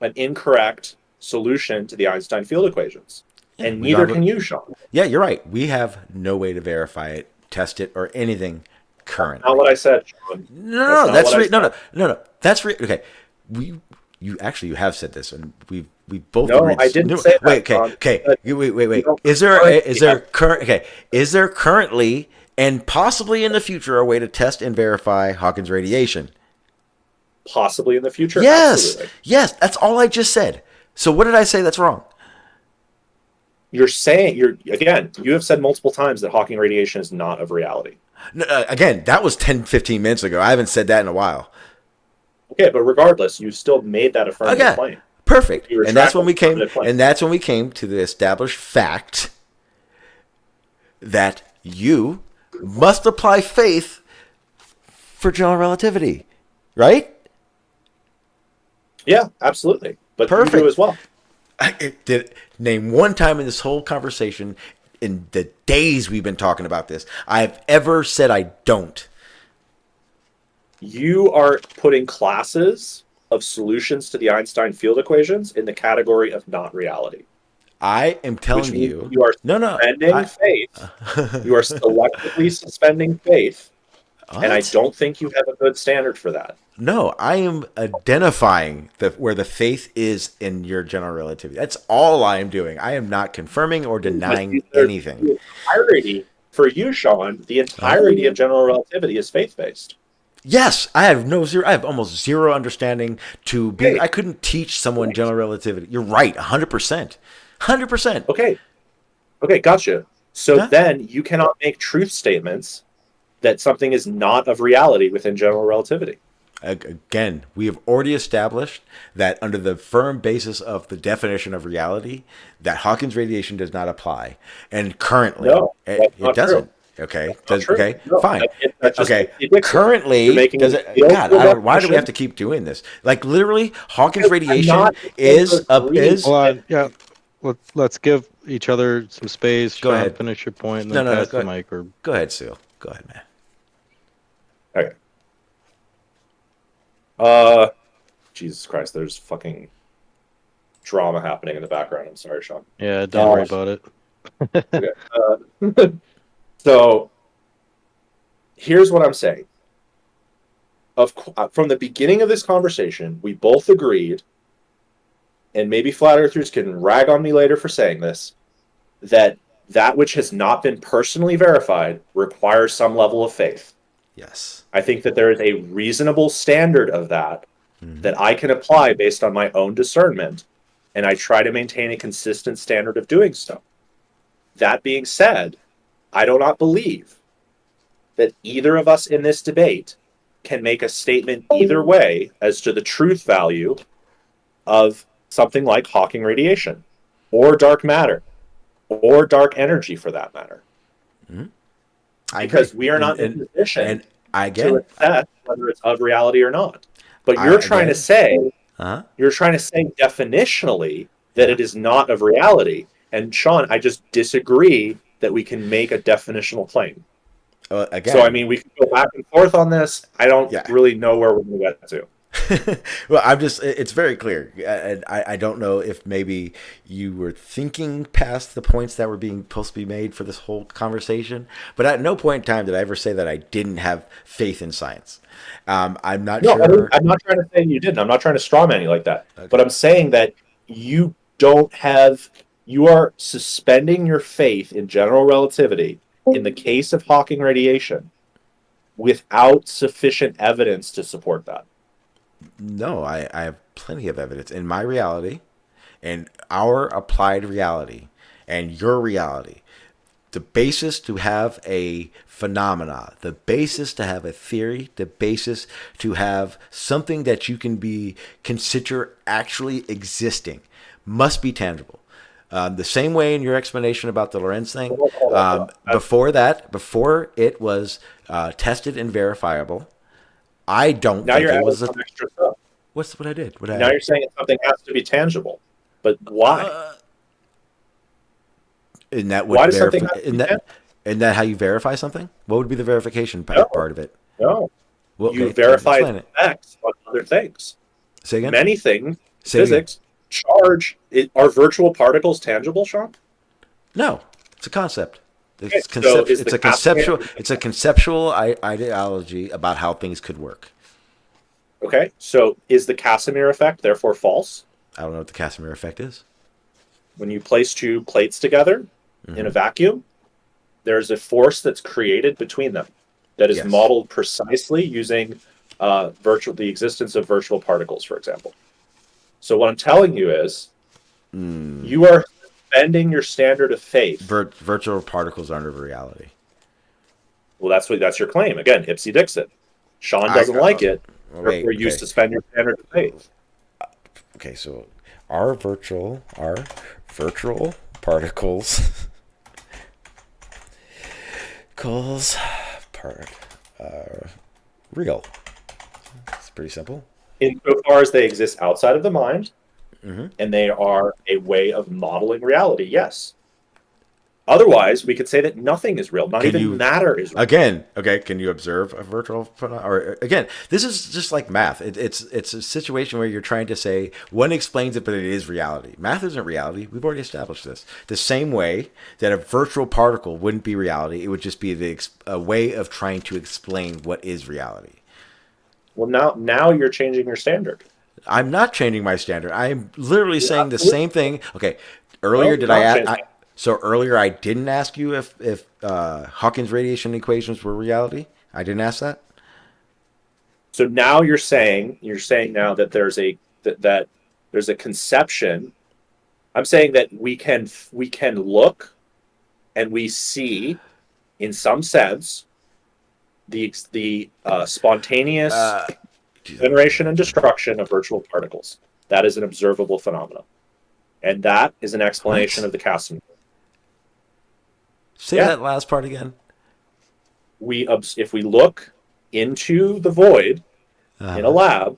an incorrect solution to the Einstein field equations. And neither can you, Sean. Yeah, you're right. We have no way to verify it, test it, or anything currently. Not what I said, Sean. No. That's okay. You have said this, and we both. No, agreed. I didn't say that. Okay. Wait. Is there currently and possibly in the future a way to test and verify Hawking's radiation? Possibly in the future. Yes. Absolutely. Yes. That's all I just said. So what did I say that's wrong? You have said multiple times that Hawking radiation is not of reality. No, again, that was 10, 15 minutes ago. I haven't said that in a while. Okay, but regardless, you still made that affirmative claim. Perfect. And that's when we came to the established fact that you must apply faith for general relativity. Right? Yeah, absolutely. But perfect. You do as well. Name one time in this whole conversation, in the days we've been talking about this, I've ever said I don't. You are putting classes of solutions to the Einstein field equations in the category of not reality. I am telling you are suspending faith. You are selectively suspending faith. What? And I don't think you have a good standard for that. No, I am identifying where the faith is in your general relativity. That's all I am doing. I am not confirming or denying anything. The entirety, for you, Sean, the entirety of general relativity is faith-based. Yes, I have almost zero understanding to be. Okay. I couldn't teach someone general relativity. You're right, 100%. 100%. Okay, gotcha. So then you cannot make truth statements that something is not of reality within general relativity. Again, we have already established that under the firm basis of the definition of reality, that Hawking's radiation does not apply. And currently, it doesn't. True. Okay. Okay. No, fine. Currently, does it? God, why do we have to keep doing this? Like literally, Hawking's radiation is up. Hold on. Yeah. Let's give each other some space. Go ahead. Finish your point. And then pass the mic. Go ahead, Sue. Go ahead, man. Okay. Jesus Christ, there's fucking drama happening in the background. I'm sorry, Sean. Yeah, don't worry about it. Okay. So, here's what I'm saying. From the beginning of this conversation, we both agreed, and maybe flat earthers can rag on me later for saying this, that which has not been personally verified requires some level of faith. Yes. I think that there is a reasonable standard of that that I can apply based on my own discernment, and I try to maintain a consistent standard of doing so. That being said, I do not believe that either of us in this debate can make a statement either way as to the truth value of something like Hawking radiation, or dark matter, or dark energy for that matter. Because we are not in a position to assess whether it's of reality or not. But you're trying to say definitionally that it is not of reality, And Sean, I just disagree that we can make a definitional claim. Again, So, I mean, we can go back and forth on this. I don't yeah. really know where we're going to get to. Well, it's very clear. And I don't know if maybe you were thinking past the points that were being supposed to be made for this whole conversation. But at no point in time did I ever say that I didn't have faith in science. I'm not sure. I'm not trying to say you didn't. I'm not trying to strawman you like that. Okay. But I'm saying that you you are suspending your faith in general relativity in the case of Hawking radiation without sufficient evidence to support that. No, I have plenty of evidence in my reality and our applied reality and your reality. The basis to have a phenomena, the basis to have a theory, the basis to have something that you can consider actually existing must be tangible. The same way in your explanation about the Lorentz thing, before it was tested and verifiable, I don't Now think you're it adding was some extra stuff. What's what I did? Now you're saying something has to be tangible. But why? Isn't that Why does something have to be tangible? Isn't that how you verify something? What would be the verification part of it? No. Well, You okay, verify explain it. effects on other things. Say again? Many things, Say physics, charge. Are virtual particles tangible, Sean? No, it's a concept. It's, Okay, so is it's the a conceptual. It's a conceptual ideology about how things could work. Okay, so is the Casimir effect therefore false? I don't know what the Casimir effect is. When you place two plates together in a vacuum, there's a force that's created between them that is Yes. modeled precisely using the existence of virtual particles, for example. So what I'm telling you is you are suspending your standard of faith. Virtual particles aren't a reality. Well, that's your claim. Again, Ipsy Dixit. Sean doesn't like it. Therefore, you suspend your standard of faith. Okay, so our virtual particles real. It's pretty simple. Insofar as they exist outside of the mind, and they are a way of modeling reality, yes. Otherwise, we could say that nothing is real. Not even matter is real. Again, okay, can you observe a virtual phenomenon? Or again, this is just like math. It's a situation where you're trying to say one explains it, but it is reality. Math isn't reality. We've already established this. The same way that a virtual particle wouldn't be reality, it would just be a way of trying to explain what is reality. Well, now you're changing your standard. I'm not changing my standard. I'm literally saying the same thing. Okay, earlier earlier I didn't ask you if Hawking's radiation equations were reality. I didn't ask that. So now you're saying now that there's a conception. I'm saying that we can look and we see, in some sense, the spontaneous generation and destruction of virtual particles. That is an observable phenomenon, and that is an explanation of the Casimir. Say that last part again. If we look into the void in a lab,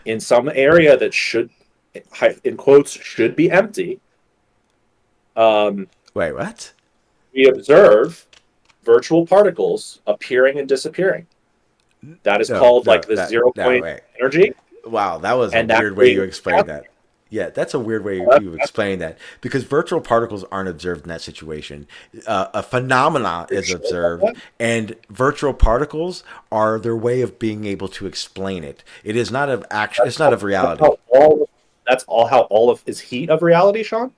in some area that should, in quotes, should be empty. Wait, what? We observe virtual particles appearing and disappearing. That is called the zero-point energy. Wow, that was a weird way you explained that. Yeah, that's a weird way you explain that, because virtual particles aren't observed in that situation. A phenomena is observed, and virtual particles are their way of being able to explain it. It is not of action. It's not of reality. That's how all of is heat of reality, Sean.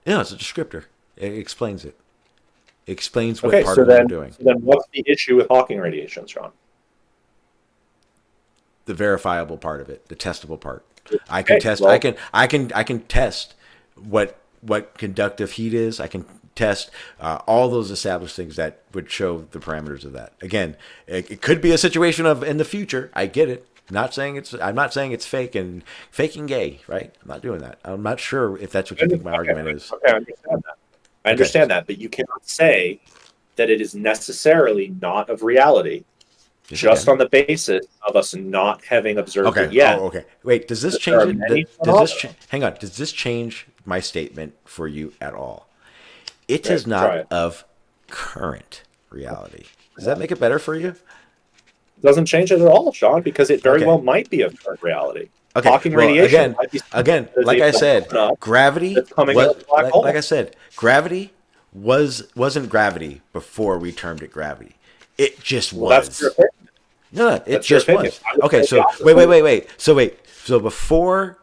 Yeah, it's a descriptor. It explains it. It explains what particles are doing. So then, what's the issue with Hawking radiation, Sean? The verifiable part of it, the testable part. I can test. Well, I can test what conductive heat is. I can test all those established things that would show the parameters of that. Again, it could be a situation of in the future. I get it. I'm not saying it's fake and faking gay, right? I'm not doing that. I'm not sure if that's what you think my argument is. Okay, I understand that. I understand that, but you cannot say that it is necessarily not of reality just on the basis of us not having observed Okay. it yet. Oh, okay. Wait, does this There change are it? many Does this phenomena. hang on? Does this change my statement for you at all? It Okay, is try not it. of current reality. Does that make it better for you? It doesn't change it at all, Sean, because it very Okay. well might be of current reality. Okay. Hawking Well, radiation might be again, as like a I said, phenomena gravity that's coming out was of the black hole. like I said, gravity wasn't gravity before we termed it gravity. It just Well, was. that's your opinion. No, it That's your just opinion. was. I would Okay, say so the opposite. wait. So before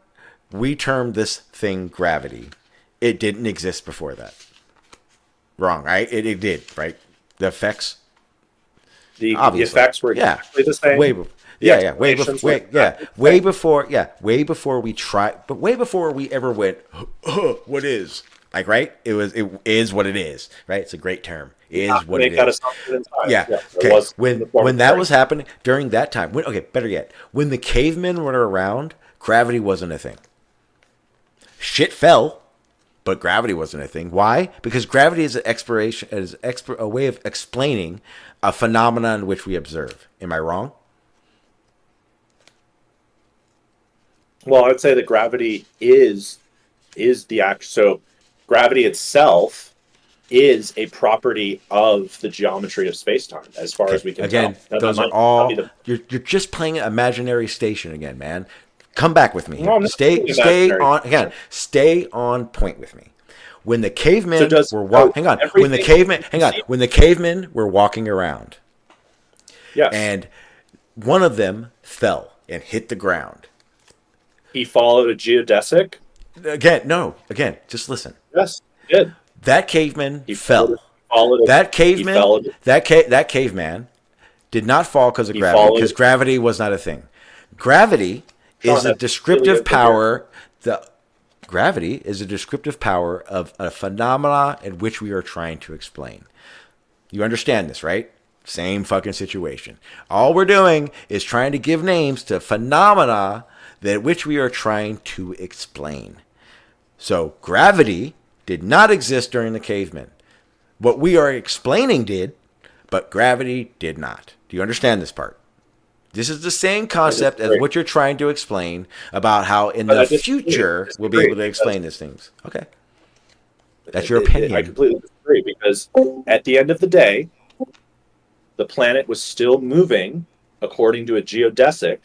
we termed this thing gravity, it didn't exist before that. Wrong, right? It did, right? The effects, The obviously. effects were exactly the same. Way The before, explanations were way exactly the same. way before we tried, but way before we ever went, what is? Like, right? It is what it is, right? It's a great term. You Is have to what make it that is. assumption in time. Yeah. There Okay. was in the form When of that grace. was happening during that time, okay, better yet, when the cavemen were around, gravity wasn't a thing. Shit fell, but gravity wasn't a thing. Why? Because gravity is a way of explaining a phenomenon which we observe. Am I wrong? Well, I would say that gravity is the act. So gravity itself is a property of the geometry of space-time, as far as we can Again, tell. Now, those that are might not be all you're just playing an imaginary station again, man. Come back with me No, here. I'm not playing Stay imaginary on station. again. Stay on point with me. When the So cavemen does were so hang on. everything When the cavemen were walking around, Yes, and one of them fell and hit the ground. he followed a geodesic. Again, just listen. Yes, he did. That caveman He fell. followed That he caveman, followed that caveman did not fall because of He gravity, followed- because gravity was not a thing. Gravity Sean, is a that's descriptive really power. Gravity is a descriptive power of a phenomena in which we are trying to explain. You understand this, right? Same fucking situation. All we're doing is trying to give names to phenomena that which we are trying to explain. So gravity did not exist during the cavemen. What we are explaining did, but gravity did not. Do you understand this part? This is the same concept as what you're trying to explain about how in But I the disagree. future we'll be able to explain these things. Okay. That's your I opinion. completely disagree, because at the end of the day, the planet was still moving according to a geodesic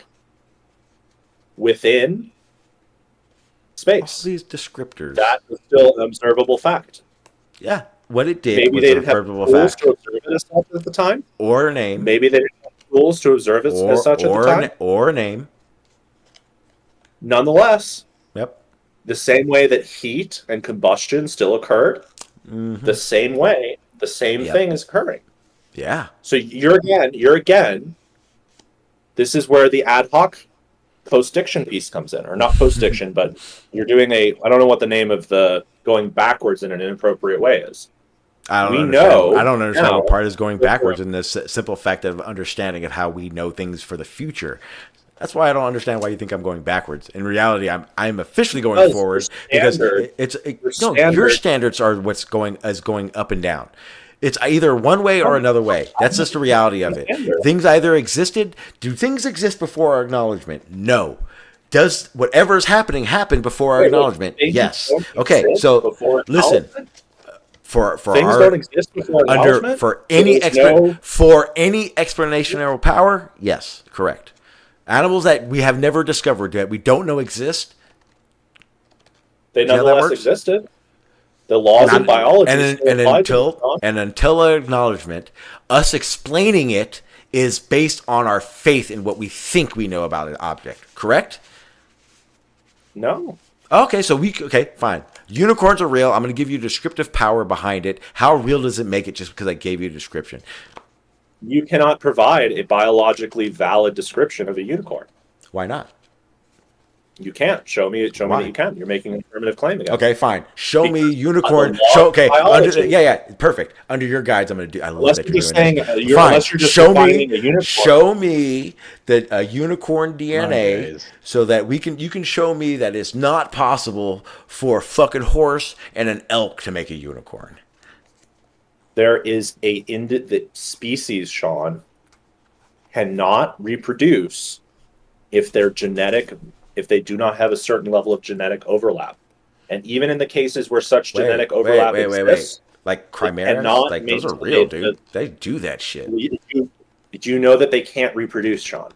within All space. these descriptors. That was still an observable fact. Yeah. What it did Maybe was they a didn't have observable tools fact. to observe it as such at the time. Or a name. Maybe they didn't have tools to observe it as such at the time. Or a name. Nonetheless, Yep. the same way that heat and combustion still occurred, Mm-hmm. the same way, the same Yep. thing is occurring. Yeah. So you're again, this is where the ad hoc post-diction piece comes in, or not post-diction, but you're doing I don't know what the name of the going backwards in an inappropriate way is. I don't We understand. know I don't understand now what part is going that backwards in this simple fact of understanding of how we know things for the future. That's why I don't understand why you think I'm going backwards. In reality, I'm officially going Because forward your standard- your standards are what's going up and down. It's either one way or another way. That's just the reality of it. Standard. Things either existed. Do things exist before our acknowledgement? No. Does whatever is happening happen before our Wait, acknowledgement? things Yes. don't Okay. exist So before listen. acknowledgement? For Things our don't exist before acknowledgement? for So any there's no- for any explanational power, yes, correct. Animals that we have never discovered that we don't know exist. They See how that nonetheless works? existed. The laws in biology still apply to them. until our acknowledgement, us explaining it is based on our faith in what we think we know about an object. Correct? No. Okay, fine. Unicorns are real. I'm going to give you descriptive power behind it. How real does it make it just because I gave you a description? You cannot provide a biologically valid description of a unicorn. Why not? You can't. Show me Why? that you can. You're making an affirmative claim again. Okay, fine. Show me Because unicorn. under law Show of okay. biology- Perfect. Under your guides, I'm gonna do. I love Unless that you're you're just doing saying, this. unless you're just defining a unicorn. Show me that a unicorn DNA, guys. so that you can show me that it's not possible for a fucking horse and an elk to make a unicorn. There is the species, Sean, cannot reproduce if they do not have a certain level of genetic overlap. And even in the cases where such genetic overlap exists, like it chimeras, cannot like those are maintain real, dude. They do that shit. Do you know that they can't reproduce, Sean?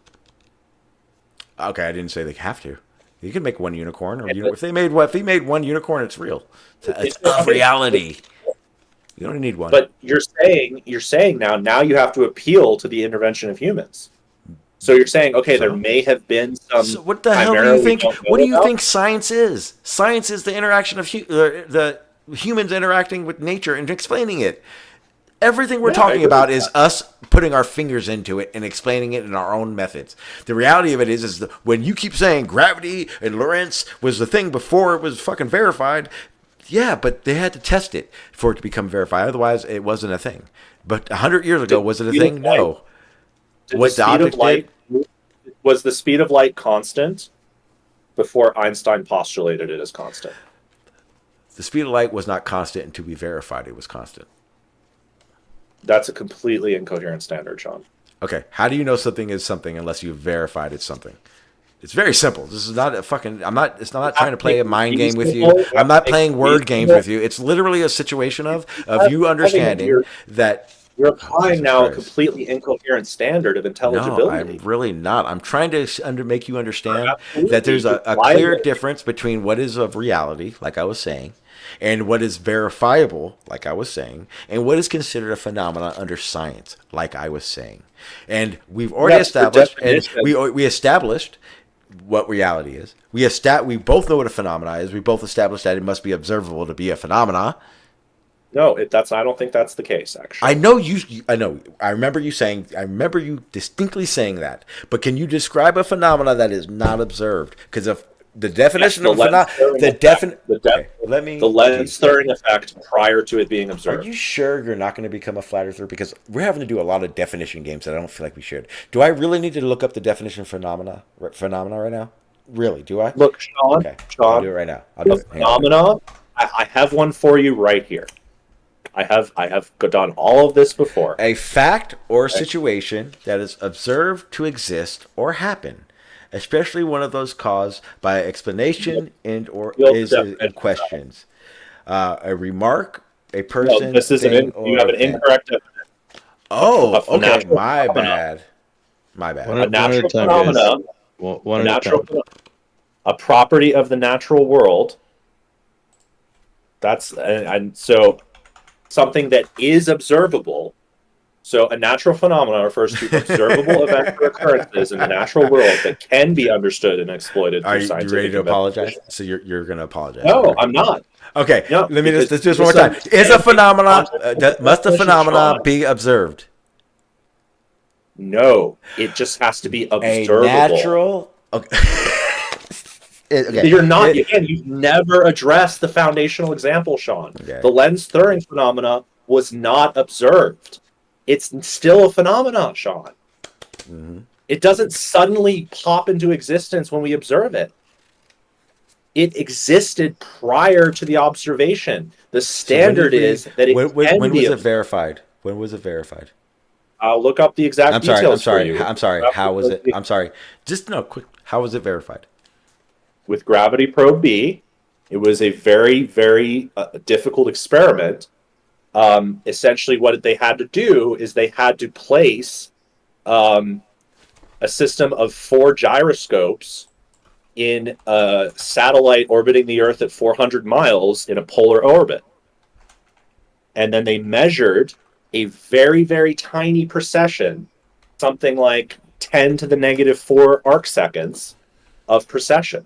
Okay, I didn't say they have to. You can make one unicorn, or if they made one unicorn, it's real. It's of reality. You don't need one. But you're saying now you have to appeal to the intervention of humans. So you're saying, okay, there may have been some. So what the hell do you think? What do you think science is? Science is the interaction of the humans interacting with nature and explaining it. Everything we're talking about is us putting our fingers into it and explaining it in our own methods. The reality of it is when you keep saying gravity and Lorentz was the thing before it was fucking verified, yeah, but they had to test it for it to become verified. Otherwise, it wasn't a thing. But 100 years ago, was it a thing? No. Was the speed of light constant before Einstein postulated it as constant? The speed of light was not constant until we verified it was constant. That's a completely incoherent standard, Sean. Okay, how do you know something is something unless you've verified it's something? It's very simple. This is not a fucking. It's not trying to play a mind game with you. I'm not playing word games with you. It's literally a situation of you understanding that. You're applying now a completely incoherent standard of intelligibility. No, I'm really not. I'm trying to make you understand that there's a clear difference between what is of reality, like I was saying, and what is verifiable, like I was saying, and what is considered a phenomenon under science, like I was saying. And we've already established, and we established what reality is. We both know what a phenomena is. We both established that it must be observable to be a phenomena. No, I don't think that's the case, actually. I know you. I know. I remember you distinctly saying that. But can you describe a phenomena that is not observed? Because of the definition of phenomena, the lens throwing effect prior to it being observed. Are you sure you're not going to become a flat earther? Because we're having to do a lot of definition games that I don't feel like we should. Do I really need to look up the definition of phenomena right now? Really? Do I? Look, Sean. Okay. I'll do it right now. I'll do it. Phenomena. I have one for you right here. I have done all of this before. A fact or situation that is observed to exist or happen, especially one of those caused by explanation and or is in questions. A remark, a person. No, this is you have an incorrect definition. Oh, okay. My bad. A natural phenomenon. A property of the natural world. That's and so. Something that is observable. So a natural phenomenon refers to observable events or occurrences in the natural world that can be understood and exploited. Are you ready to apologize? So you're going to apologize? No, I'm not. Okay, no, let me just one more time. Is a phenomenon must a phenomenon be observed? No, it just has to be observable. A natural. Okay. Okay. You've never addressed the foundational example, Sean. Okay. The lens throwing phenomena was not observed. It's still a phenomenon, Sean. Mm-hmm. It doesn't suddenly pop into existence when we observe it. It existed prior to the observation. The standard is that it when was it verified? When was it verified? I'll look up the exact details for you. I'm sorry. How was it? I'm sorry. Just quick. How was it verified? With Gravity Probe B, it was a very, very difficult experiment. Essentially, what they had to do is they had to place a system of 4 gyroscopes in a satellite orbiting the Earth at 400 miles in a polar orbit. And then they measured a very, very tiny precession, something like 10 to the negative 4 arc seconds of precession.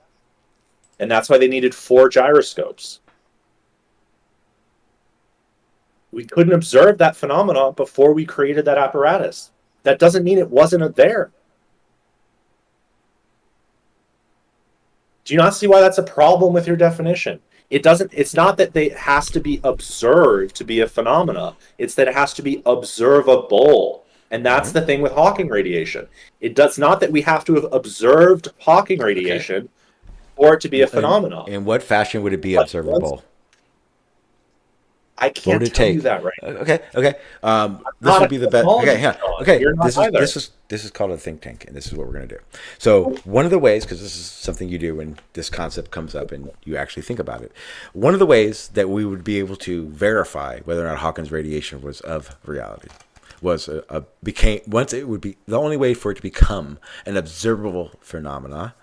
And that's why they needed 4 gyroscopes. We couldn't observe that phenomenon before we created that apparatus. That doesn't mean it wasn't there. Do you not see why that's a problem with your definition? It's not that it has to be observed to be a phenomena. It's that it has to be observable. And that's the thing with Hawking radiation. It's not that we have to have observed Hawking radiation for it to be a phenomenon. In what fashion would it be observable? I can't Voted tell you take. that right. Okay. This not would a be the best. Okay, hang on. cosmologist, Sean. Okay, You're not either. this is called a think tank, and this is what we're gonna do. So one of the ways, because this is something you do when this concept comes up and you actually think about it, one of the ways that we would be able to verify whether or not Hawkins radiation was of reality was became once it would be the only way for it to become an observable phenomena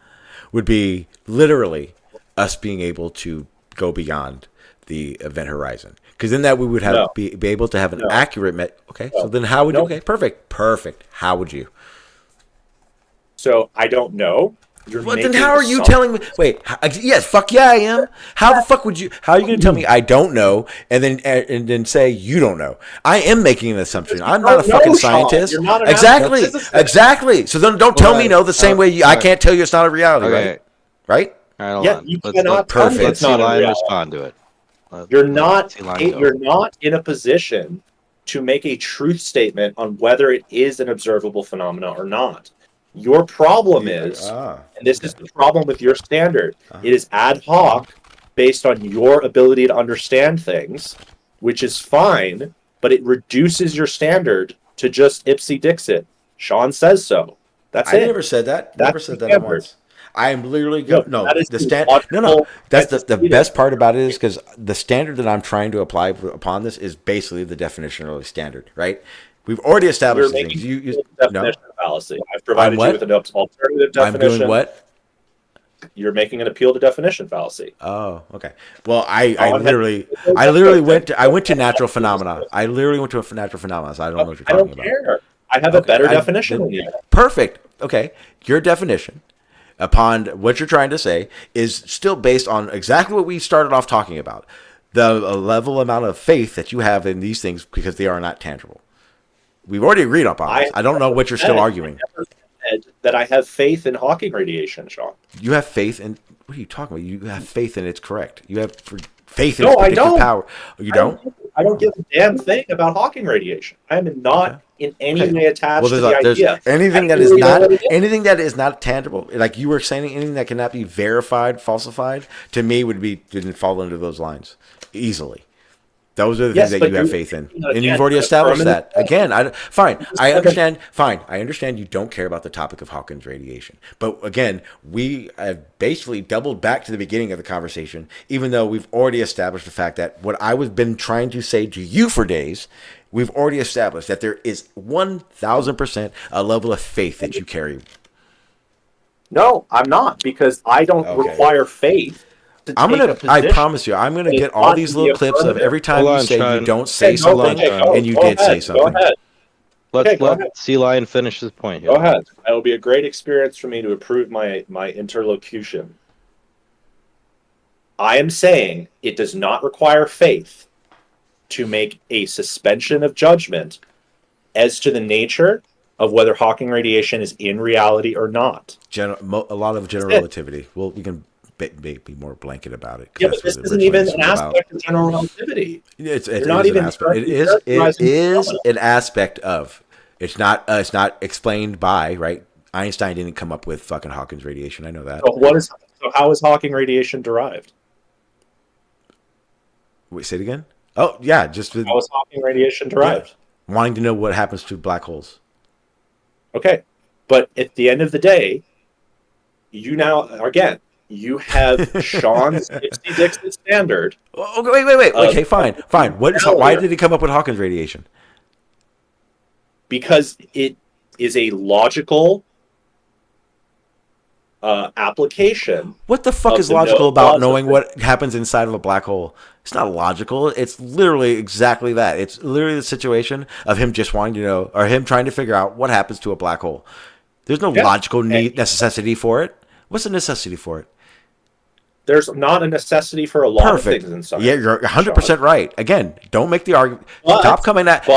would be literally us being able to go beyond the event horizon, because then that we would have be able to have an accurate okay, so then how would you? Okay, perfect. How would you? So I don't know. You're Well, then making how are you some- telling me? Wait, yes, fuck yeah, I am. How the fuck would you? How are you going to tell me I don't know and then say you don't know? I am making an assumption. I'm not a don't fucking know, Sean. scientist. You're not an Exactly, astrophysicist. exactly. So then don't tell me no the same way I can't tell you it's not a reality, Okay. right? All right, hold Yeah, on. you Let's, cannot let's, tell me perfect. it's not a Sealion reality. respond to it. You're not. Sealion go. You're not in a position to make a truth statement on whether it is an observable phenomena or not. Your problem is, and this is the problem with your standard, it is ad hoc based on your ability to understand things, which is fine, but it reduces your standard to just ipsy dixit. Sean says so. That's I it. never said that. That's Never said that standard. once. I am literally No, no. that is The the stand. No. logical- That's the that's best part about it is because the standard that I'm trying to apply upon this is basically the definition of a standard, right? We've already You're established these making things. a No, definition fallacy. I've provided what? you with an alternative I'm definition. doing what? You're making an appeal to definition fallacy. Oh, okay. Well, I Sean literally went to natural phenomena. I literally went to a natural phenomena. So I don't know what you're I talking don't about. care. I have a better definition then- than you. Perfect. Okay. Your definition upon what you're trying to say is still based on exactly what we started off talking about. The level amount of faith that you have in these things because they are not tangible. We've already agreed upon this. I don't know what you're still arguing. I never said that I have faith in Hawking radiation, Sean. You have faith in what are you talking about? You have faith in it's correct. You have faith in No, its I predictive don't. power. You don't? I don't give a damn thing about Hawking radiation. I am not in any way attached to the idea. Anything I that is really not know what it is. anything that is not tangible, like you were saying, anything that cannot be verified, falsified, to me didn't fall into those lines easily. Those are the Yes, things that but you have you're- faith in, again, and you've already a established permanent- that. Again, fine. I understand. Fine, I understand you don't care about the topic of Hawkins radiation, but again, we have basically doubled back to the beginning of the conversation, even though we've already established the fact that what I was been trying to say to you for days. We've already established that there is 1,000% a level of faith that you carry. No, I'm not, because I don't Okay. require faith. I promise you, I'm gonna It's get all not these to little be clips of affirmative. every time Hold you on, say Sean. you don't say Okay, something, go and you did say ahead, something. Go ahead. Let's Okay, go let ahead. Sealion finish his point here. Go ahead. It will be a great experience for me to approve my interlocution. I am saying it does not require faith to make a suspension of judgment as to the nature of whether Hawking radiation is in reality or not. A lot of general relativity. Well, we can be more blanket about it. 'Cause Yeah, that's but this what isn't originally even this an was about. aspect of general relativity. It You're not is an even aspect. It is characterizing phenomena. an aspect of. It's not explained by, right? Einstein didn't come up with fucking Hawkins radiation. I know that. So how is Hawking radiation derived? Wait, say it again. Oh yeah, just with How is Hawking radiation derived? wanting to know what happens to black holes. Okay, but at the end of the day, you have Sean's Ipsy Dixit standard. Oh, okay, wait. Okay, fine. Why did he come up with Hawkins radiation? Because it is a logical application. What the fuck of is the logical no about laws knowing of what happens inside of a black hole? It's not logical. It's literally exactly that. It's literally the situation of him just wanting to know, or him trying to figure out what happens to a black hole. There's no logical necessity for it. What's the necessity for it? There's not a necessity for a lot of things in science. Yeah, you're 100% right. Again, don't make the argument. But- Stop coming at me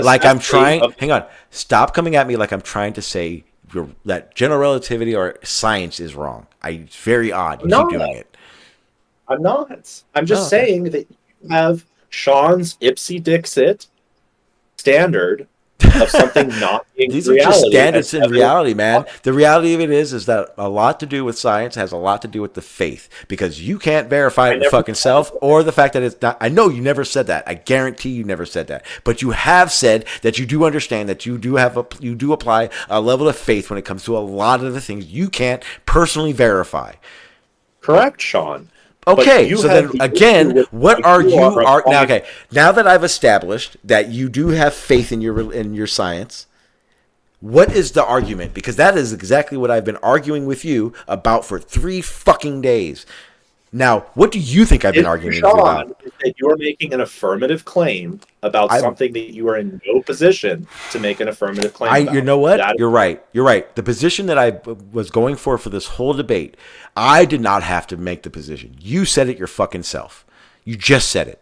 like I'm trying. Hang on. Stop coming at me like I'm trying to say that general relativity or science is wrong. It's very odd you keep doing it. I'm not. I'm just saying that you have Sean's Ipsy Dixit standard of something not being These reality. are just standards in As reality, man. The reality of it is that a lot to do with science has a lot to do with the faith, because you can't verify it I in never fucking self, or the fact that it's not. I know you never said that. I guarantee you never said that. But you have said that you do understand that you do apply a level of faith when it comes to a lot of the things you can't personally verify. Correct, Sean. Okay, you so have then the again, issue with what are you are now? applying- Okay, now that I've established that you do have faith in your science, what is the argument? Because that is exactly what I've been arguing with you about for 3 fucking days. Now, what do you think I've been arguing with you about? Sean, is that you're making an affirmative claim about something that you are in no position to make an affirmative claim about. You know what? That- You're right. You're right. The position that I was going for this whole debate, I did not have to make the position. You said it your fucking self. You just said it.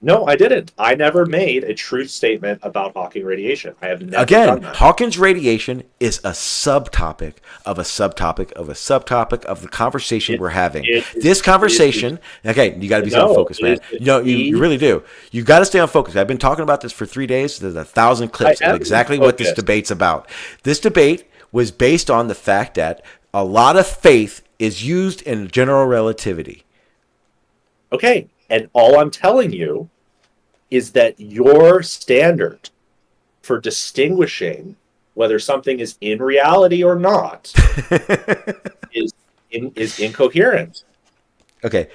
No, I didn't. I never made a truth statement about Hawking radiation. I have never done Again, that. Hawkins radiation is a subtopic of a subtopic of a subtopic of the conversation we're having. This conversation, okay, you got to be on focus, man. You really do. You got to stay on focus. I've been talking about this for 3 days. There's 1,000 clips of exactly what this debate's about. This debate was based on the fact that a lot of faith is used in general relativity. Okay, and all I'm telling you is that your standard for distinguishing whether something is in reality or not is incoherent. Okay.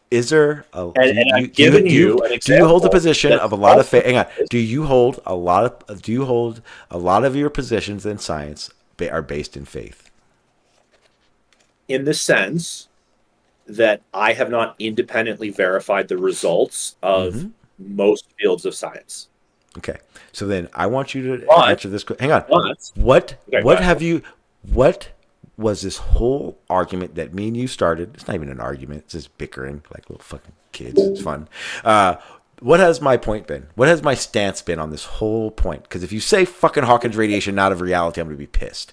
Is there a and I've given you an example. Do you hold the position of a lot of faith? Hang on. is- Do you hold a lot of your positions in science are based in faith? In the sense that I have not independently verified the results of most fields of science. Okay. So then I want you to But- answer this. Hang on. but- What Okay, what go have you what was this whole argument that me and you started? It's not even an argument. It's just bickering like little fucking kids. It's fun. What has my point been? What has my stance been on this whole point? Because if you say fucking Hawkins radiation not of reality, I'm going to be pissed.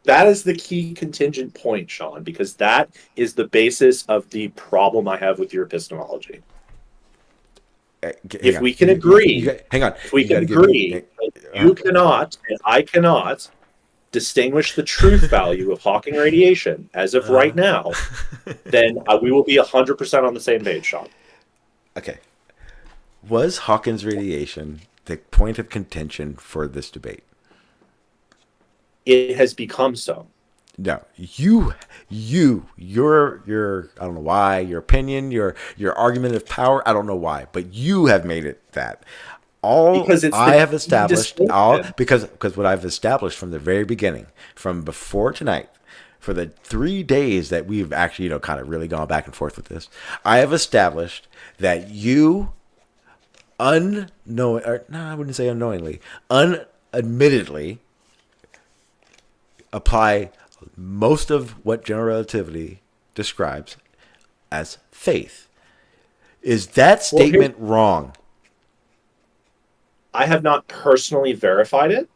That is the key contingent point, Sean, because that is the basis of the problem I have with your epistemology. If we can agree, hang on. if we can agree that you cannot and I cannot distinguish the truth value of Hawking radiation as of right now, then we will be 100% on the same page, Sean. Okay. Was Hawkins radiation the point of contention for this debate? It has become so. No, your I don't know why, your opinion, your argument of power, I don't know why, but you have made it that. Because I have established because what I've established from the very beginning, from before tonight, for the 3 days that we've actually, kind of really gone back and forth with this, I have established that you I wouldn't say unknowingly, unadmittedly apply most of what general relativity describes as faith. Is that statement wrong? I have not personally verified it.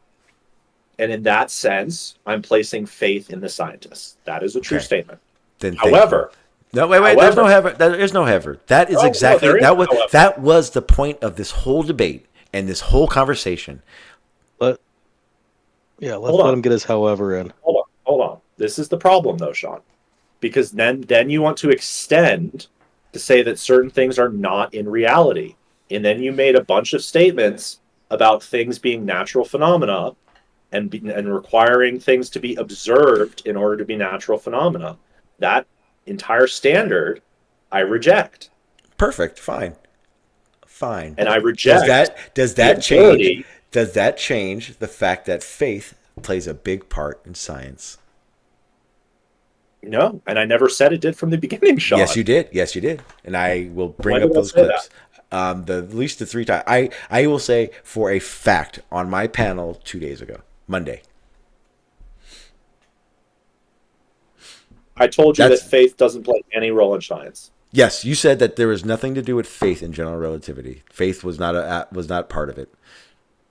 And in that sense, I'm placing faith in the scientists. That is a true statement. Then however, no, wait. There's no however. There is no however. That is exactly that was the point of this whole debate and this whole conversation. Let's let him get his however in. Hold on. This is the problem, though, Sean, because then you want to extend to say that certain things are not in reality, and then you made a bunch of statements about things being natural phenomena and requiring things to be observed in order to be natural phenomena. That entire standard, I reject. Perfect. Fine. And I reject. Does that change? Does that change the fact that faith plays a big part in science? No, and I never said it did from the beginning, Sean. Yes, you did. And I will bring up those clips. At least the 3 times. I will say for a fact on my panel 2 days ago, Monday. I told you that faith doesn't play any role in science. Yes, you said that there was nothing to do with faith in general relativity. Faith was not part of it.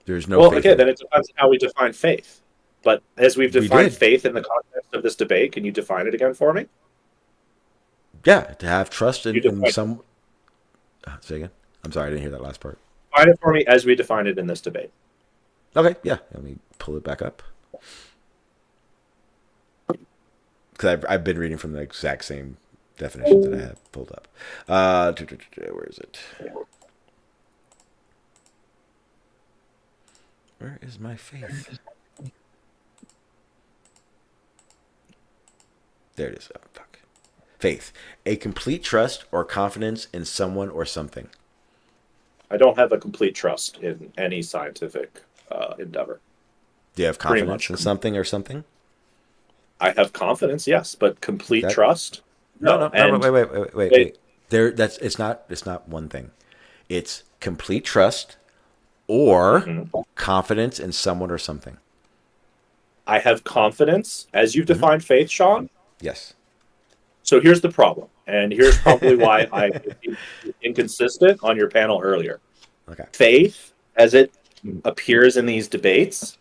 There's no. Well, then it depends on how we define faith. But as we've defined faith in the context of this debate, can you define it again for me? Yeah, to have trust in some. Say again. I'm sorry, I didn't hear that last part. Define it for me as we define it in this debate. Okay, yeah. Let me pull it back up. Because I've been reading from the exact same definitions that I have pulled up. Where is it? Where is my faith? There it is. Oh, fuck. Faith. A complete trust or confidence in someone or something. I don't have a complete trust in any scientific endeavor. Do you have confidence in something or something? I have confidence, yes, but complete trust? No. Wait. It's not one thing. It's complete trust or confidence in someone or something. I have confidence, as you've defined faith, Sean. Yes. So here's the problem, and here's probably why I was inconsistent on your panel earlier. Okay. Faith, as it appears in these debates,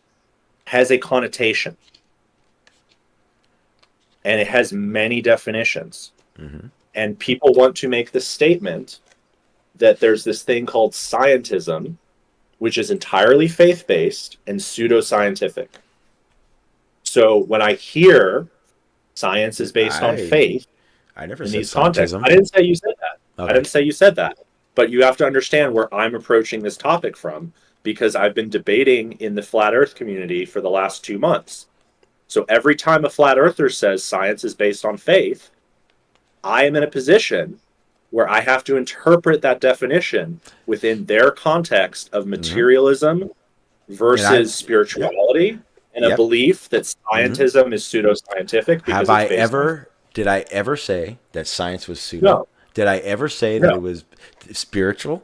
has a connotation. And it has many definitions. Mm-hmm. And people want to make the statement that there's this thing called scientism, which is entirely faith-based and pseudoscientific. So when I hear science is based on faith, I never in said these contexts, scientism. I didn't say you said that. Okay. I didn't say you said that. But you have to understand where I'm approaching this topic from, because I've been debating in the flat earth community for the last 2 months. So every time a flat earther says science is based on faith, I am in a position where I have to interpret that definition within their context of materialism versus spirituality and a belief that scientism is pseudoscientific. Did I ever say that science was pseudo? No. Did I ever say that it was spiritual?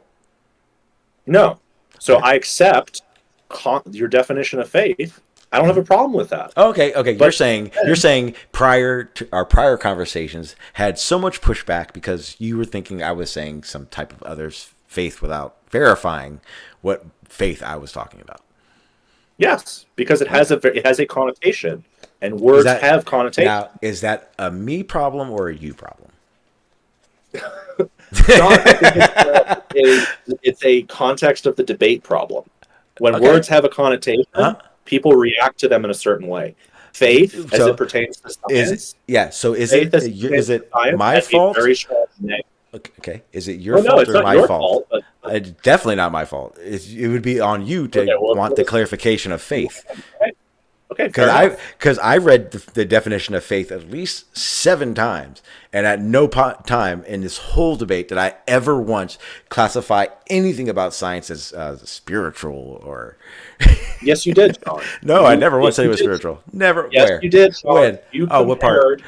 No. So I accept your definition of faith. I don't have a problem with that. Okay. But you're saying prior to our prior conversations had so much pushback because you were thinking I was saying some type of other's faith without verifying what faith I was talking about. Yes, because it has a connotation, and words have connotation. Now, is that a me problem or a you problem? John, I think it's a context of the debate problem. When words have a connotation, people react to them in a certain way. Faith, as it pertains to science. Is it my fault? Okay. Is it your fault or my fault? It's definitely not my fault. It would be on you to want the clarification of faith. Okay, because I read the definition of faith at least 7 times, and at no time in this whole debate did I ever once classify anything about science as spiritual or. Yes, you did, Sean. No, I never once said it was spiritual. Never. Yes, where? You did, Sean. When? What part?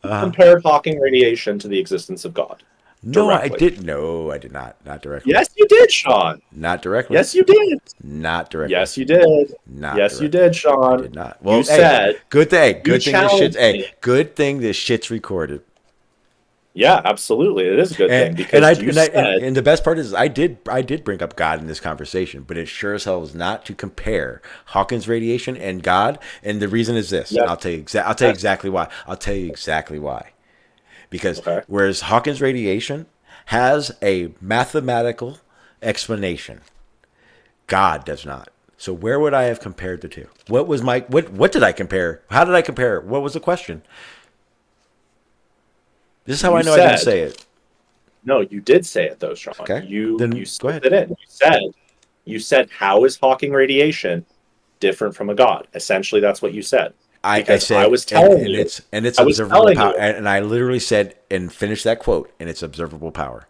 You compared Hawking radiation to the existence of God. No, directly. I did. No, I did not. Not directly. Yes, you did, Sean. Not directly. Yes, you did. Not directly. Yes, you did. Not yes, directly. you did, Sean. I did not. Well, you said. Good thing. Good thing this shit's. Me. Good thing this shit's recorded. Yeah, absolutely. It is a good thing because and the best part is I did bring up God in this conversation, but it sure as hell was not to compare Hawking's radiation and God. And the reason is this. Yes. I'll tell you exactly why. I'll tell you exactly why. Because whereas Hawking's radiation has a mathematical explanation, God does not. So where would I have compared the two? What did I compare? How did I compare? What was the question? This is how I know I didn't say it. No, you did say it though, Sean. Okay. You go ahead. It in. You said how is Hawking radiation different from a god? Essentially, that's what you said. I said, I was telling you, and it's observable power. And I literally said, and finish that quote, and it's observable power.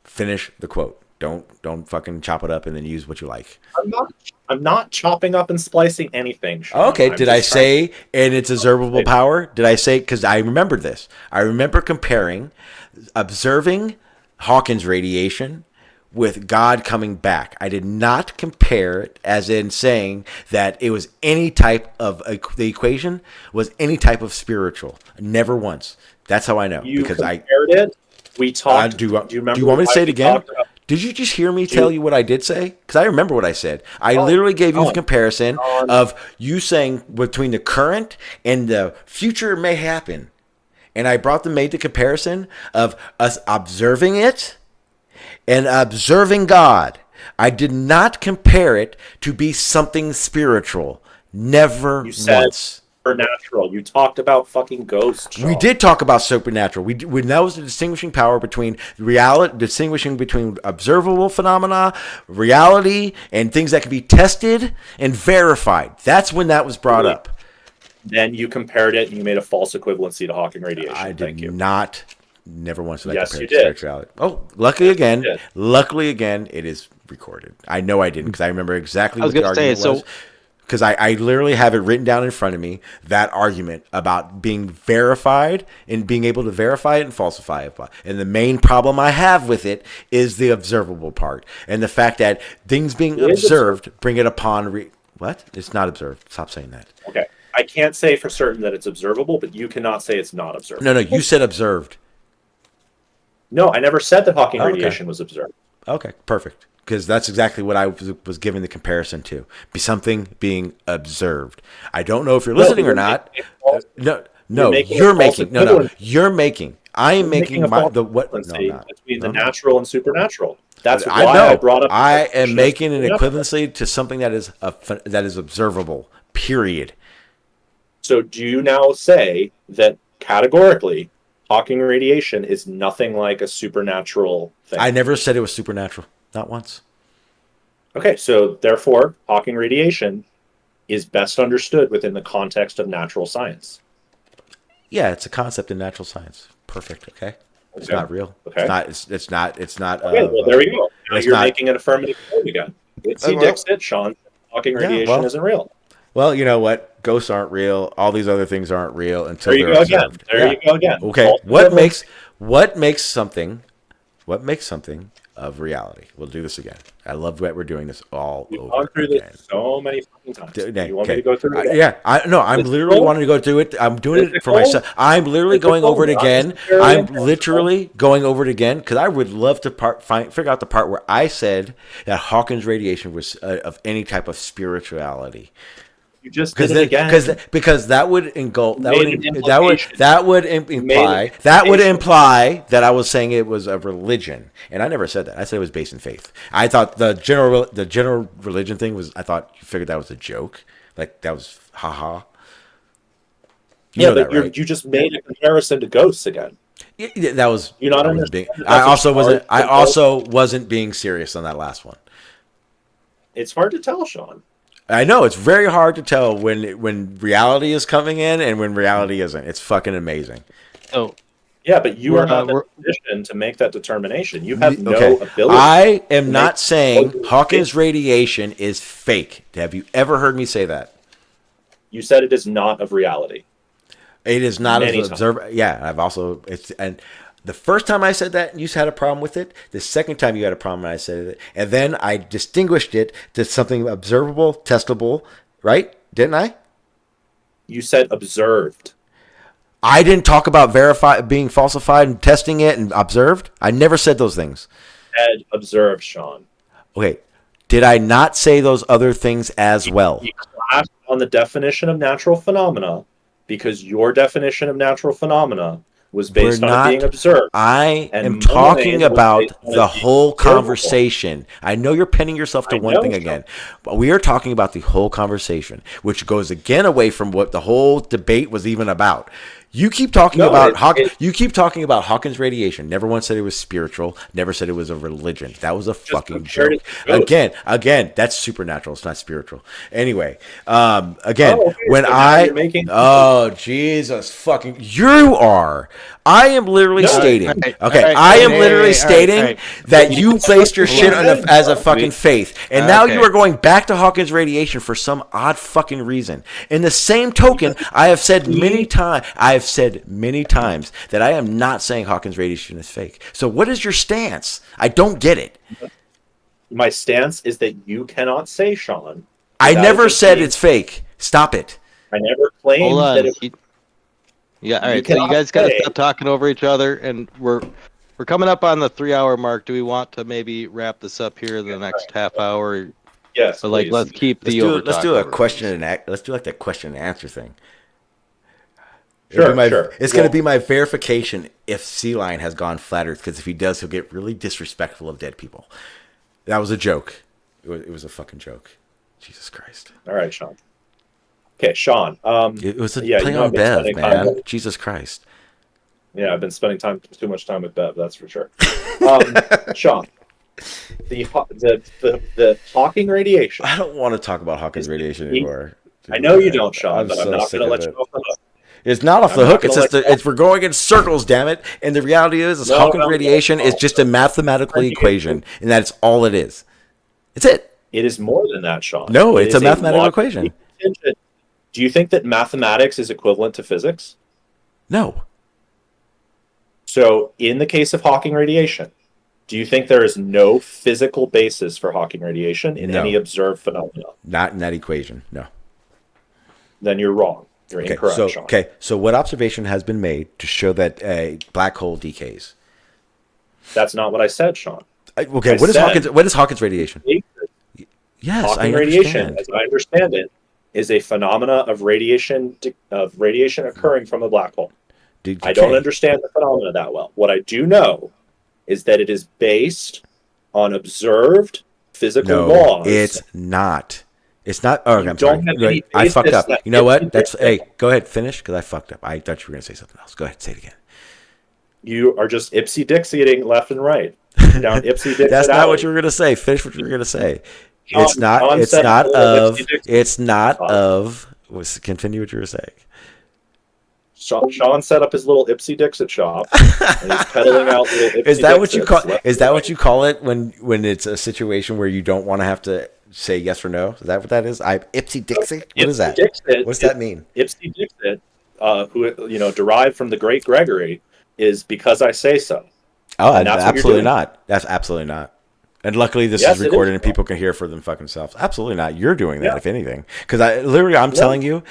Finish the quote. Don't fucking chop it up and then use what you like. I'm not chopping up and splicing anything, Sean. Okay, did I say, and it's observable power? Did I say, because I remembered this. I remember observing Hawking's radiation with God coming back. I did not compare it as in saying that it was any type of, the equation was any type of spiritual. Never once. That's how I know. You compared it. We talked. Do you want me to say it again? Did you just hear me tell you what I did say? Because I remember what I said. I literally gave you the comparison of you saying between the current and the future may happen. And I made the comparison of us observing it and observing God. I did not compare it to be something spiritual. Never You said once. supernatural. You talked about fucking ghosts. We Sean. did talk about supernatural. That was the distinguishing power between reality, distinguishing between observable phenomena, reality, and things that can be tested and verified. That's when that was brought up. Then you compared it and you made a false equivalency to Hawking radiation. I Thank did you. not. Never once did I Yes, compare you it to did. spirituality. Oh, luckily again, did. it is recorded. I know I didn't because I remember exactly I was what the gonna say, argument was. Because I literally have it written down in front of me, that argument about being verified and being able to verify it and falsify it. And the main problem I have with it is the observable part. And the fact that things being It is observed bring it upon... What? It's not observed. Stop saying that. Okay. I can't say for certain that it's observable, but you cannot say it's not observable. No, you said observed. No, I never said that Hawking Okay. radiation was observed. Okay, perfect. Because that's exactly what I was giving the comparison to. Be something being observed. I don't know if you're listening or not. You're making. I am making a false the what? No, equivalency I'm not. between the No. natural and supernatural. That's I why know. I brought up. I am definition of making an supernatural. equivalency to something that is observable. Period. So do you now say that categorically Hawking radiation is nothing like a supernatural thing? I never said it was supernatural. Not once. Okay, so therefore Hawking radiation is best understood within the context of natural science. Yeah, it's a concept in natural science. Perfect. Okay. It's Okay. not real. Okay. It's not. Okay, well there we go. Now it's you're not- making an affirmative claim again. It's well- Dixit, Sean. Hawking radiation isn't real. Well, you know what? Ghosts aren't real. All these other things aren't real until There you they're go again. observed. There you go again. Okay. False What equivalence. makes something of reality? We'll do this again. I love that we're doing this all We've over gone through again. this so many fucking times. Okay. You want me to go through it again? Yeah, I'm It's literally cool. wanting to go through it. I'm doing it for Physical. myself. I'm literally going Physical, over it not again. necessarily I'm intentional. literally going over it again because I would love to figure out the part where I said that Hawkins radiation was of any type of spirituality. You just did it again. Because that would engulf that Made would an that would implication. that would Made imply an that would implication. imply that I was saying it was a religion, and I never said that. I said it was based in faith. I thought the general religion thing was. I thought you figured that was a joke, like that was haha. Yeah, know but that, right? you just made a comparison to ghosts again. Yeah, that was. You're not I was understanding being, that I that's a also wasn't. hard I also wasn't being serious on that last one. It's hard to tell, Sean. I know it's very hard to tell when reality is coming in and when reality isn't. It's fucking amazing. So Yeah, but you We're, are not in we're- a position to make that determination. You have no Okay. ability. I am not make- saying Hawkins radiation is fake. Have you ever heard me say that? You said it is not of reality. It is not Many as observer. Yeah, I've also and the first time I said that, you had a problem with it. The second time you had a problem, and I said it, and then I distinguished it to something observable, testable. Right? Didn't I? You said observed. I didn't talk about being falsified and testing it and observed. I never said those things. Said observed, Sean. Okay. Did I not say those other things as well? You clashed on the definition of natural phenomena because your definition of natural phenomena was based on it being observed. I And am mine talking was about based on it the being whole observable. conversation. I know you're pinning yourself to I one know, thing Sean. again, but we are talking about the whole conversation, which goes again away from what the whole debate was even about. You keep talking about you keep talking about Hawkins radiation. Never once said it was spiritual. Never said it was a religion. That was a fucking compared joke. it to ghosts. Again, that's supernatural. It's not spiritual. Anyway, when so now you're making- Jesus fucking, you are. I am literally stating. Alright, Okay, alright, I am alright, literally alright, stating alright. that you based your shit on as a We- fucking faith, and now Okay. you are going back to Hawkins radiation for some odd fucking reason. In the same token, I have said many times that I am not saying Hawkins radiation is fake. So what is your stance? I don't get it. My stance is that you cannot say, Sean. I without never just said being- it's fake. Stop it. I never claimed hold on. that it Yeah, all You right. So you cannot guys got to say- stop talking over each other, and we're coming up on the 3-hour mark. Do we want to maybe wrap this up here in the next half hour? Yes, But like, please. let's keep the Let's do a overtalk question and let's do like that question and answer thing. Sure, It's sure. going Well- to be my verification if Sealion has gone flat Earth, because if he does, he'll get really disrespectful of dead people. That was a joke. It was a fucking joke. Jesus Christ. All right, Sean. Okay, Sean. It was a yeah, play I've on been Bev, spending man. time. Jesus Christ. Yeah, I've been spending too much time with Bev. That's for sure. Sean, the Hawking radiation. I don't want to talk about Hawkins radiation anymore. I know you don't, Sean, I'm but I'm so not sick going to of let you it. off the hook. It's not off I'm the not hook. It's gonna just let you we're going in circles, damn it. And the reality is Hawkins radiation is just a mathematical equation, and that's all it is. It's it. It is more than that, Sean. No, It it's is a mathematical logically equation. contingent. Do you think that mathematics is equivalent to physics? No. So, in the case of Hawking radiation, do you think there is no physical basis for Hawking radiation in No. any observed phenomena? Not in that equation. No. Then you're wrong. You're incorrect, Sean. So what observation has been made to show that a black hole decays? That's not what I said, Sean. Okay, what is Hawkins radiation? Yes, Hawking I radiation, understand. as I understand it, is a phenomena of radiation occurring from a black hole. I don't understand the phenomena that well. What I do know is that it is based on observed physical laws. It's not. It's not. Oh, You I'm sorry. don't have Right, any I fucked basis up. that You know what? fits in Hey, go ahead, finish, because I fucked up. I thought you were going to say something else. Go ahead, say it again. You are just ipsy-dixieing left and right. Down ipsy-dixie. That's not what you were going to say. Finish what you were going to say. Sean- It's not. Sean It's said not a little of. ipsy-dixie. It's not of. Continue what you were saying. Sean set up his little Ipsy-Dixit shop, and he's peddling out little Ipsy-Dixits. Is that what you call? left Is and that right. what you call it when it's a situation where you don't want to have to say yes or no? Is that what that is? Ipsy Dixie. What is that? Ipsy-Dixit What's that mean? Ipsy-Dixit, who derived from the great Gregory, is because I say so. Oh, And that's what you're absolutely doing. not. That's absolutely not. And luckily, this Yes, is it is. recorded and people can hear for them fucking selves. Absolutely not. You're doing that, Yeah. if anything, because I'm telling you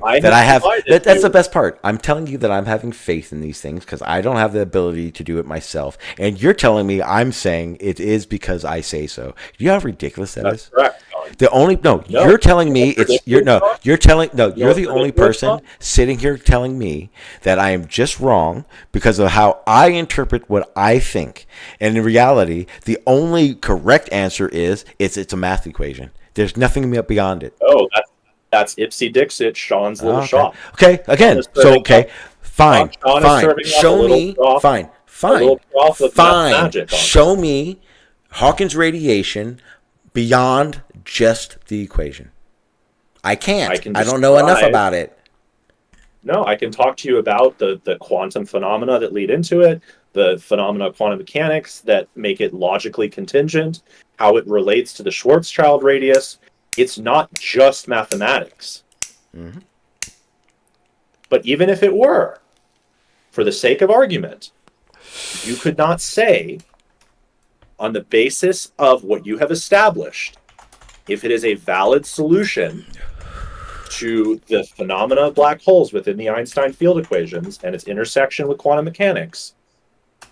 I that I have. have provided That's you- the best part. I'm telling you that I'm having faith in these things because I don't have the ability to do it myself, and you're telling me I'm saying it is because I say so. Do you know how ridiculous that That's is? correct, Sean. You're telling me you're the only ridiculous, person Sean? sitting here telling me that I am just wrong because of how I interpret what I think. And in reality, the only correct answer is it's a math equation. There's nothing beyond it. Oh, that's Ipsy-Dixit, Sean's little Okay. shop. Okay, again. Sean is Fine. Sean is Fine. serving up a Show little me. trough- Fine. a little trough of Fine. magic on it. Show me Hawkins radiation beyond just the equation. I can't. I can I don't know enough describe- about it. No, I can talk to you about the quantum phenomena that lead into it, the phenomena of quantum mechanics that make it logically contingent, how it relates to the Schwarzschild radius. It's not just mathematics. Mm-hmm. But even if it were, for the sake of argument, you could not say, on the basis of what you have established, if it is a valid solution to the phenomena of black holes within the Einstein field equations and its intersection with quantum mechanics,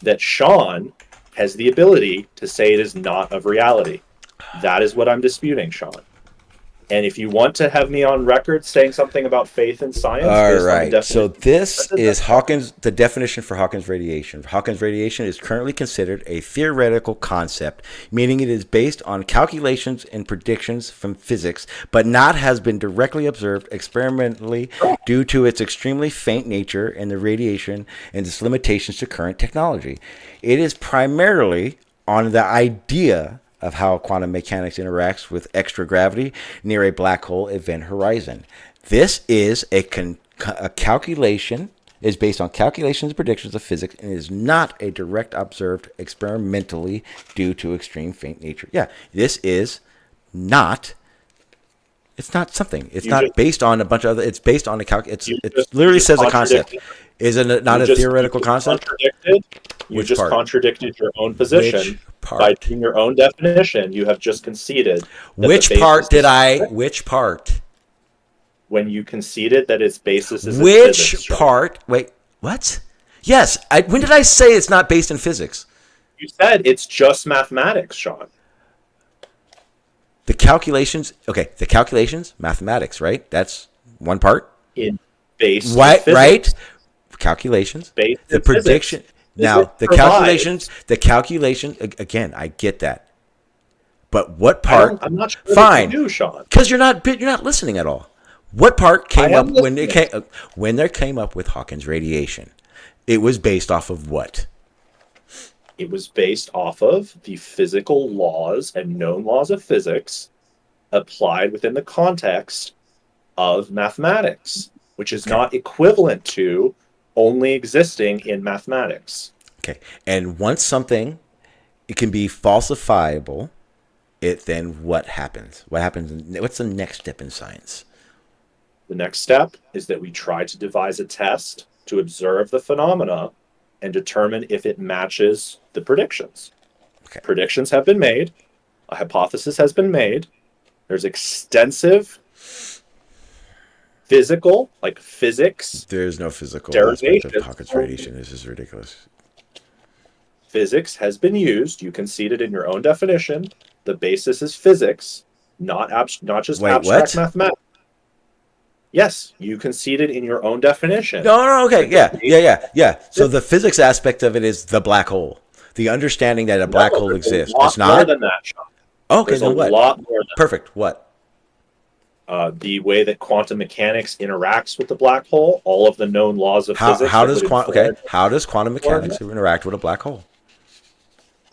that Sean has the ability to say it is not of reality. That is what I'm disputing, Sean. And if you want to have me on record saying something about faith in science, All based on the right. So definition- this is the definition for Hawkins radiation. Hawkins radiation is currently considered a theoretical concept, meaning it is based on calculations and predictions from physics, but not has been directly observed experimentally due to its extremely faint nature and the radiation and its limitations to current technology. It is primarily on the idea of how quantum mechanics interacts with extra gravity near a black hole event horizon. This is a calculation, is based on calculations and predictions of physics, and is not a direct observed experimentally due to extreme faint nature. Yeah, this is not. It's not something. It's not based on a bunch of other. It's based on a it literally says a concept. Is it not a theoretical concept? You just contradicted your own position by doing your own definition. You have just conceded. Which part? When you conceded that its basis is which physics, part? Wait, what? Yes. When did I say it's not based in physics? You said it's just mathematics, Sean. The calculations. Okay, the calculations, mathematics, right? That's one part. Based right, in right. Calculations. Based the in prediction. physics. Now the calculation. Again, I get that. But what part? I'm not sure Fine, that you do, Sean. because you're not listening at all. What part came I up am when listening. when there came up with Hawkins radiation? It was based off of what? It was based off of the physical laws and known laws of physics applied within the context of mathematics, which is not equivalent to only existing in mathematics. Okay, and once something it can be falsifiable, then what happens? What happens? What's the next step in science? The next step is that we try to devise a test to observe the phenomena and determine if it matches the predictions. Okay. Predictions have been made. A hypothesis has been made. There's extensive physical, like physics. There's no physical aspect of derivation. Hawkins radiation. This is ridiculous. Physics has been used. You conceded in your own definition. The basis is physics, not just Wait, abstract what? mathematics. Yes, you conceded in your own definition. No, okay, yeah. So the physics aspect of it is the black hole. The understanding that a black hole there's exists. A lot It's not? more than that, Sean. Okay, There's then a what? lot more than Perfect. What? the way that quantum mechanics interacts with the black hole, all of the known laws of physics. How that does would inform- how does quantum mechanics interact with a black hole?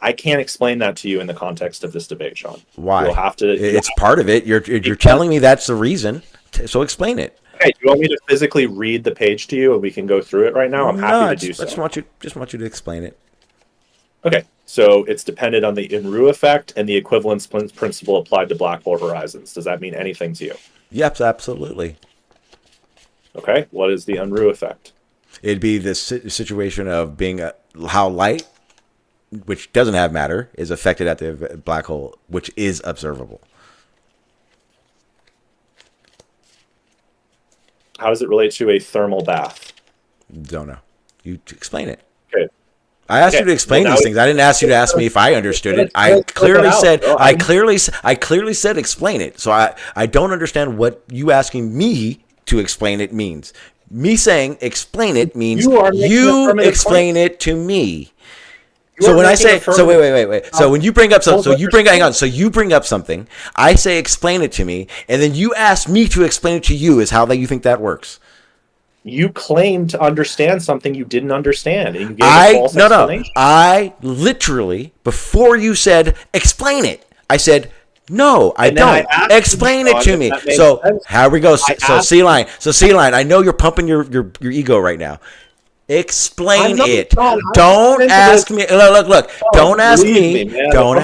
I can't explain that to you in the context of this debate, Sean. Why? You'll have to. It's part of it. You're telling me that's the reason. So explain it. Okay, do you want me to physically read the page to you, and we can go through it right now? I'm happy to do so. I just want you to explain it. Okay, so it's dependent on the Inru effect and the equivalence principle applied to black hole horizons. Does that mean anything to you? Yep, absolutely. Okay, what is the Unruh effect? It'd be this situation of being how light, which doesn't have matter, is affected at the black hole, which is observable. How does it relate to a thermal bath? Don't know. You explain it. Okay. I asked you to explain these things. I didn't ask you to ask me if I understood it. I clearly said explain it. So I don't understand what you asking me to explain it means. Me saying explain it means you explain it to me. So when I say wait. So when you bring up you bring up something, I say explain it to me, and then you ask me to explain it to you. Is how that you think that works? You claim to understand something you didn't understand, and you gave a false explanation. I literally, before you said explain it, I said no, I don't. Explain it to me. So how we go? So Sealion, I know you're pumping your ego right now. Explain it. Don't ask me. Look. Don't ask me. Don't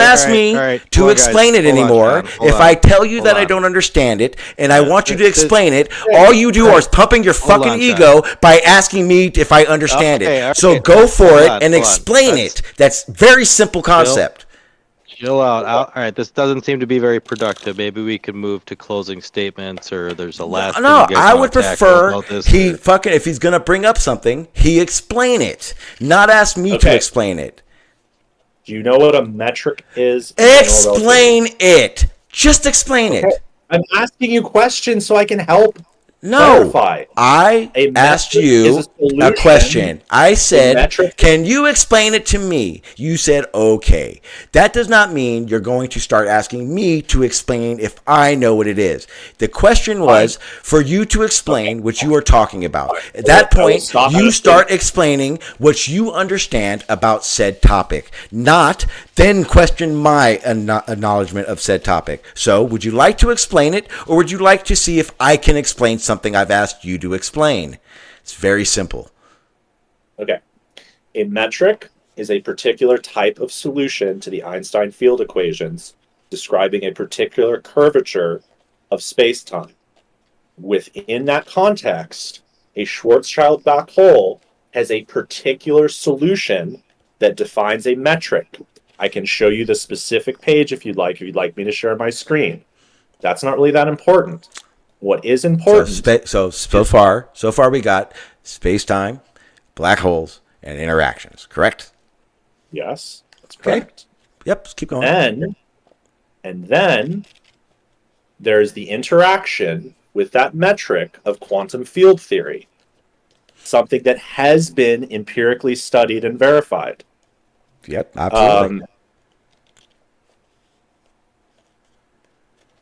ask me to explain it anymore. If I tell you that I don't understand it and I want you to explain it, all you do is pumping your fucking ego by asking me if I understand it. So go for it and explain it. That's very simple concept. Chill out. All right, this doesn't seem to be very productive. Maybe we could move to closing statements, or there's a last. No, I would prefer if he's gonna bring up something, he explain it, not ask me to explain it. Do you know what a metric is? Explain it. Just explain it. I'm asking you questions so I can help. No, clarify. I asked you a question. I said, can you explain it to me? You said, okay. That does not mean you're going to start asking me to explain if I know what it is. The question was for you to explain what you are talking about. At that point, you start explaining what you understand about said topic, not then question my acknowledgement of said topic. So, would you like to explain it, or would you like to see if I can explain something I've asked you to explain? It's very simple. Okay. A metric is a particular type of solution to the Einstein field equations describing a particular curvature of space-time. Within that context, a Schwarzschild black hole has a particular solution that defines a metric. I can show you the specific page if you'd like me to share my screen. That's not really that important. What is important? So far we got space-time, black holes, and interactions. Correct? Yes, that's correct. Okay. Yep. Keep going. And then there's the interaction with that metric of quantum field theory, something that has been empirically studied and verified. Yep, absolutely.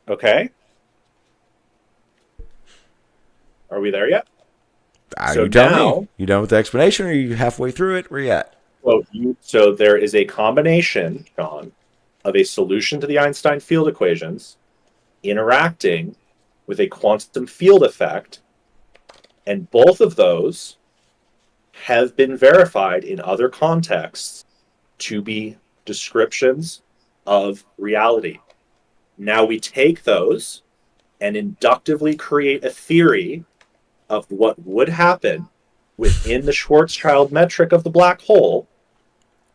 Okay? Are we there yet? So you tell now, me. You done with the explanation, or are you halfway through it? Where you at? so there is a combination, John, of a solution to the Einstein field equations interacting with a quantum field effect, and both of those have been verified in other contexts to be descriptions of reality. Now we take those and inductively create a theory of what would happen within the Schwarzschild metric of the black hole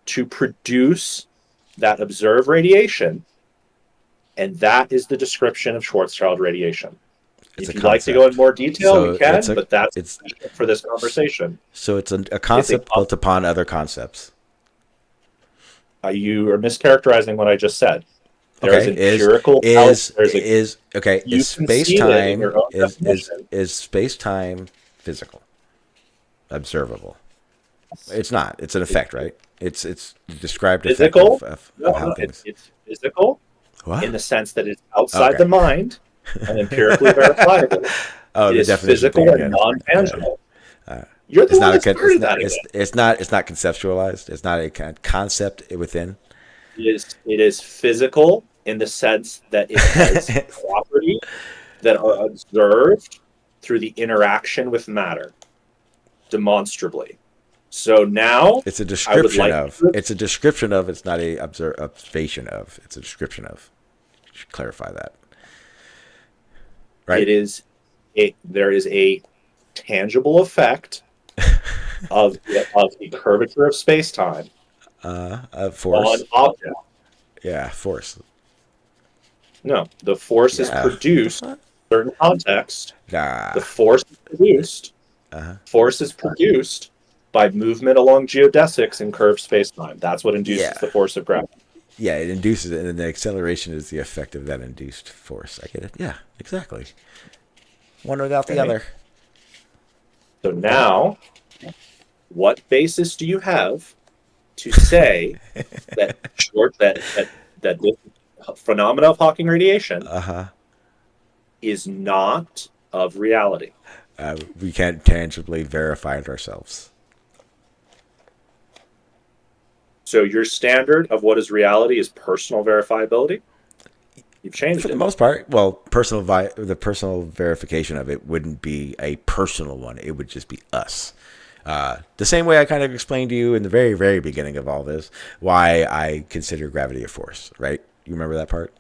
to produce that observed radiation, and that is the description of Schwarzschild radiation. If you'd like to go in more detail, we can, but that's for this conversation. So it's a concept built upon other concepts. You are mischaracterizing what I just said. There's Okay, an empirical is space-time is space-time physical, observable? It's not. It's an effect, right? It's described physical. Of No, how things. it's physical What? in the sense that it's outside the mind and empirically verifiable. Oh, it the is definition physical and non-tangible. You're the It's one not that started that. it's not conceptualized. It's not a concept within. It is physical in the sense that it has properties that are observed through the interaction with matter, demonstrably. So now It's a description of. It's a description of. It's not a observation of. It's a description of. You should clarify that. Right. There is a tangible effect of the curvature of space-time force on object. Yeah, force. No, the force is produced in a certain context. Nah. The force is produced. Force is produced by movement along geodesics in curved space-time. That's what induces the force of gravity. Yeah, it induces it, and the acceleration is the effect of that induced force. I get it. Yeah, exactly. One without the other. So now, what basis do you have to say that this phenomena of Hawking radiation is not of reality? We can't tangibly verify it ourselves. So your standard of what is reality is personal verifiability? You've changed it. For the most part. Well, the personal verification of it wouldn't be a personal one. It would just be us. The same way I kind of explained to you in the very, very beginning of all this, why I consider gravity a force, right? You remember that part?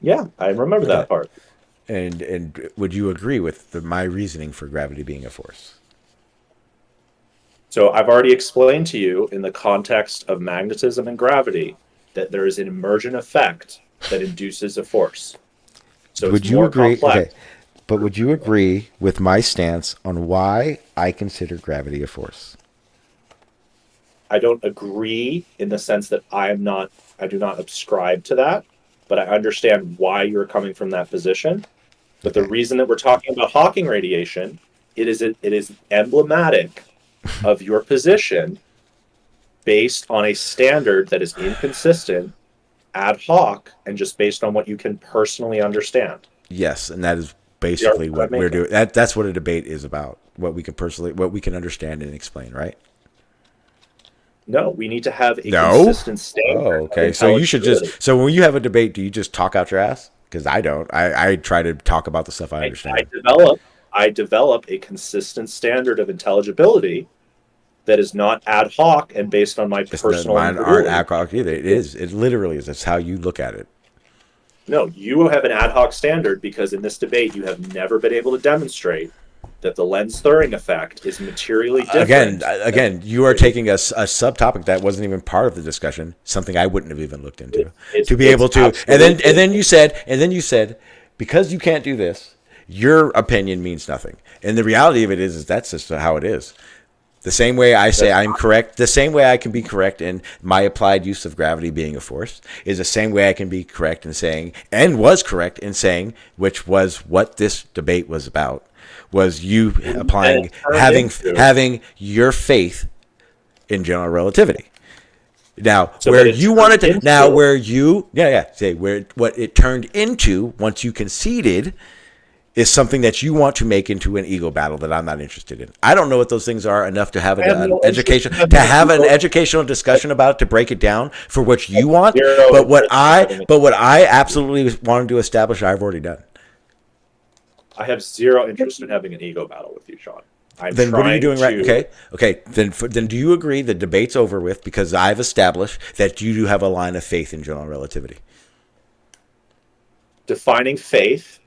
Yeah, I remember that part. And would you agree with my reasoning for gravity being a force? So I've already explained to you in the context of magnetism and gravity that there is an emergent effect that induces a force. So would you agree? Okay, but would you agree with my stance on why I consider gravity a force? I don't agree in the sense that I do not subscribe to that, but I understand why you're coming from that position. But the reason that we're talking about Hawking radiation, it is emblematic of your position based on a standard that is inconsistent, ad hoc, and just based on what you can personally understand. Yes, and that is basically what we're doing. That's what a debate is about. What we can understand and explain, right? No, we need to have a consistent standard. Oh, okay. So you should so when you have a debate, do you just talk out your ass? Because I don't. I try to talk about the stuff I understand. I develop a consistent standard of intelligibility that is not ad hoc and based on my personal. Mine aren't ad hoc either. It is. It literally is. That's how you look at it. No, you have an ad hoc standard because in this debate you have never been able to demonstrate that the lens-Thirring effect is materially different. Again, you are taking a subtopic that wasn't even part of the discussion, something I wouldn't have even looked into, to be able to. And then you said, because you can't do this, your opinion means nothing. And the reality of it is that's just how it is. The same way I say I'm correct, the same way I can be correct in my applied use of gravity being a force is the same way I can be correct in saying, and was correct in saying, which was what this debate was about, was you applying, having your faith in general relativity. Now, So, where but it you turned wanted to, into- now where you, say where what it turned into once you conceded is something that you want to make into an ego battle that I'm not interested in. I don't know what those things are enough to have I have an no education, interest in to having have an an ego- educational discussion about it, to break it down for what you want. Zero But what interest in having I absolutely wanted to establish, I've already done. I have zero interest in having an ego battle with you, Sean. Then what are you doing right? Okay. Then do you agree the debate's over with because I've established that you do have a line of faith in general relativity? Defining faith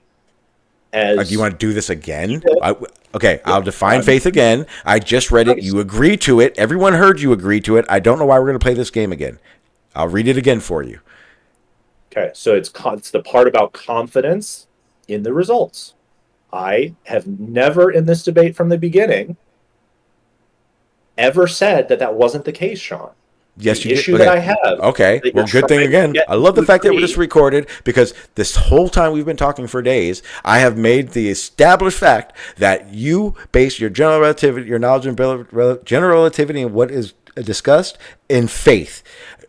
as Do you want to do this again? I'll define faith again. I just read it. You agree to it. Everyone heard you agree to it. I don't know why we're going to play this game again. I'll read it again for you. Okay, so it's the part about confidence in the results. I have never in this debate from the beginning ever said that wasn't the case, Sean. Yes, the you issue did. that I have. Okay, that well, you're good thing trying to again. get I love the to fact that we're agree- just recorded because this whole time we've been talking for days, I have made the established fact that you base your general relativity, your knowledge of general relativity and what is discussed in faith.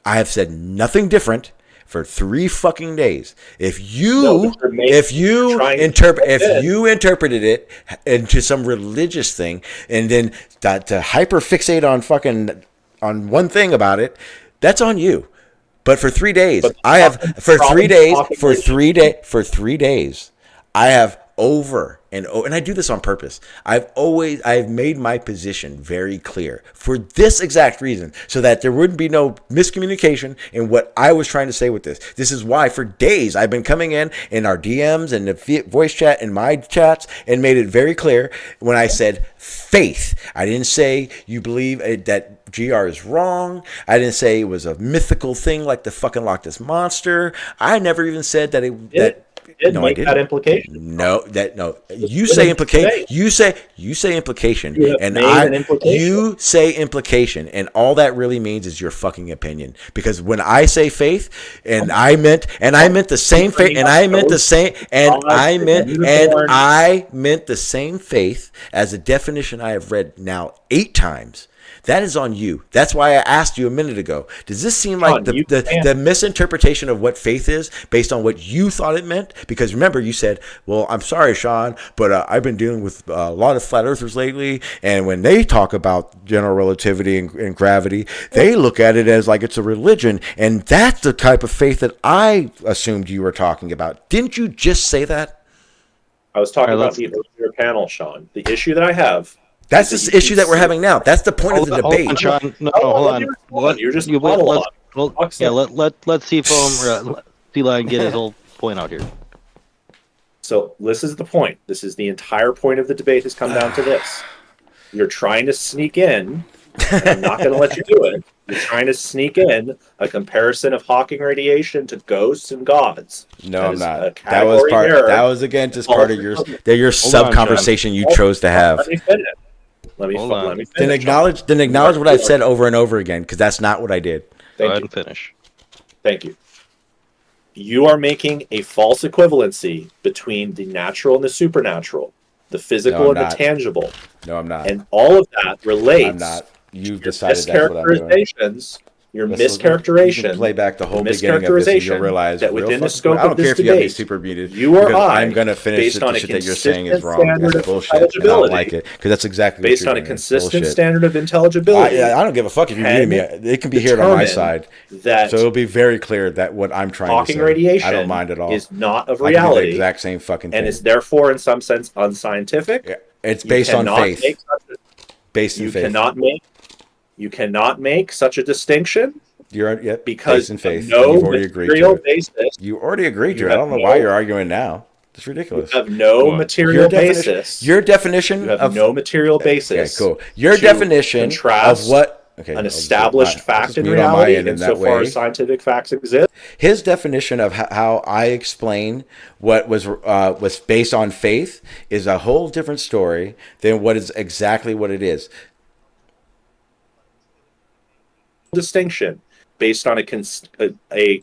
I have said nothing different for 3 fucking days. If you interpreted it into some religious thing and then to hyperfixate on fucking on one thing about it, that's on you. But for 3 days, I have I have over and I do this on purpose. I've made my position very clear for this exact reason, so that there wouldn't be no miscommunication in what I was trying to say with this. This is why for days I've been coming in our DMs and the voice chat and my chats and made it very clear when I said faith. I didn't say you believe that GR is wrong. I didn't say it was a mythical thing like the fucking Loch Ness Monster. I never even said that that implication. No. You say implication. You say implication, you say implication, and all that really means is your fucking opinion. Because when I say faith, and I meant the same faith, and I meant the same faith as a definition I have read now 8 times. That is on you. That's why I asked you a minute ago. Does this seem like the misinterpretation of what faith is based on what you thought it meant? Because remember, you said, well, I'm sorry, Sean, but I've been dealing with a lot of flat earthers lately, and when they talk about general relativity and gravity, they look at it as like it's a religion, and that's the type of faith that I assumed you were talking about. Didn't you just say that? I was talking about the earlier panel, Sean. The issue that I have... That's the issue that we're having now. That's the point of the debate. Hold on, Sean. Hold on. You're just let's see Sealion get his whole point out here. So this is the point. This is the entire point of the debate has come down to this. You're trying to sneak in, and I'm not going to let you do it. You're trying to sneak in a comparison of Hawking radiation to ghosts and gods. No, I'm not. That was again just part of your sub conversation you chose to have. Let me finish. Let me finish. Then acknowledge what I've said over and over again, because that's not what I did. Go ahead and finish. Thank you. You are making a false equivalency between the natural and the supernatural, the physical and the tangible. No, I'm not. And all of that relates. I'm not. You've decided that's what I'm doing. Your mischaracterization. You can play back the whole beginning of this and you'll realize that within the scope of this debate, I don't care if you have me super muted. You or I'm going to finish the shit that you're saying is wrong. That's bullshit. I don't like it, because that's exactly based on a consistent standard of intelligibility. I don't give a fuck if you mute me. It can be heard on my side. So it'll be very clear that what I'm trying to say, radiation I don't mind at all. Is not of reality. The exact same fucking thing. And is therefore, in some sense, unscientific. Yeah, it's based on faith. You cannot make such a distinction. Because of no material basis. You already agreed to it. I don't know why you're arguing now. It's ridiculous. You have no material basis. Your definition of no material basis. Okay, cool. Your definition of what an established fact in reality, insofar as scientific facts exist. His definition of how I explain what was based on faith is a whole different story than what is exactly what it is. Distinction based on a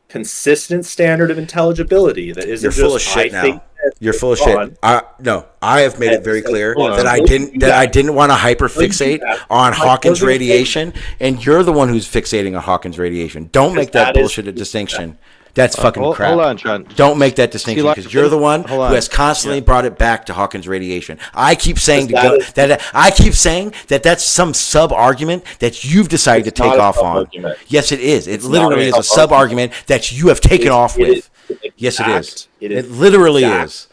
consistent standard of intelligibility that isn't You're full of just shit I think You're full of Sean, shit. No, I have made it very clear Hold on. that I didn't want to hyperfixate on Hawkins radiation, and you're the one who's fixating on Hawkins radiation. Don't make that bullshit a distinction. That's fucking crap. Hold on, Sean. Don't make that distinction because you're the one Hold who on. has constantly brought it back to Hawkins radiation. I keep saying Because I keep saying that that's some sub argument that you've decided to It's take not a off on. sub-argument. Yes, it is. It It's literally not is a a sub argument that you have taken off It with. is Yes, it is. exact. It literally exact. is.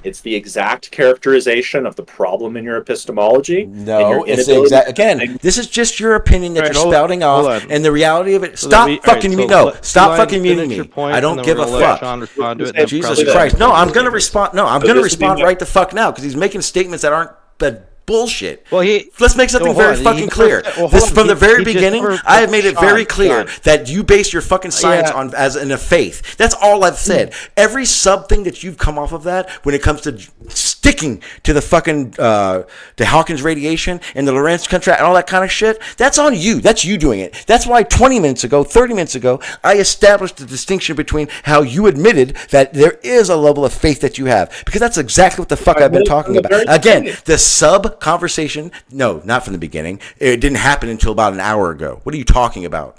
It's the exact characterization of the problem in your epistemology. and No, your it's the inability exact. to Again, think. this is just your opinion that All right, you're hold- spouting hold off, on. and the reality of it. So Stop that we- fucking all me. right, No, so stop Sealion, fucking muting finish your me. point, I don't and then give we're a gonna let fuck. Sean respond to it, and then Jesus probably Christ! back No, to I'm the gonna statements. respond. No, I'm So gonna this would be respond my- right the fuck now because he's making statements that aren't that bullshit. Well, Let's make something hold very on, he fucking never clear. said- well, This hold on, from the he- very he just beginning, never- I have made it very clear Sean. that you base your fucking science Yeah. on as in a faith. That's all I've said. Every sub thing that you've come off of that when it comes to sticking to the fucking to Hawkins radiation and the Lorentz contract and all that kind of shit, that's on you. That's you doing it. That's why 20 minutes ago, 30 minutes ago, I established the distinction between how you admitted that there is a level of faith that you have, because that's exactly what the fuck I've been admitted talking from the about. very Again, beginning. the sub conversation, no, not from the beginning. It didn't happen until about an hour ago. What are you talking about?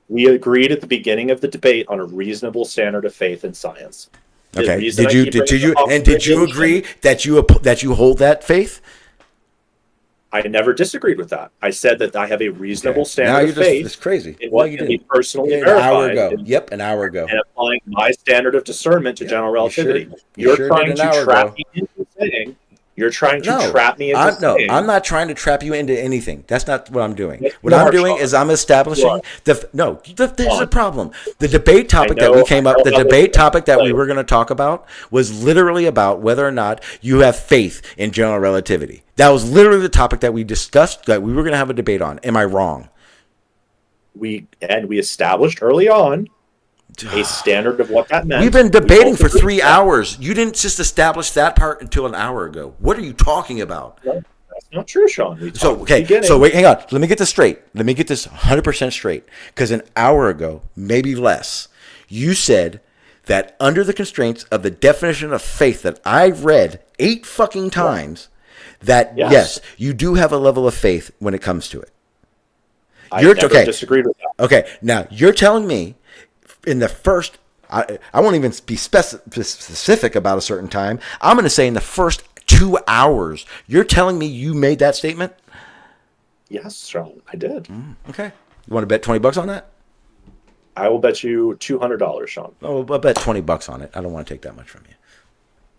We agreed at the beginning of the debate on a reasonable standard of faith in science. The Okay. reason Did I you keep did bringing you up and did you radiation- agree that you hold that faith? I never disagreed with that. I said that I have a reasonable Now standard you're of just faith it's crazy. in No, what you can be didn't. personally An hour verified ago. and, Yep, an hour ago. and applying my standard of discernment to general relativity. you You're sure trying did an to hour trap ago. me into saying you're trying to No, trap me into saying I'm not trying to trap you into anything. That's not what I'm doing. Yes, What you I'm are, doing Sean. is I'm You establishing are. there's a Sean. problem. The debate topic that know- we came I up, know the how debate this topic that we plays. were going to talk about was literally about whether or not you have faith in general relativity. That was literally the topic that we discussed that we were going to have a debate on. Am I wrong? We established early on a standard of what that meant. We've been We debating both for agreed 3 with that. hours. You didn't just establish that part until an hour ago. What are you talking about? No, that's not true, Sean. We So, talked at the okay, beginning. so wait, hang on. Let me get this straight. Let me get this 100% straight. Because an hour ago, maybe less, you said that under the constraints of the definition of faith that I read 8 fucking times, that yes, you do have a level of faith when it comes to it. I You're never okay. disagreed with that. Okay, now you're telling me in the first, I won't even be specific about a certain time. I'm going to say in the first 2 hours, you're telling me you made that statement? Yes, Sean, I did. Okay. You want to bet $20 on that? I will bet you $200, Sean. Oh, I'll bet $20 on it. I don't want to take that much from you.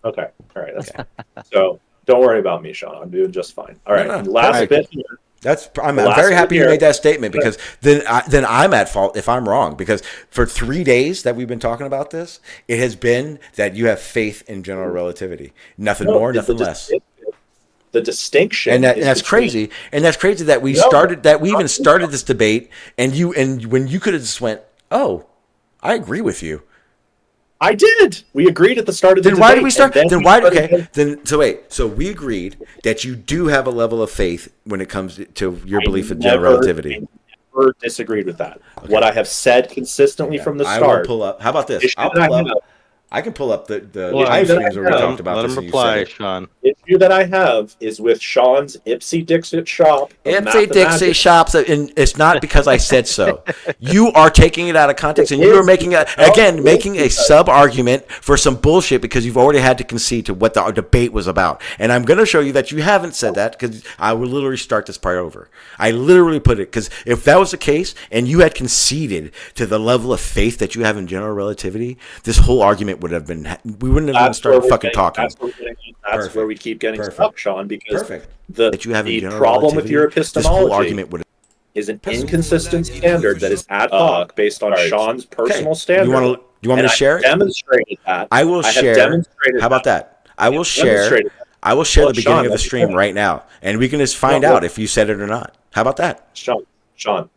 Okay. All right. That's fine. So don't worry about me, Sean. I'm doing just fine. All right. No, no. Last Alright. bit here. I'm The last very one happy you here. made that statement, because then I'm at fault if I'm wrong, because for 3 days that we've been talking about this, it has been that you have faith in general relativity. Nothing more, the nothing less. The distinction, And is that's between- crazy. And that's crazy that we even started this debate, and when you could have just went, "Oh, I agree with you." I did. We agreed at the start of the Then debate. why did we start? and Then we why? started Okay. in- Then so we agreed that you do have a level of faith when it comes to your belief in general relativity. I never disagreed with that. What I have said consistently from the I start. will pull up. How about this? issue I'll that I pull up. have- I can pull up the Well, live I- streams where we let talked about Let this. him and you said reply, it. Sean. issue that I have is with Sean's Ipsy Dixit shop. of Ipsy Dixie mathematics. shops, and it's not because I said so. You are taking it out of context, and you are making a sub argument for some bullshit because you've already had to concede to what the debate was about. And I'm going to show you that you haven't said that, because I will literally start this part over. I literally put it, because if that was the case and you had conceded to the level of faith that you have in general relativity, this whole argument would have been. We wouldn't have even started fucking talking. That's where we keep getting Perfect. stuck, Sean, because Perfect. the That you have in the general problem with relativity, your this whole epistemology argument would. is an inconsistent standard that is ad hoc based on Sean's personal standard. You want me to share it? I have demonstrated that. I will have share. demonstrated How about that? I will share. demonstrated that. I will share Well, the beginning Sean, of the that's stream good. right now, and we can just find Well, out if you said it or not. How about that? Sean,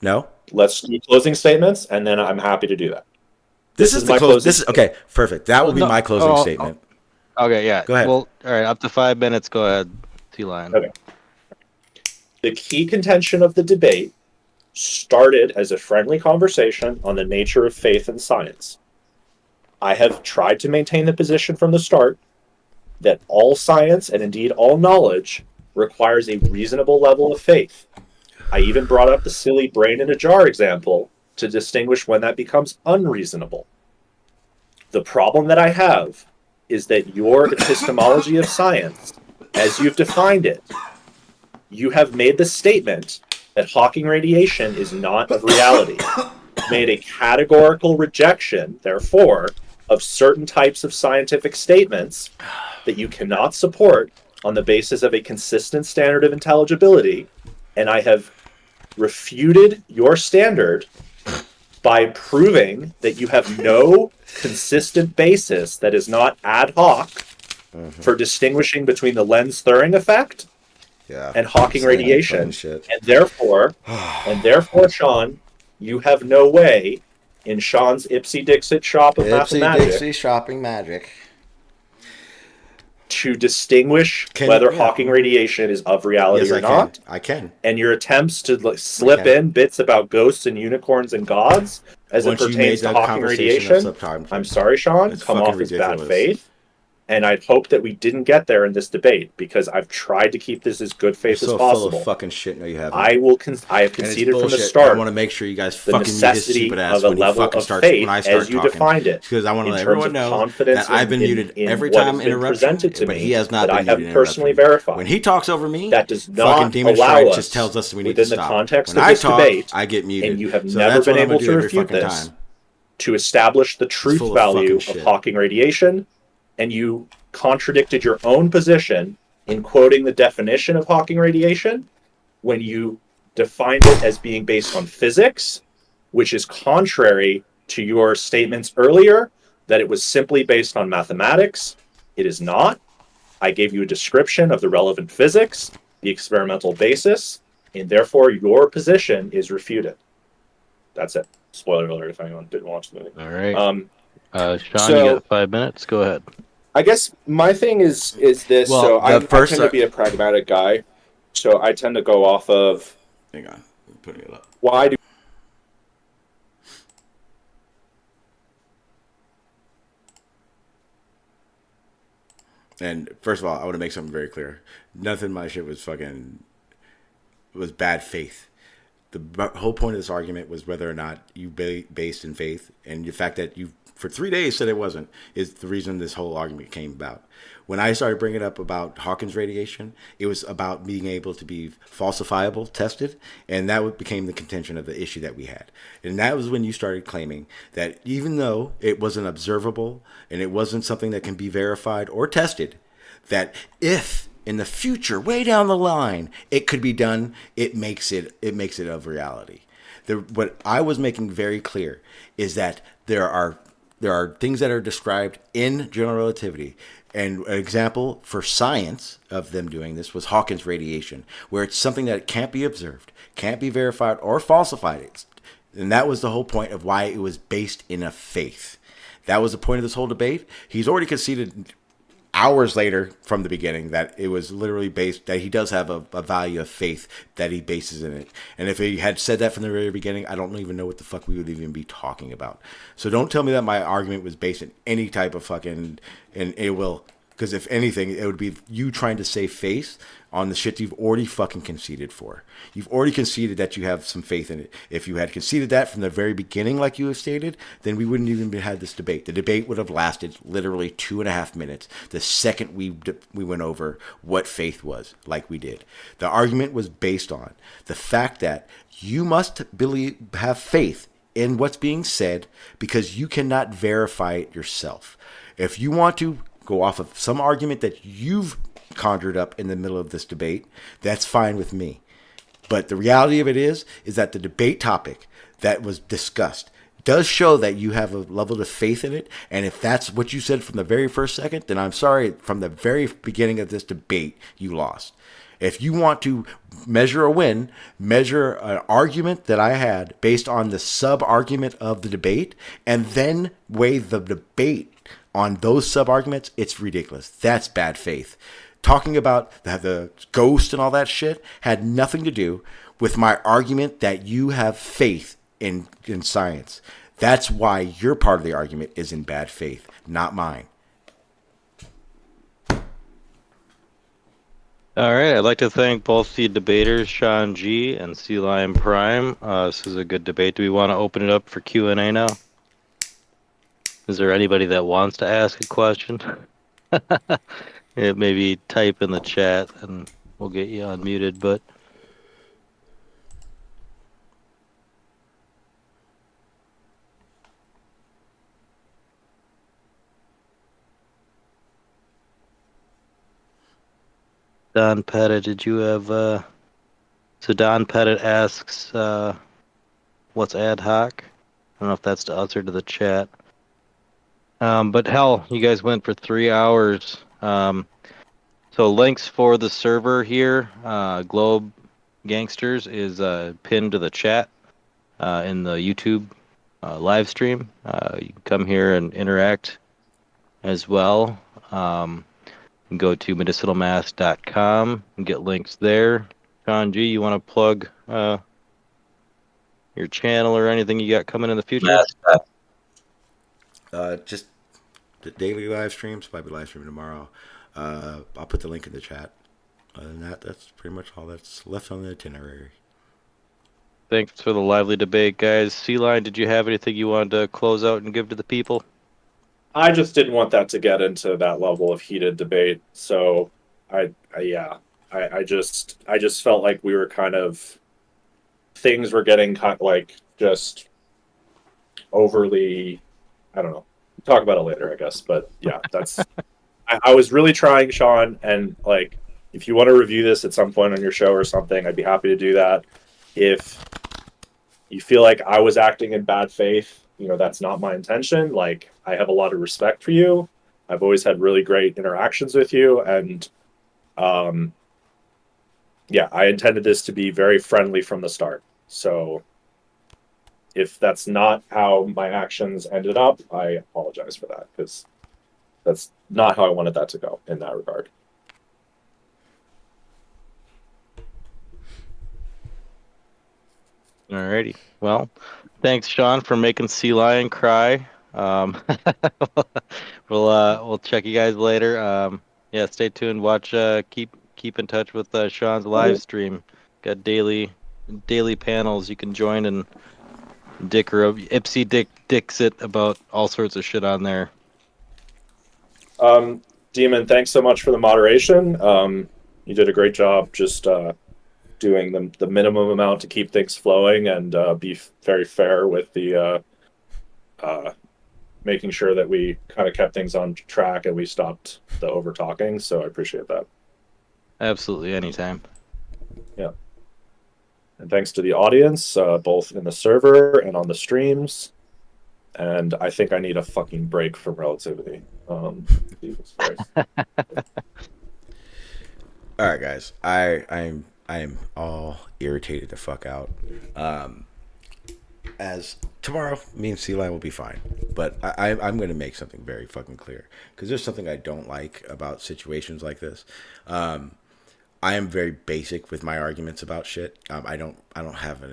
No. let's do closing statements, and then I'm happy to do that. This is the my close. closing This is okay. Perfect. That will be No. my closing Oh, statement. Okay, yeah. Go ahead. Well, all right, up to 5 minutes. Go ahead, Sealion. Okay. The key contention of the debate started as a friendly conversation on the nature of faith and science. I have tried to maintain the position from the start that all science, and indeed all knowledge, requires a reasonable level of faith. I even brought up the silly brain in a jar example to distinguish when that becomes unreasonable. The problem that I have is that your epistemology of science, as you've defined it, you have made the statement that Hawking radiation is not of reality, made a categorical rejection, therefore, of certain types of scientific statements that you cannot support on the basis of a consistent standard of intelligibility, and I have refuted your standard by proving that you have no consistent basis that is not ad hoc for distinguishing between the Lenz-Thirring effect and Hawking radiation, and therefore, Sean, you have no way in Sean's Ipsy Dixit shop of mathematics shopping magic to distinguish whether Hawking radiation is of reality or not. I can. And your attempts to slip in bits about ghosts and unicorns and gods as it pertains to Hawking radiation, I'm sorry, Sean, come off as bad faith. And I'd hope that we didn't get there in this debate because I've tried to keep this as good faith as possible. Full of fucking shit. No, you haven't. I have conceded from the start. I want to make sure you guys the fucking necessity of a level of faith as you defined it. Because I want to let everyone know that I've been muted every time interrupted to me, but he has not been muted. I have personally verified. When he talks over me, that does not allow us just tells us we need within to the stop. context when of this debate. I get muted, and you have never been able to refute this to establish the truth value of Hawking radiation, and you contradicted your own position in quoting the definition of Hawking radiation when you defined it as being based on physics, which is contrary to your statements earlier that it was simply based on mathematics. It is not. I gave you a description of the relevant physics, the experimental basis, and therefore your position is refuted. That's it. Spoiler alert if anyone didn't watch the movie. All right. Sean, you got 5 minutes. Go ahead. I guess my thing is this. Well, so I tend to be a pragmatic guy. So I tend to go off of. Hang on, I'm putting it up. Why do? And first of all, I want to make something very clear. Nothing my shit was bad faith. The whole point of this argument was whether or not you based in faith, and the fact that you for 3 days said it wasn't is the reason this whole argument came about. When I started bringing up about Hawking's radiation, it was about being able to be falsifiable, tested, and that became the contention of the issue that we had. And that was when you started claiming that even though it wasn't observable and it wasn't something that can be verified or tested, that if in the future, way down the line, it could be done, it makes it of reality. What I was making very clear is that there are things that are described in general relativity. And an example for science of them doing this was Hawking's radiation, where it's something that can't be observed, can't be verified or falsified. And that was the whole point of why it was based in a faith. That was the point of this whole debate. He's already conceded hours later from the beginning that it was literally based, that he does have a value of faith that he bases in it. And if he had said that from the very beginning, I don't even know what the fuck we would even be talking about. So don't tell me that my argument was based in any type of fucking, and it will, because if anything, it would be you trying to save face on the shit you've already fucking conceded for. You've already conceded that you have some faith in it. If you had conceded that from the very beginning, like you have stated, then we wouldn't even have had this debate. The debate would have lasted literally 2.5 minutes the second we went over what faith was, like we did. The argument was based on the fact that you must have faith in what's being said because you cannot verify it yourself. If you want to go off of some argument that you've conjured up in the middle of this debate, that's fine with me. But the reality of it is that the debate topic that was discussed does show that you have a level of faith in it. And if that's what you said from the very first second, then I'm sorry, from the very beginning of this debate, you lost. If you want to measure a win, measure an argument that I had based on the sub-argument of the debate, and then weigh the debate on those sub-arguments, it's ridiculous. That's bad faith. Talking about the ghost and all that shit had nothing to do with my argument that you have faith in science. That's why your part of the argument is in bad faith, not mine. All right, I'd like to thank both the debaters, Sean G and Sealion Prime. This is a good debate. Do we want to open it up for Q&A now? Is there anybody that wants to ask a question? Maybe type in the chat and we'll get you unmuted, but... Don Pettit, did you have... So Don Pettit asks, what's ad hoc? I don't know if that's to us or to the chat. But hell, you guys went for 3 hours. So links for the server here, Globe Gangsters, is pinned to the chat in the YouTube live stream. You can come here and interact as well. You can go to medicinalmass.com and get links there. Sean G, you want to plug your channel or anything you got coming in the future? Just the daily live streams. Might be live streaming tomorrow. I'll put the link in the chat. Other than that, that's pretty much all that's left on the itinerary. Thanks for the lively debate, guys. Sealion, did you have anything you wanted to close out and give to the people? I just didn't want that to get into that level of heated debate. So I just felt like we were kind of, things were getting kind of like just overly, I don't know. Talk about it later, I guess. But yeah, that's, I was really trying, Sean, and like, if you want to review this at some point on your show or something, I'd be happy to do that. If you feel like I was acting in bad faith, that's not my intention. Like, I have a lot of respect for you. I've always had really great interactions with you. And yeah, I intended this to be very friendly from the start. So if that's not how my actions ended up, I apologize for that, because that's not how I wanted that to go in that regard. Alrighty. Well, thanks, Sean, for making Sealion cry. We'll check you guys later. Yeah, stay tuned. Watch. Keep in touch with Sean's live stream. Got daily panels you can join and dicks it about all sorts of shit on there. Demon, thanks so much for the moderation. You did a great job just doing the minimum amount to keep things flowing and be very fair with the making sure that we kind of kept things on track and we stopped the over talking. So I appreciate that. Absolutely, anytime. Yeah. And thanks to the audience, both in the server and on the streams. And I think I need a fucking break from relativity. Jesus Christ. All right, guys. I am all irritated the fuck out. As tomorrow, me and Sealion will be fine. But I'm going to make something very fucking clear, because there's something I don't like about situations like this. I am very basic with my arguments about shit. I don't have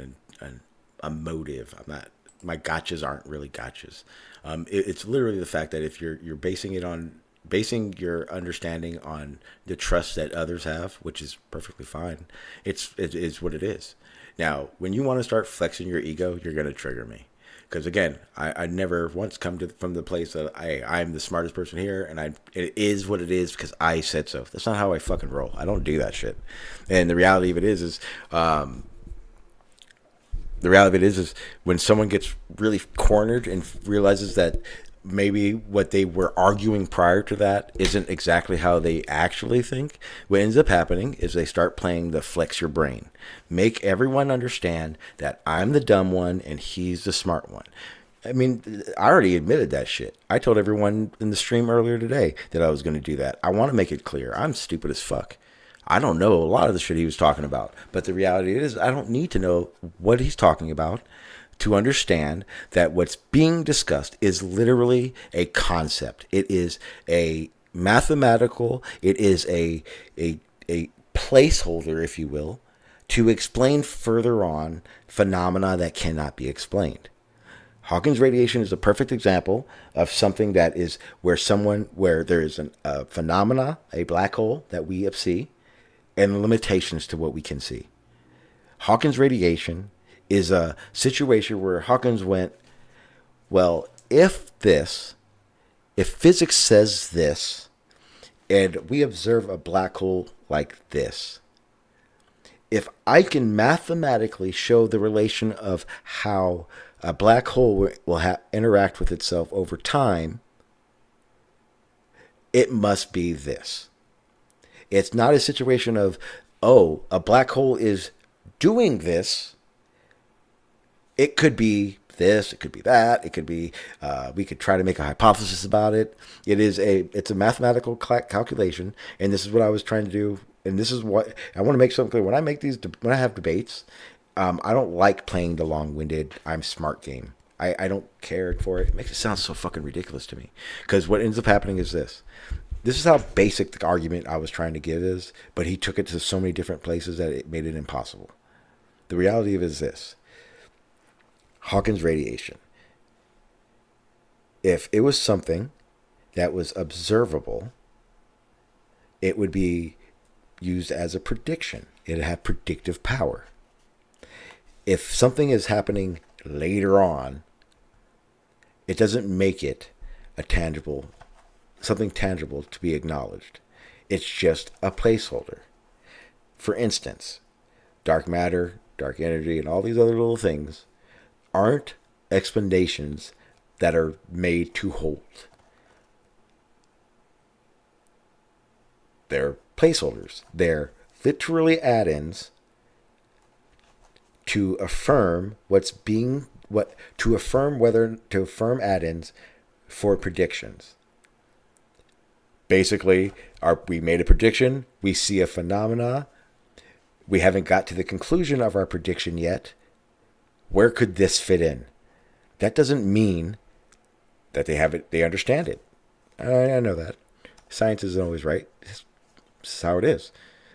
a motive. I'm not. My gotchas aren't really gotchas. It's literally the fact that if you're basing your understanding on the trust that others have, which is perfectly fine. It is what it is. Now, when you want to start flexing your ego, you're going to trigger me. Because again, I never once come from the place that I'm the smartest person here, and it is what it is because I said so. That's not how I fucking roll. I don't do that shit. And the reality of it is when someone gets really cornered and realizes that maybe what they were arguing prior to that isn't exactly how they actually think, what ends up happening is they start playing the flex your brain. Make everyone understand that I'm the dumb one and he's the smart one. I mean, I already admitted that shit. I told everyone in the stream earlier today that I was going to do that. I want to make it clear. I'm stupid as fuck. I don't know a lot of the shit he was talking about. But the reality is I don't need to know what he's talking about to understand that what's being discussed is literally a concept. It is a mathematical, it is a placeholder, if you will, to explain further on phenomena that cannot be explained. Hawkins radiation is a perfect example of something that is where there is a phenomena, a black hole that we see, and limitations to what we can see. Hawkins radiation is a situation where Hawkins went, well, if physics says this, and we observe a black hole like this, if I can mathematically show the relation of how a black hole will interact with itself over time, it must be this. It's not a situation of, oh, a black hole is doing this. It could be this, it could be that, it could be, we could try to make a hypothesis about it. It's a mathematical calculation, and this is what I was trying to do. And this is what I want to make something clear. When I have debates, I don't like playing the long-winded, I'm smart game. I don't care for it. It makes it sound so fucking ridiculous to me. Because what ends up happening is this. This is how basic the argument I was trying to give is, but he took it to so many different places that it made it impossible. The reality of it is this. Hawkins radiation. If it was something that was observable, it would be used as a prediction. It'd have predictive power. If something is happening later on, it doesn't make it something tangible to be acknowledged. It's just a placeholder. For instance, dark matter, dark energy, and all these other little things aren't explanations that are made to hold. They're placeholders. They're literally add-ins to affirm to affirm add-ins for predictions. Basically, we made a prediction, we see a phenomena, we haven't got to the conclusion of our prediction yet. Where could this fit in? That doesn't mean that they understand it. I know that. Science isn't always right. This is how it is.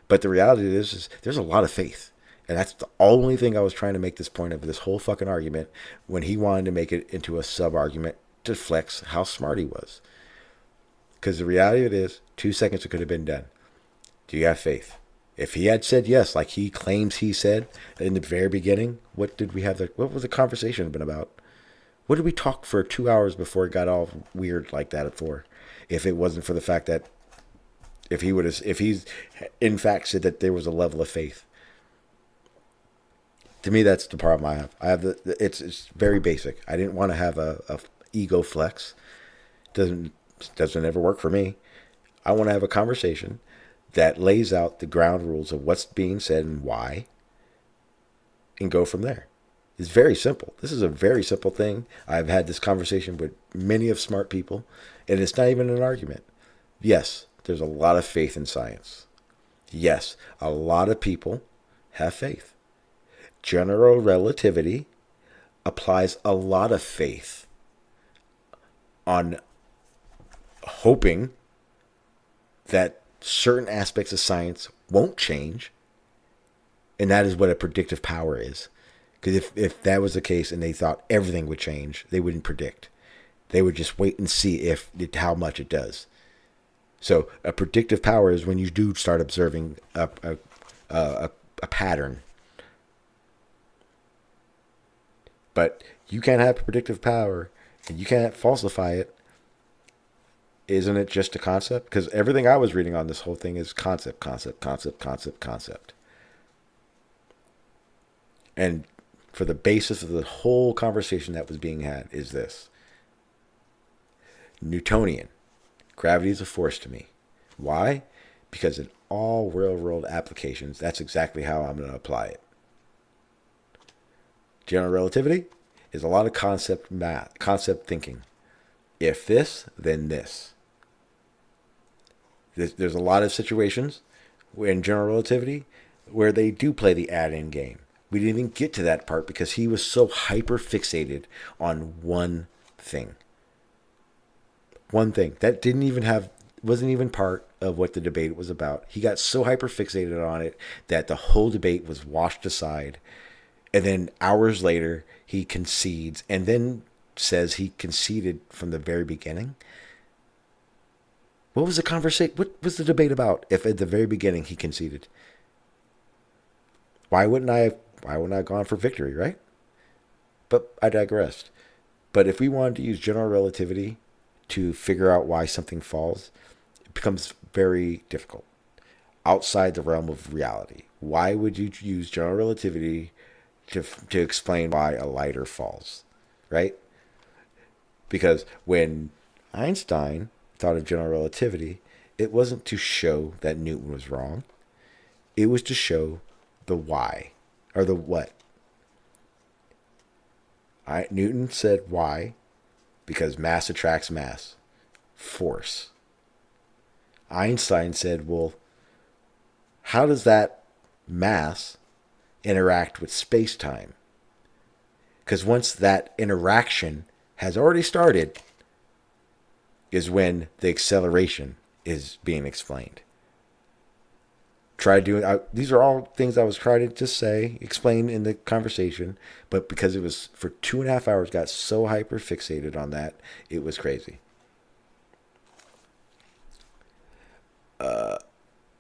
But the reality is there's a lot of faith. And that's the only thing I was trying to make this point of this whole fucking argument when he wanted to make it into a sub-argument to flex how smart he was. Because the reality of it is, 2 seconds it could have been done. Do you have faith? If he had said yes, like he claims he said in the very beginning, what was the conversation been about? What did we talk for 2 hours before it got all weird like that for? If it wasn't for the fact that if he's in fact said that there was a level of faith. To me, that's the problem I have. It's very basic. I didn't want to have a ego flex. Doesn't ever work for me. I want to have a conversation that lays out the ground rules of what's being said and why, and go from there. It's very simple. This is a very simple thing. I've had this conversation with many of smart people, and it's not even an argument. Yes, there's a lot of faith in science. Yes, a lot of people have faith. General relativity applies a lot of faith on hoping that certain aspects of science won't change, and that is what a predictive power is. Because if that was the case and they thought everything would change, they wouldn't predict. They would just wait and see how much it does. So a predictive power is when you do start observing a pattern. But you can't have predictive power and you can't falsify it. Isn't it just a concept? Because everything I was reading on this whole thing is concept. And for the basis of the whole conversation that was being had is this. Newtonian. Gravity is a force to me. Why? Because in all real-world applications, that's exactly how I'm going to apply it. General relativity is a lot of concept thinking. If this, then this. There's a lot of situations in general relativity where they do play the add-in game. We didn't even get to that part because he was so hyper-fixated on one thing. One thing. That wasn't even part of what the debate was about. He got so hyper-fixated on it that the whole debate was washed aside. And then hours later, he concedes. And then says he conceded from the very beginning. What was the conversation? What was the debate about? If at the very beginning he conceded, why wouldn't I have gone for victory, right? But I digressed. But if we wanted to use general relativity to figure out why something falls, it becomes very difficult outside the realm of reality. Why would you use general relativity to explain why a lighter falls, right? Because when Einstein thought of general relativity, it wasn't to show that Newton was wrong. It was to show the why, or the what. Newton said why, because mass attracts mass, force. Einstein said, well, how does that mass interact with space-time? Because once that interaction has already started is when the acceleration is being explained. These are all things I was trying to just explain in the conversation, but because it was for 2.5 hours, got so hyper fixated on that, it was crazy.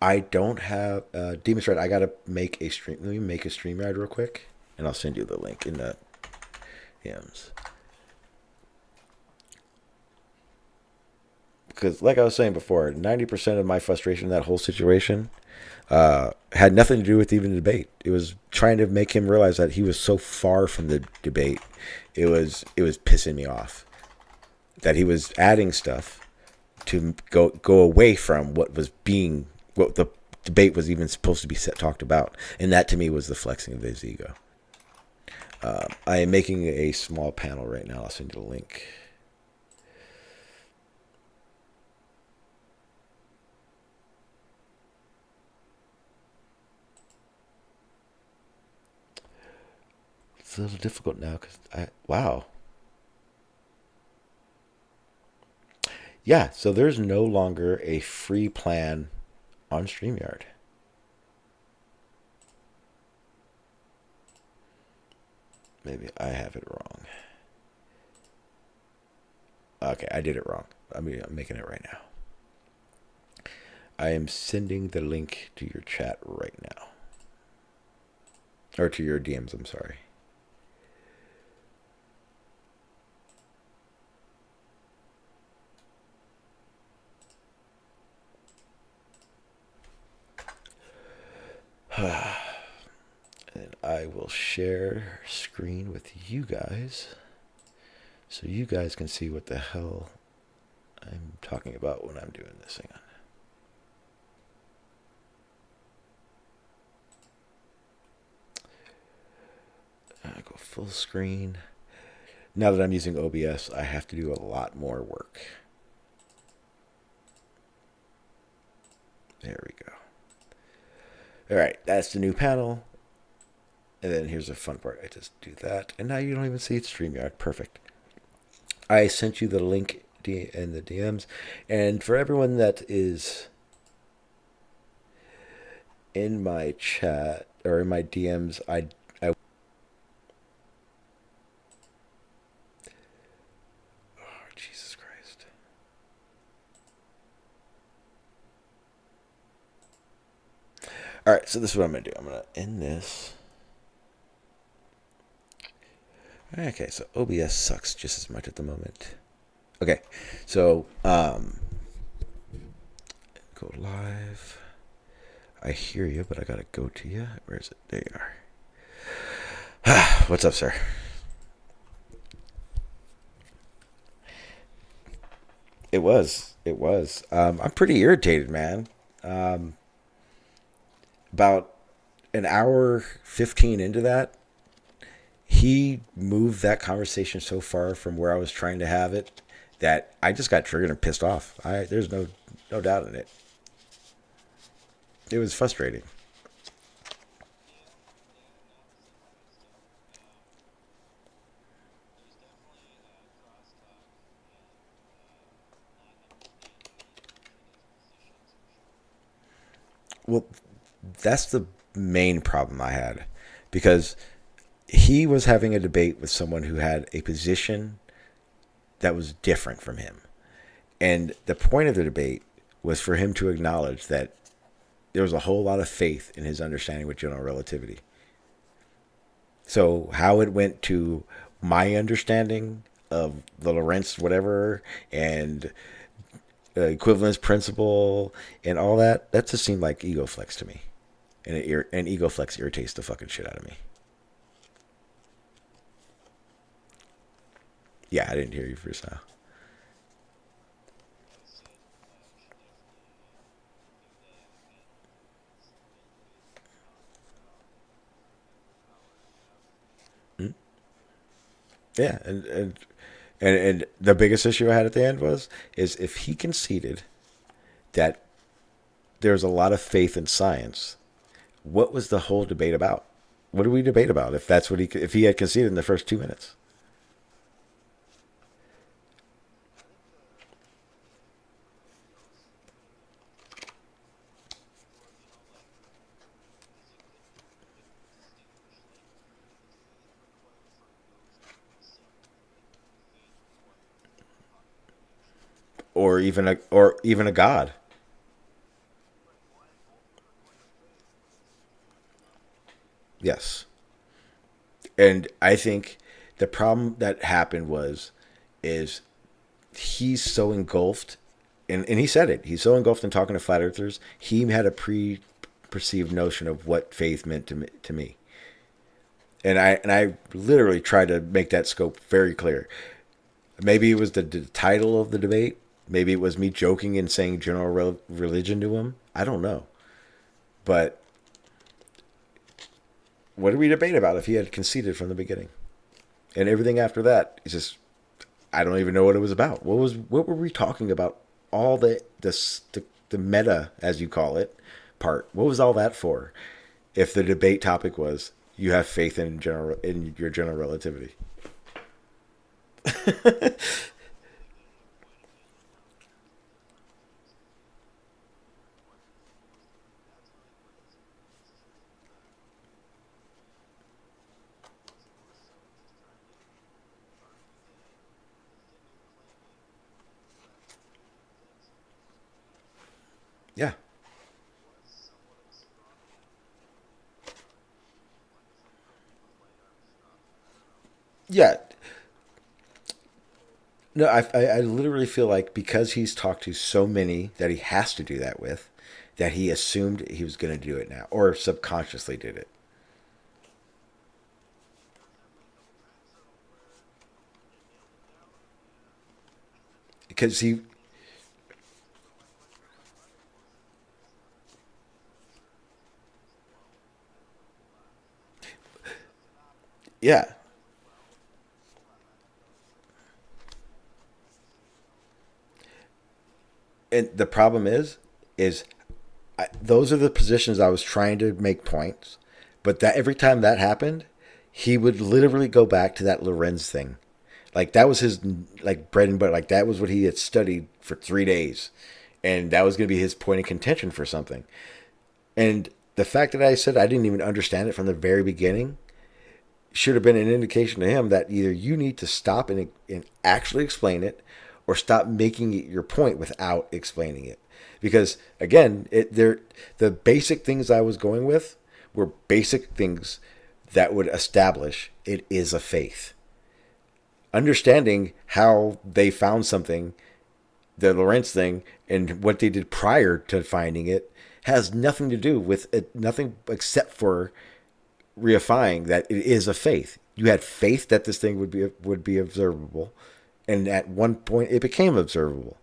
I don't have Demonstryde. I gotta make a stream. Let me make a StreamYard real quick, and I'll send you the link in the DMs. Because, like I was saying before, 90% of my frustration in that whole situation had nothing to do with even the debate. It was trying to make him realize that he was so far from the debate. It was pissing me off that he was adding stuff to go away from what the debate was even supposed to be talked about, and that to me was the flexing of his ego. I am making a small panel right now. I'll send you the link. It's a little difficult now because wow. Yeah, so there's no longer a free plan on StreamYard. Maybe I have it wrong. Okay, I did it wrong. I'm making it right now. I am sending the link to your chat right now. Or to your DMs, I'm sorry. And I will share screen with you guys so you guys can see what the hell I'm talking about when I'm doing this. Hang on. I go full screen. Now that I'm using OBS, I have to do a lot more work. There we go. All right, that's the new panel. And then here's the fun part. I just do that. And now you don't even see it StreamYard. Perfect. I sent you the link in the DMs. And for everyone that is in my chat or in my DMs, I oh, Jesus Christ. All right, so this is what I'm going to do. I'm going to end this. Okay, so OBS sucks just as much at the moment. Okay, so go live. I hear you, but I gotta go to you. Where is it? There you are. What's up, sir? It was. I'm pretty irritated, man. About an hour 15 into that, he moved that conversation so far from where I was trying to have it that I just got triggered and pissed off. There's no doubt in it. It was frustrating. Well, that's the main problem I had, because he was having a debate with someone who had a position that was different from him. And the point of the debate was for him to acknowledge that there was a whole lot of faith in his understanding with general relativity. So how it went to my understanding of the Lorentz whatever and equivalence principle and all that, that just seemed like ego flex to me. And ego flex irritates the fucking shit out of me. Yeah, I didn't hear you first now. Yeah, and the biggest issue I had at the end is if he conceded that there's a lot of faith in science, what was the whole debate about? What do we debate about if that's what if he had conceded in the first 2 minutes? Or even a god. Yes. And I think the problem that happened is he's so engulfed, and he said it. He's so engulfed in talking to flat earthers. He had a preconceived notion of what faith meant to me. And I literally tried to make that scope very clear. Maybe it was the title of the debate. Maybe it was me joking and saying general religion to him. I don't know. But what did we debate about if he had conceded from the beginning? And everything after that is just, I don't even know what it was about. What were we talking about? All the meta, as you call it, part. What was all that for? If the debate topic was you have faith in your general relativity. Yeah. Yeah. No, I literally feel like because he's talked to so many that he has to do that with, that he assumed he was going to do it now, or subconsciously did it. Because yeah. And the problem is those are the positions I was trying to make points, but that every time that happened, he would literally go back to that Lorenz thing. Like that was his like bread and butter. Like that was what he had studied for 3 days, and that was going to be his point of contention for something. And the fact that I said I didn't even understand it from the very beginning should have been an indication to him that either you need to stop and actually explain it, or stop making it your point without explaining it. Because again, the basic things I was going with were basic things that would establish it is a faith. Understanding how they found something, the Lorentz thing, and what they did prior to finding it has nothing to do with it, nothing except for reifying that it is a faith. You had faith that this thing would be observable, and at one point it became observable.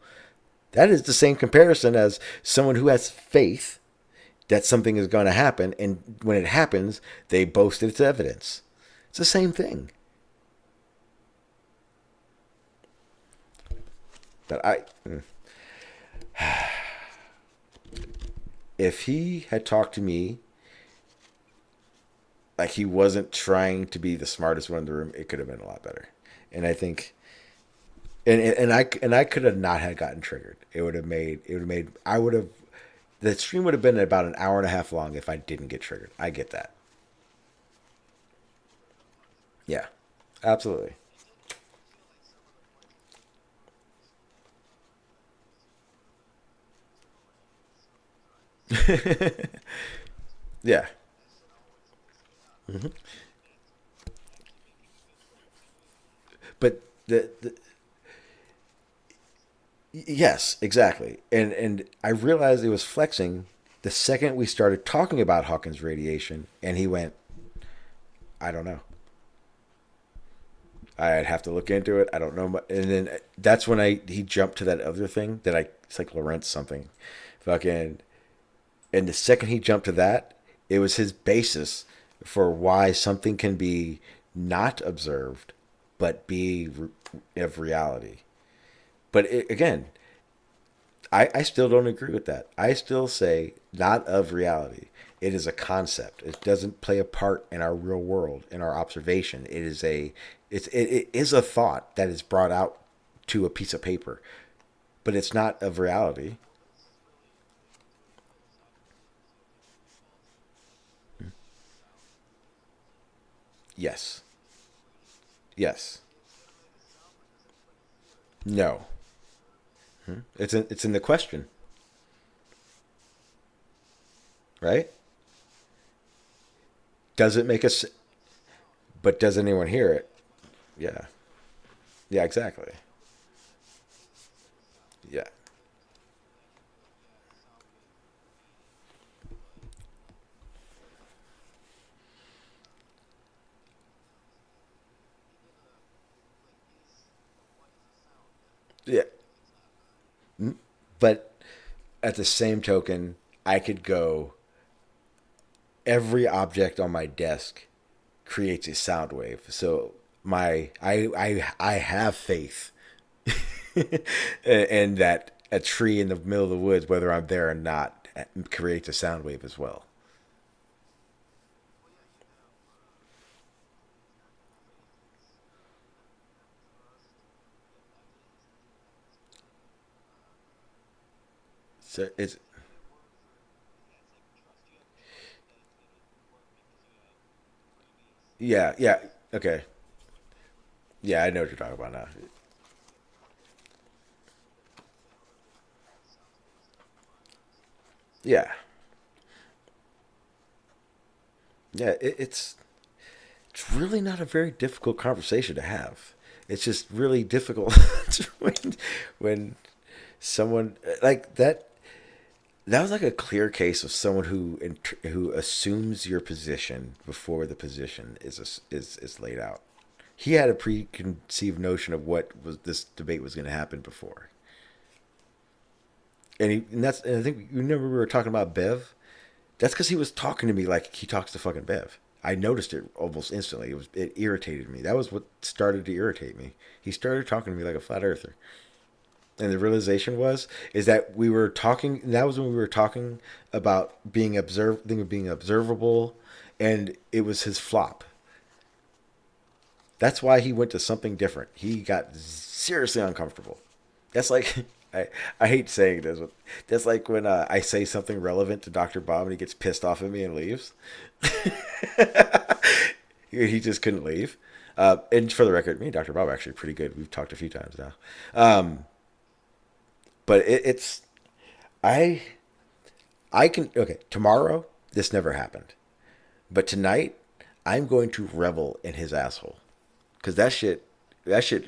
That is the same comparison as someone who has faith that something is going to happen, and when it happens, they boast its evidence. It's the same thing. But if he had talked to me like he wasn't trying to be the smartest one in the room, it could have been a lot better. And I think, and I could have not had gotten triggered. The stream would have been about an hour and a half long if I didn't get triggered. I get that. Yeah, absolutely. Yeah. Hmm. But yes, exactly. And I realized it was flexing the second we started talking about Hawkins radiation, and he went, I don't know. I'd have to look into it. I don't know. And then that's when he jumped to that other thing that it's like Lorentz something, fucking. And the second he jumped to that, it was his basis for why something can be not observed, but be of reality. But again, I still don't agree with that. I still say not of reality. It is a concept. It doesn't play a part in our real world, in our observation. It is a thought that is brought out to a piece of paper, but it's not of reality. Yes. Yes. No. It's in the question, right? Does it make us? But does anyone hear it? Yeah. Yeah. Exactly. Yeah. Yeah. But at the same token, I could go. Every object on my desk creates a sound wave. So I have faith and that a tree in the middle of the woods, whether I'm there or not, creates a sound wave as well. So it's yeah, yeah, okay, yeah, I know what you're talking about now. Yeah, yeah, it's really not a very difficult conversation to have. It's just really difficult when someone like that. That was like a clear case of someone who assumes your position before the position is laid out. He had a preconceived notion of what was this debate was going to happen before, and I think you remember we were talking about Bev. That's because he was talking to me like he talks to fucking Bev. I noticed it almost instantly. It irritated me. That was what started to irritate me. He started talking to me like a flat earther. And the realization is that we were talking. That was when we were talking about being observable, and it was his flop. That's why he went to something different. He got seriously uncomfortable. That's like I hate saying this, but that's like when I say something relevant to Dr. Bob and he gets pissed off at me and leaves. He just couldn't leave. And for the record, me and Dr. Bob are actually pretty good. We've talked a few times now. But it's I I can okay, tomorrow this never happened. But tonight I'm going to revel in his asshole. Cuz that shit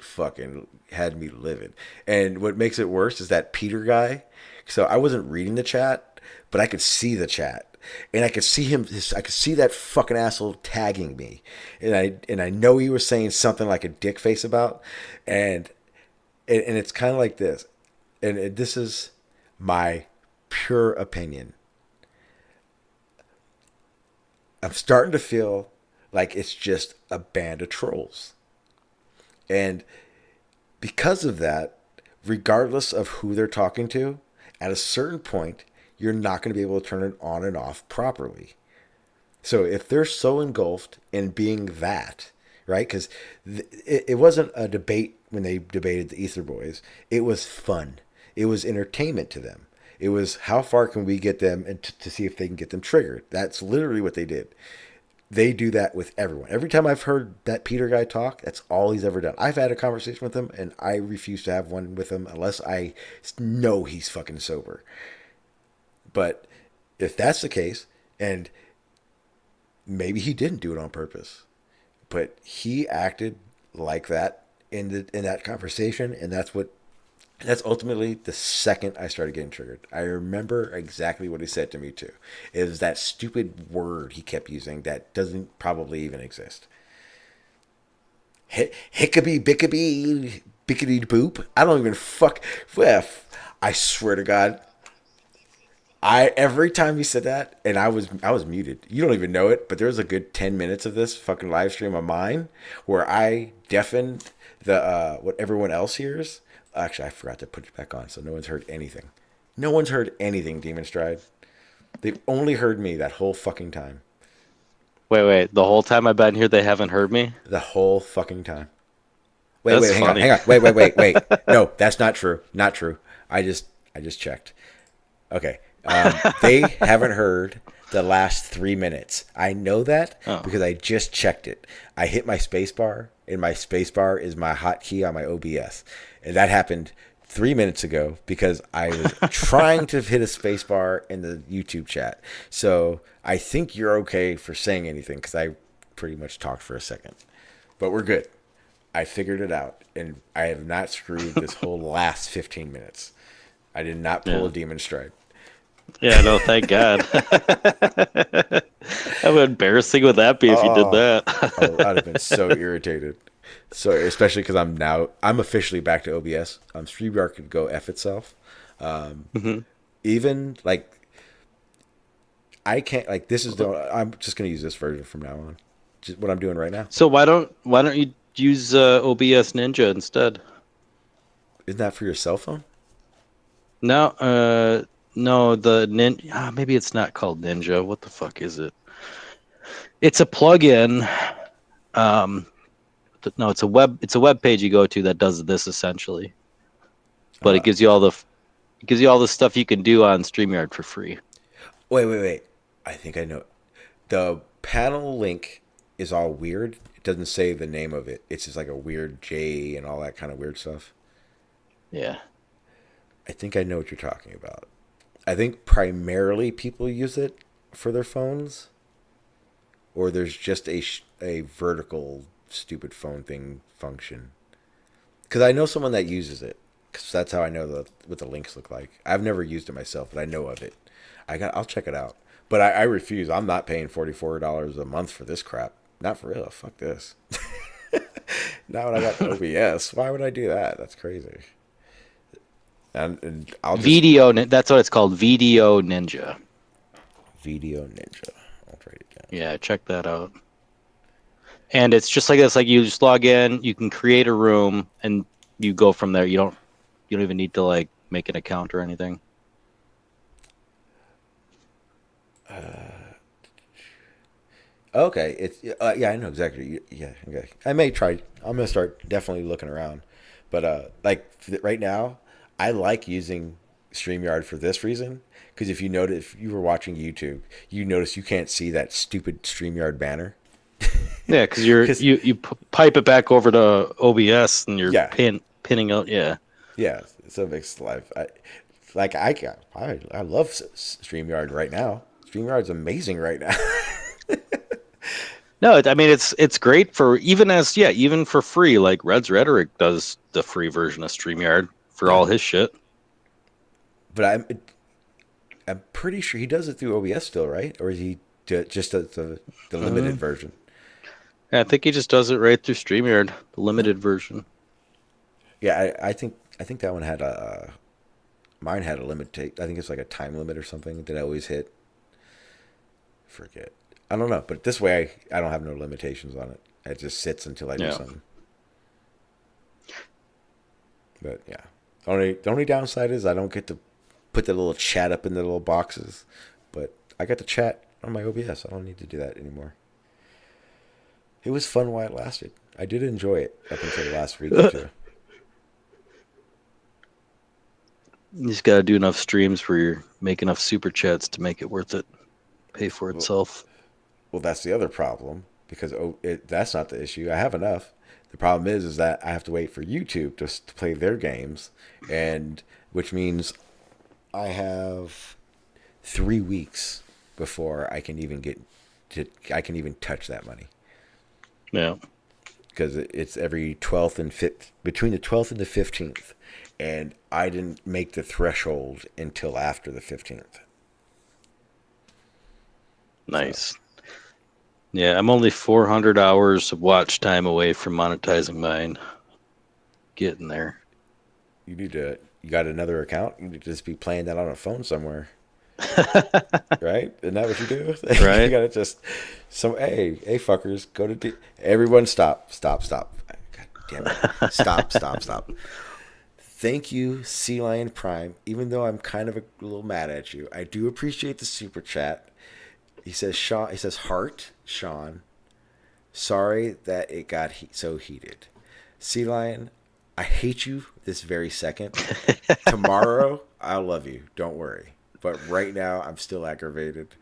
fucking had me livid. And what makes it worse is that Peter guy. So I wasn't reading the chat, but I could see the chat. And I could see I could see that fucking asshole tagging me. And I know he was saying something like a dick face about and and it's kind of like this. And this is my pure opinion. I'm starting to feel like it's just a band of trolls. And because of that, regardless of who they're talking to, at a certain point, you're not going to be able to turn it on and off properly. So if they're so engulfed in being that, right? Because it wasn't a debate when they debated the Ether Boys. It was fun. It was entertainment to them. It was how far can we get them and to see if they can get them triggered. That's literally what they did. They do that with everyone. Every time I've heard that Peter guy talk, that's all he's ever done. I've had a conversation with him, and I refuse to have one with him unless I know he's fucking sober. But if that's the case, and maybe he didn't do it on purpose, but he acted like that in that conversation, and that's ultimately the second I started getting triggered. I remember exactly what he said to me too. It was that stupid word he kept using that doesn't probably even exist. Hickabee, bickabee, bickety boop. I don't even fuck. Well, I swear to God, every time he said that, and I was muted. You don't even know it, but there was a good 10 minutes of this fucking live stream of mine where I deafened the what everyone else hears. Actually, I forgot to put it back on, so no one's heard anything. No one's heard anything, Demonstryde. They've only heard me that whole fucking time. Wait. The whole time I've been here, they haven't heard me? The whole fucking time. That's Wait, funny. hang on. Wait. No, that's not true. Not true. I just checked. Okay. They haven't heard the last 3 minutes. I know that because I just checked it. I hit my space bar, and my space bar is my hotkey on my OBS. And that happened 3 minutes ago because I was trying to hit a space bar in the YouTube chat. So I think you're okay for saying anything because I pretty much talked for a second. But we're good. I figured it out, and I have not screwed this whole last 15 minutes. I did not pull a Demonstryde. Yeah, no, thank God. How embarrassing would that be if you did that? I'd have been so irritated. So especially because I'm officially back to OBS. StreamYard could go F itself. Even like I can't like this is I'm just gonna use this version from now on. Just what I'm doing right now. So why don't you use OBS Ninja instead? Isn't that for your cell phone? No, the Ninja. Maybe it's not called Ninja. What the fuck is it? It's a plugin. No, it's a web page you go to that does this essentially. But it gives you all the stuff you can do on StreamYard for free. Wait. I think I know. The panel link is all weird. It doesn't say the name of it. It's just like a weird J and all that kind of weird stuff. Yeah. I think I know what you're talking about. I think primarily people use it for their phones, or there's just a vertical stupid phone thing function. Because I know someone that uses it. Because that's how I know what the links look like. I've never used it myself, but I know of it. I'll check it out. But I refuse. I'm not paying $44 a month for this crap. Not for real. Fuck this. Not when I got OBS. Why would I do that? That's crazy. And I'll just... That's what it's called. Video Ninja. Video Ninja. I'll write it down. Yeah, check that out. And it's just like this. Like you just log in, you can create a room, and you go from there. You don't even need to like make an account or anything. Okay, it's yeah, I know exactly. Yeah, okay. I may try. I'm gonna start definitely looking around, but right now, I like using StreamYard for this reason. Because if you were watching YouTube, you notice you can't see that stupid StreamYard banner. Yeah, because you pipe it back over to OBS and you're pinning out. Yeah. Yeah, so it makes life. I love StreamYard right now. StreamYard's amazing right now. No, I mean it's great for even for free. Like Red's Rhetoric does the free version of StreamYard for all his shit. But I'm pretty sure he does it through OBS still, right? Or is he just the limited version? Yeah, I think he just does it right through StreamYard, the limited version. Yeah, I think that one had mine had a limit. I think it's like a time limit or something that I always hit. Forget. I don't know, but this way I don't have no limitations on it. It just sits until I do something. But yeah, the only downside is I don't get to put the little chat up in the little boxes. But I got to chat on my OBS. I don't need to do that anymore. It was fun while it lasted. I did enjoy it up until the last week or two. You just gotta do enough streams where you make enough super chats to make it worth it. Pay for itself. Well, that's the other problem because that's not the issue. I have enough. The problem is that I have to wait for YouTube to play their games, and which means I have 3 weeks before I can even touch that money. Yeah. Because it's every 12th and 5th, between the 12th and the 15th. And I didn't make the threshold until after the 15th. Nice. So. Yeah, I'm only 400 hours of watch time away from monetizing mine. Getting there. You got another account? You need to just be playing that on a phone somewhere. Right? Isn't that what you do? Right. You gotta just hey fuckers, go to everyone stop. God damn it. Stop. Thank you, Sealion Prime. Even though I'm kind of a little mad at you, I do appreciate the super chat. He says heart, Sean. Sorry that it got so heated. Sealion, I hate you this very second. Tomorrow, I'll love you. Don't worry. But right now, I'm still aggravated.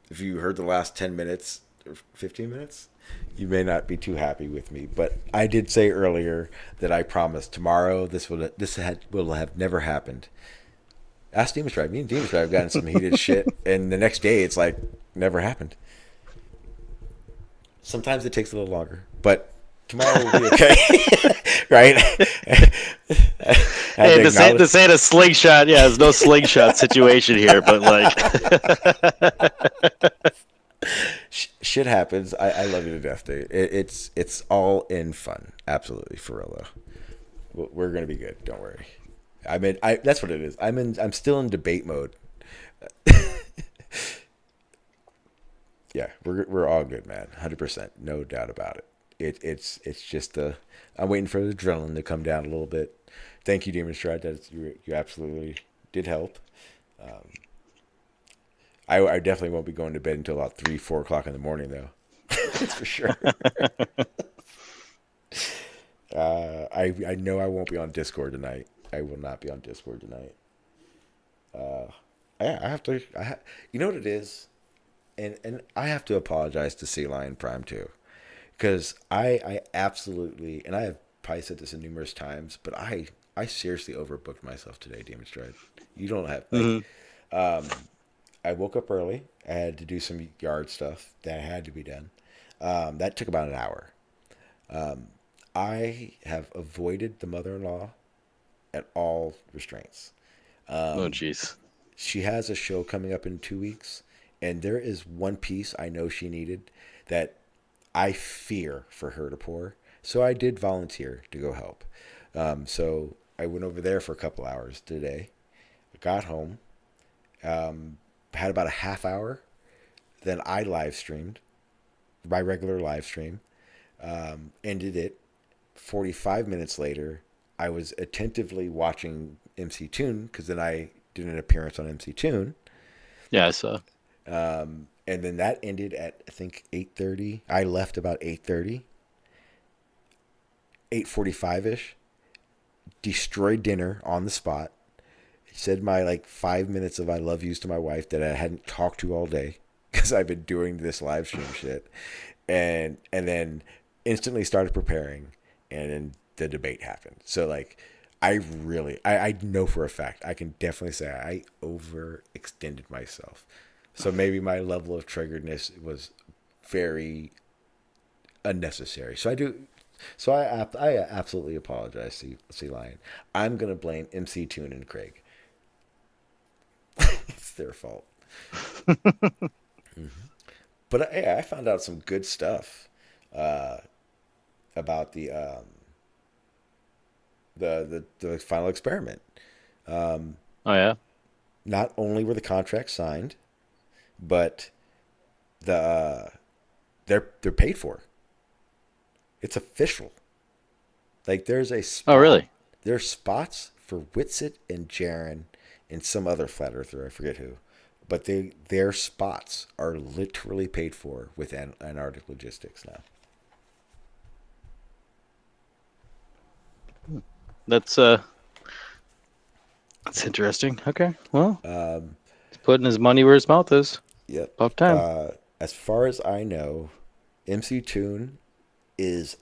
If you heard the last 10 minutes or 15 minutes, you may not be too happy with me. But I did say earlier that I promised tomorrow this will have never happened. Ask Demonstryde. Me and Demonstryde have gotten some heated shit, and the next day it's like never happened. Sometimes it takes a little longer, but tomorrow will be okay. Right? Hey, this ain't a slingshot. Yeah, there's no slingshot situation here, but like shit happens. I love you to death, dude. It's all in fun. Absolutely, for real though. We're gonna be good. Don't worry. That's what it is. I'm still in debate mode. Yeah, we're all good, man. 100%, no doubt about it. It's just I'm waiting for the adrenaline to come down a little bit. Thank you, Demonstryde. You absolutely did help. I definitely won't be going to bed until about 3-4 o'clock in the morning, though. That's for sure. I know I won't be on Discord tonight. I will not be on Discord tonight. I have to. You know what it is, and I have to apologize to Sealion Prime too, because I absolutely, and I have probably said this numerous times, but I seriously overbooked myself today, Demonstryde. You don't have I woke up early. I had to do some yard stuff that had to be done. That took about an hour. I have avoided the mother-in-law at all restraints. Oh, jeez. She has a show coming up in 2 weeks, and there is one piece I know she needed that I fear for her to pour. So I did volunteer to go help. So I went over there for a couple hours today. Got home, had about a half hour. Then I live streamed, my regular live stream, ended it. 45 minutes later, I was attentively watching MC Toon, because then I did an appearance on MC Toon. Yeah, I saw. And then that ended at, I think, 8:30. I left about 8:30. 8:45-ish. Destroyed dinner on the spot. Said my 5 minutes of I love yous to my wife that I hadn't talked to all day, because I've been doing this live stream shit. And then instantly started preparing, and then the debate happened. So I know for a fact, I can definitely say I overextended myself. So maybe my level of triggeredness was very unnecessary. So I absolutely apologize, Sealion. I'm gonna blame MC Toon and Craig. It's their fault. Mm-hmm. But I found out some good stuff about the final experiment. Oh yeah. Not only were the contracts signed, but they're paid for. It's official. There's a spot. Oh really? There's spots for Witsit and Jaren and some other flat earther, I forget who, but their spots are literally paid for with Antarctic Logistics now. That's interesting. Okay, well, he's putting his money where his mouth is. Yep. About time. As far as I know, MC Toon is.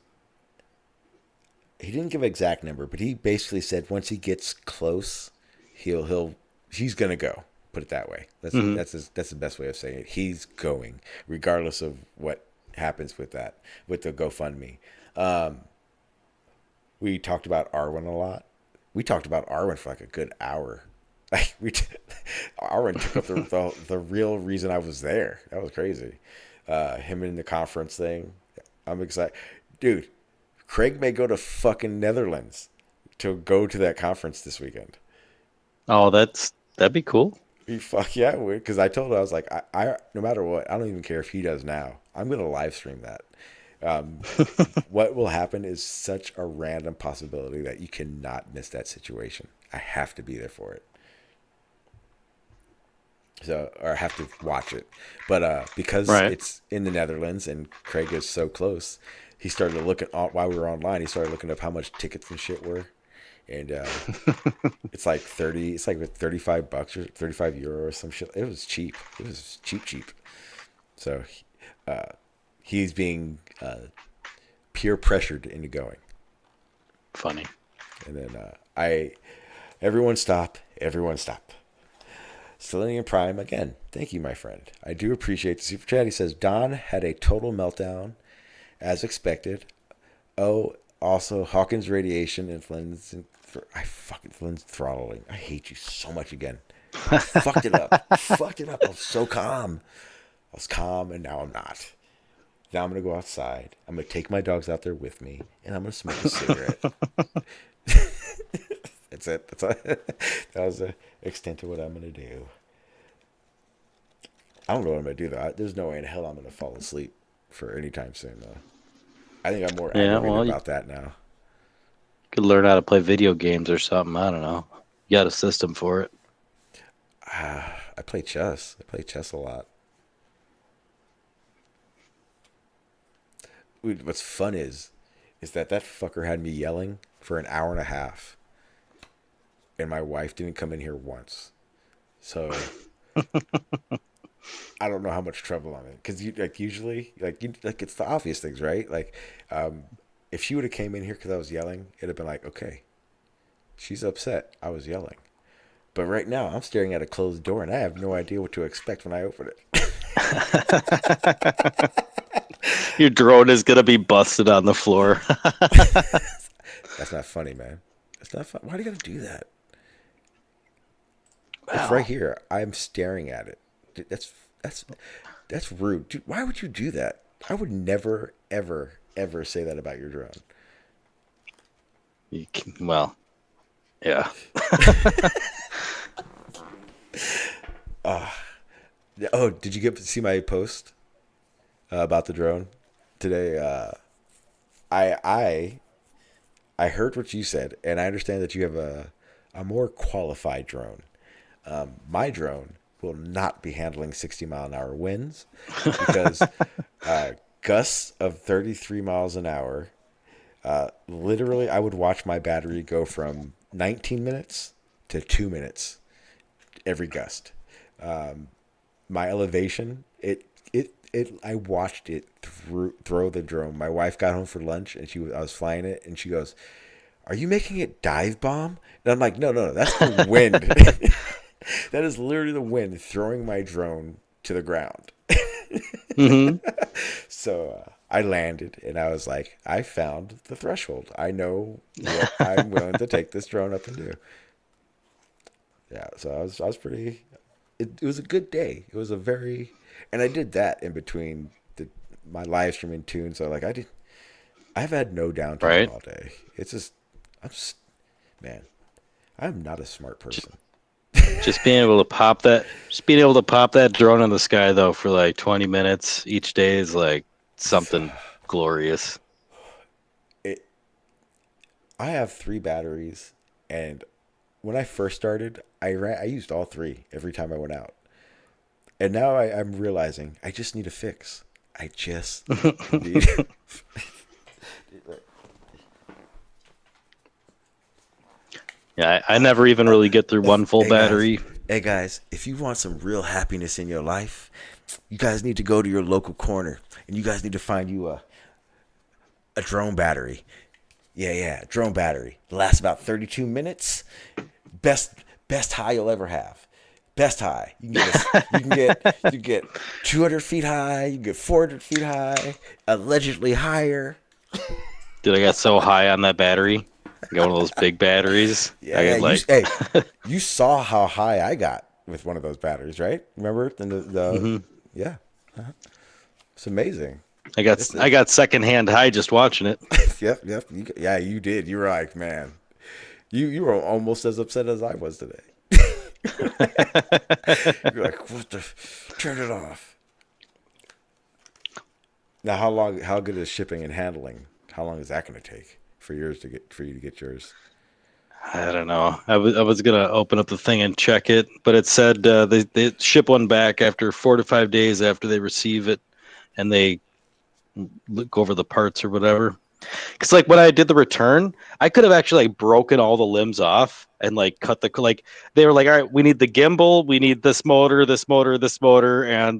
He didn't give an exact number, but he basically said once he gets close, he's gonna go. Put it that way. Mhm. That's the best way of saying it. He's going, regardless of what happens with that, with the GoFundMe. We talked about Arwen a lot. We talked about Arwen for like a good hour. Like Arwen took up the real reason I was there. That was crazy. Him in the conference thing. I'm excited, dude. Craig may go to fucking Netherlands to go to that conference this weekend. Oh, that'd be cool. Fuck yeah, because I told him I was like, I no matter what, I don't even care if he does now. I'm gonna live stream that. What will happen is such a random possibility that you cannot miss that situation. I have to be there for it. So, or I have to watch it. But because Right. it's in the Netherlands and Craig is so close, he started looking while we were online. He started looking up how much tickets and shit were, and it's like $35 or €35 or some shit. It was cheap. It was cheap. So he's being peer pressured into going. Funny. And then everyone stop. Sealion Prime, again, thank you, my friend. I do appreciate the super chat. He says, Don had a total meltdown, as expected. Oh, also, Hawkins radiation and Flynn's throttling. I hate you so much again. I fucked it up. I was so calm. I was calm, and now I'm not. Now I'm going to go outside. I'm going to take my dogs out there with me, and I'm going to smoke a cigarette. That's it. That was the extent of what I'm going to do. I don't know what I'm going to do, though. There's no way in hell I'm going to fall asleep for any time soon, though. I think I'm more aggravated about that now. Could learn how to play video games or something. I don't know. You got a system for it. I play chess. I play chess a lot. What's fun is that fucker had me yelling for an hour and a half. And my wife didn't come in here once. So I don't know how much trouble I'm in. Because usually it's the obvious things, right? Like if she would have came in here because I was yelling, it'd have been like, okay, she's upset. I was yelling. But right now I'm staring at a closed door and I have no idea what to expect when I open it. Your drone is gonna be busted on the floor. That's not funny, man. That's not fun. Why do you gotta do that? Wow. It's right here. I'm staring at it. That's rude, dude. Why would you do that? I would never, ever, ever say that about your drone. Well, yeah. Oh, did you get to see my post about the drone today? I heard what you said, and I understand that you have a more qualified drone. My drone will not be handling 60-mile-an-hour winds because gusts of 33 miles an hour. Literally, I would watch my battery go from 19 minutes to 2 minutes every gust. My elevation, I watched it throw the drone. My wife got home for lunch and I was flying it, and she goes, "Are you making it dive bomb?" And I'm like, no, that's the wind. That is literally the wind throwing my drone to the ground. Mm-hmm. So I landed, and I was like, I found the threshold. I know what I'm willing to take this drone up and do. Yeah, so I was pretty. It was a good day. It was and I did that in between my live streaming too. So like I've had no downtime all day. It's just, man, I'm not a smart person. Just being able to pop that drone in the sky though for like 20 minutes each day is like something glorious. I have 3 batteries, and when I first started, I used all 3 every time I went out. And now I'm realizing I just need a fix. I just need. Yeah, I never even really get through one full battery. Hey guys, if you want some real happiness in your life, you guys need to go to your local corner, and you guys need to find you a drone battery. Yeah, drone battery. Lasts about 32 minutes. Best high you'll ever have. Best high. You can get 200 feet high. You can get 400 feet high. Allegedly higher. Dude, I got so high on that battery. I got one of those big batteries. Yeah, I got like, you saw how high I got with one of those batteries, right? Remember yeah, it's amazing. I got secondhand high just watching it. Yep. Yeah, you did. You were like, man, you were almost as upset as I was today. You're like, turn it off. Now, how good is shipping and handling? How long is that going to take for you to get yours? I don't know. I was gonna open up the thing and check it, but it said they ship one back after 4 to 5 days after they receive it, and they look over the parts or whatever. Because like when I did the return, I could have actually like broken all the limbs off and like cut like they were like, all right, we need the gimbal, we need this motor, and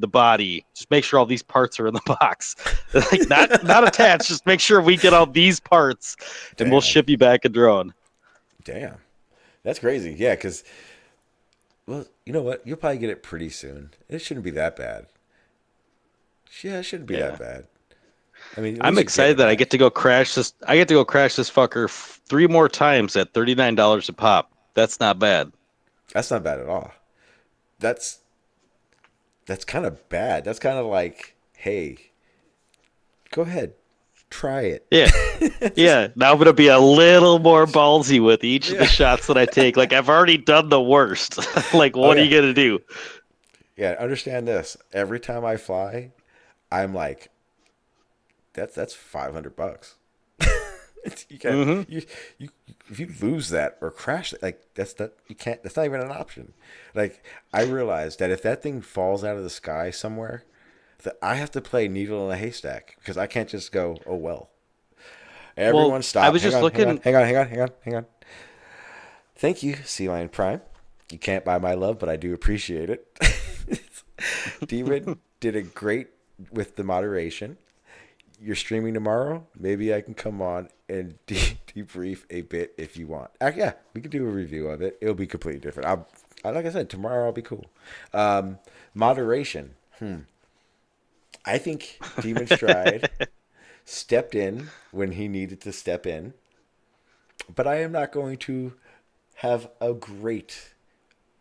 the body. Just make sure all these parts are in the box. Like not attached. Just make sure we get all these parts, and we'll ship you back a drone. Damn, that's crazy. Yeah, because well, you know what? You'll probably get it pretty soon. It shouldn't be that bad. Yeah, it shouldn't be that bad. I mean, I'm excited that I get to go crash this. I get to go crash this fucker 3 more times at $39 a pop. That's not bad. That's not bad at all. That's kind of bad. That's kind of like, hey, go ahead, try it. Yeah, yeah. Now I'm gonna be a little more ballsy with each of the shots that I take. Like I've already done the worst. Like what are you gonna do? Yeah, understand this. Every time I fly, I'm like, that's $500. You can't you if you lose that or crash it, like that's not even an option. Like I realized that if that thing falls out of the sky somewhere, that I have to play needle in a haystack because I can't just go, oh well. Everyone stop. I was just looking. Hang on. Thank you, Sealion Prime. You can't buy my love, but I do appreciate it. Demon did a great with the moderation. You're streaming tomorrow. Maybe I can come on and debrief a bit if you want. Yeah, we could do a review of it. It'll be completely different. Like I said, tomorrow I'll be cool. Moderation. I think Demonstryde stepped in when he needed to step in, but I am not going to have a great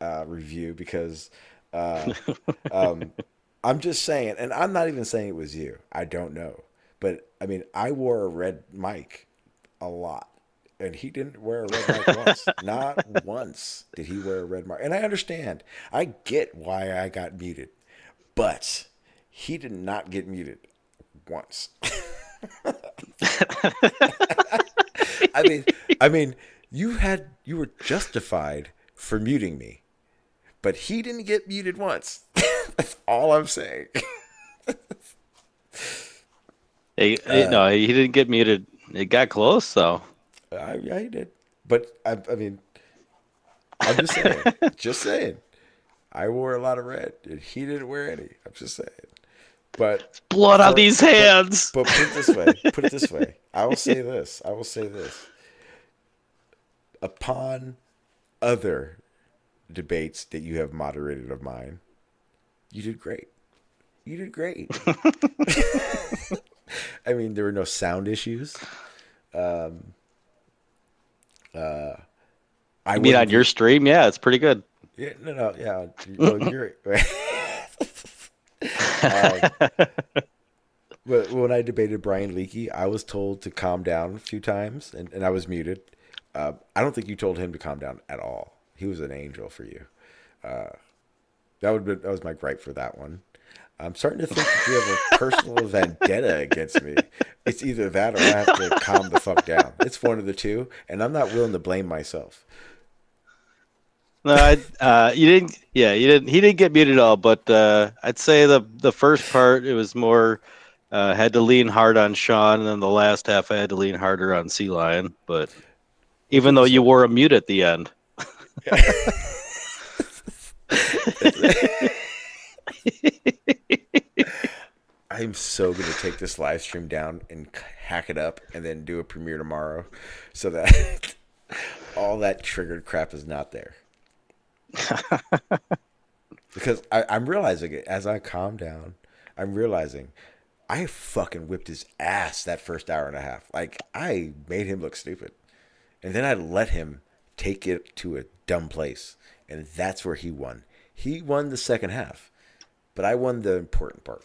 review because I'm just saying, and I'm not even saying it was you. I don't know. But, I mean, I wore a red mic a lot, and he didn't wear a red mic once. Not once did he wear a red mic. And I understand. I get why I got muted, but he did not get muted once. I mean, you were justified for muting me, but he didn't get muted once. That's all I'm saying. No, he didn't get muted. It got close, though. Yeah, he did. But I mean, I'm just saying. I wore a lot of red, and he didn't wear any. I'm just saying. But blood on these hands. But put it this way. I will say this. Upon other debates that you have moderated of mine, you did great. I mean, there were no sound issues. I mean, on your stream, yeah, it's pretty good. Yeah, no, yeah. Well, you're. But when I debated Brian Leakey, I was told to calm down a few times, and I was muted. I don't think you told him to calm down at all. He was an angel for you. That was my gripe for that one. I'm starting to think that you have a personal vendetta against me. It's either that or I have to calm the fuck down. It's one of the two, and I'm not willing to blame myself. No, you didn't. Yeah, you didn't. He didn't get muted at all. But I'd say the first part it was more had to lean hard on Sean, and then the last half I had to lean harder on Sealion. But even though you wore a mute at the end. I'm so going to take this live stream down and hack it up and then do a premiere tomorrow so that all that triggered crap is not there. Because I'm realizing it as I calm down. I'm realizing I fucking whipped his ass that first hour and a half. Like, I made him look stupid. And then I let him take it to a dumb place. And that's where he won. He won the second half. But I won the important part.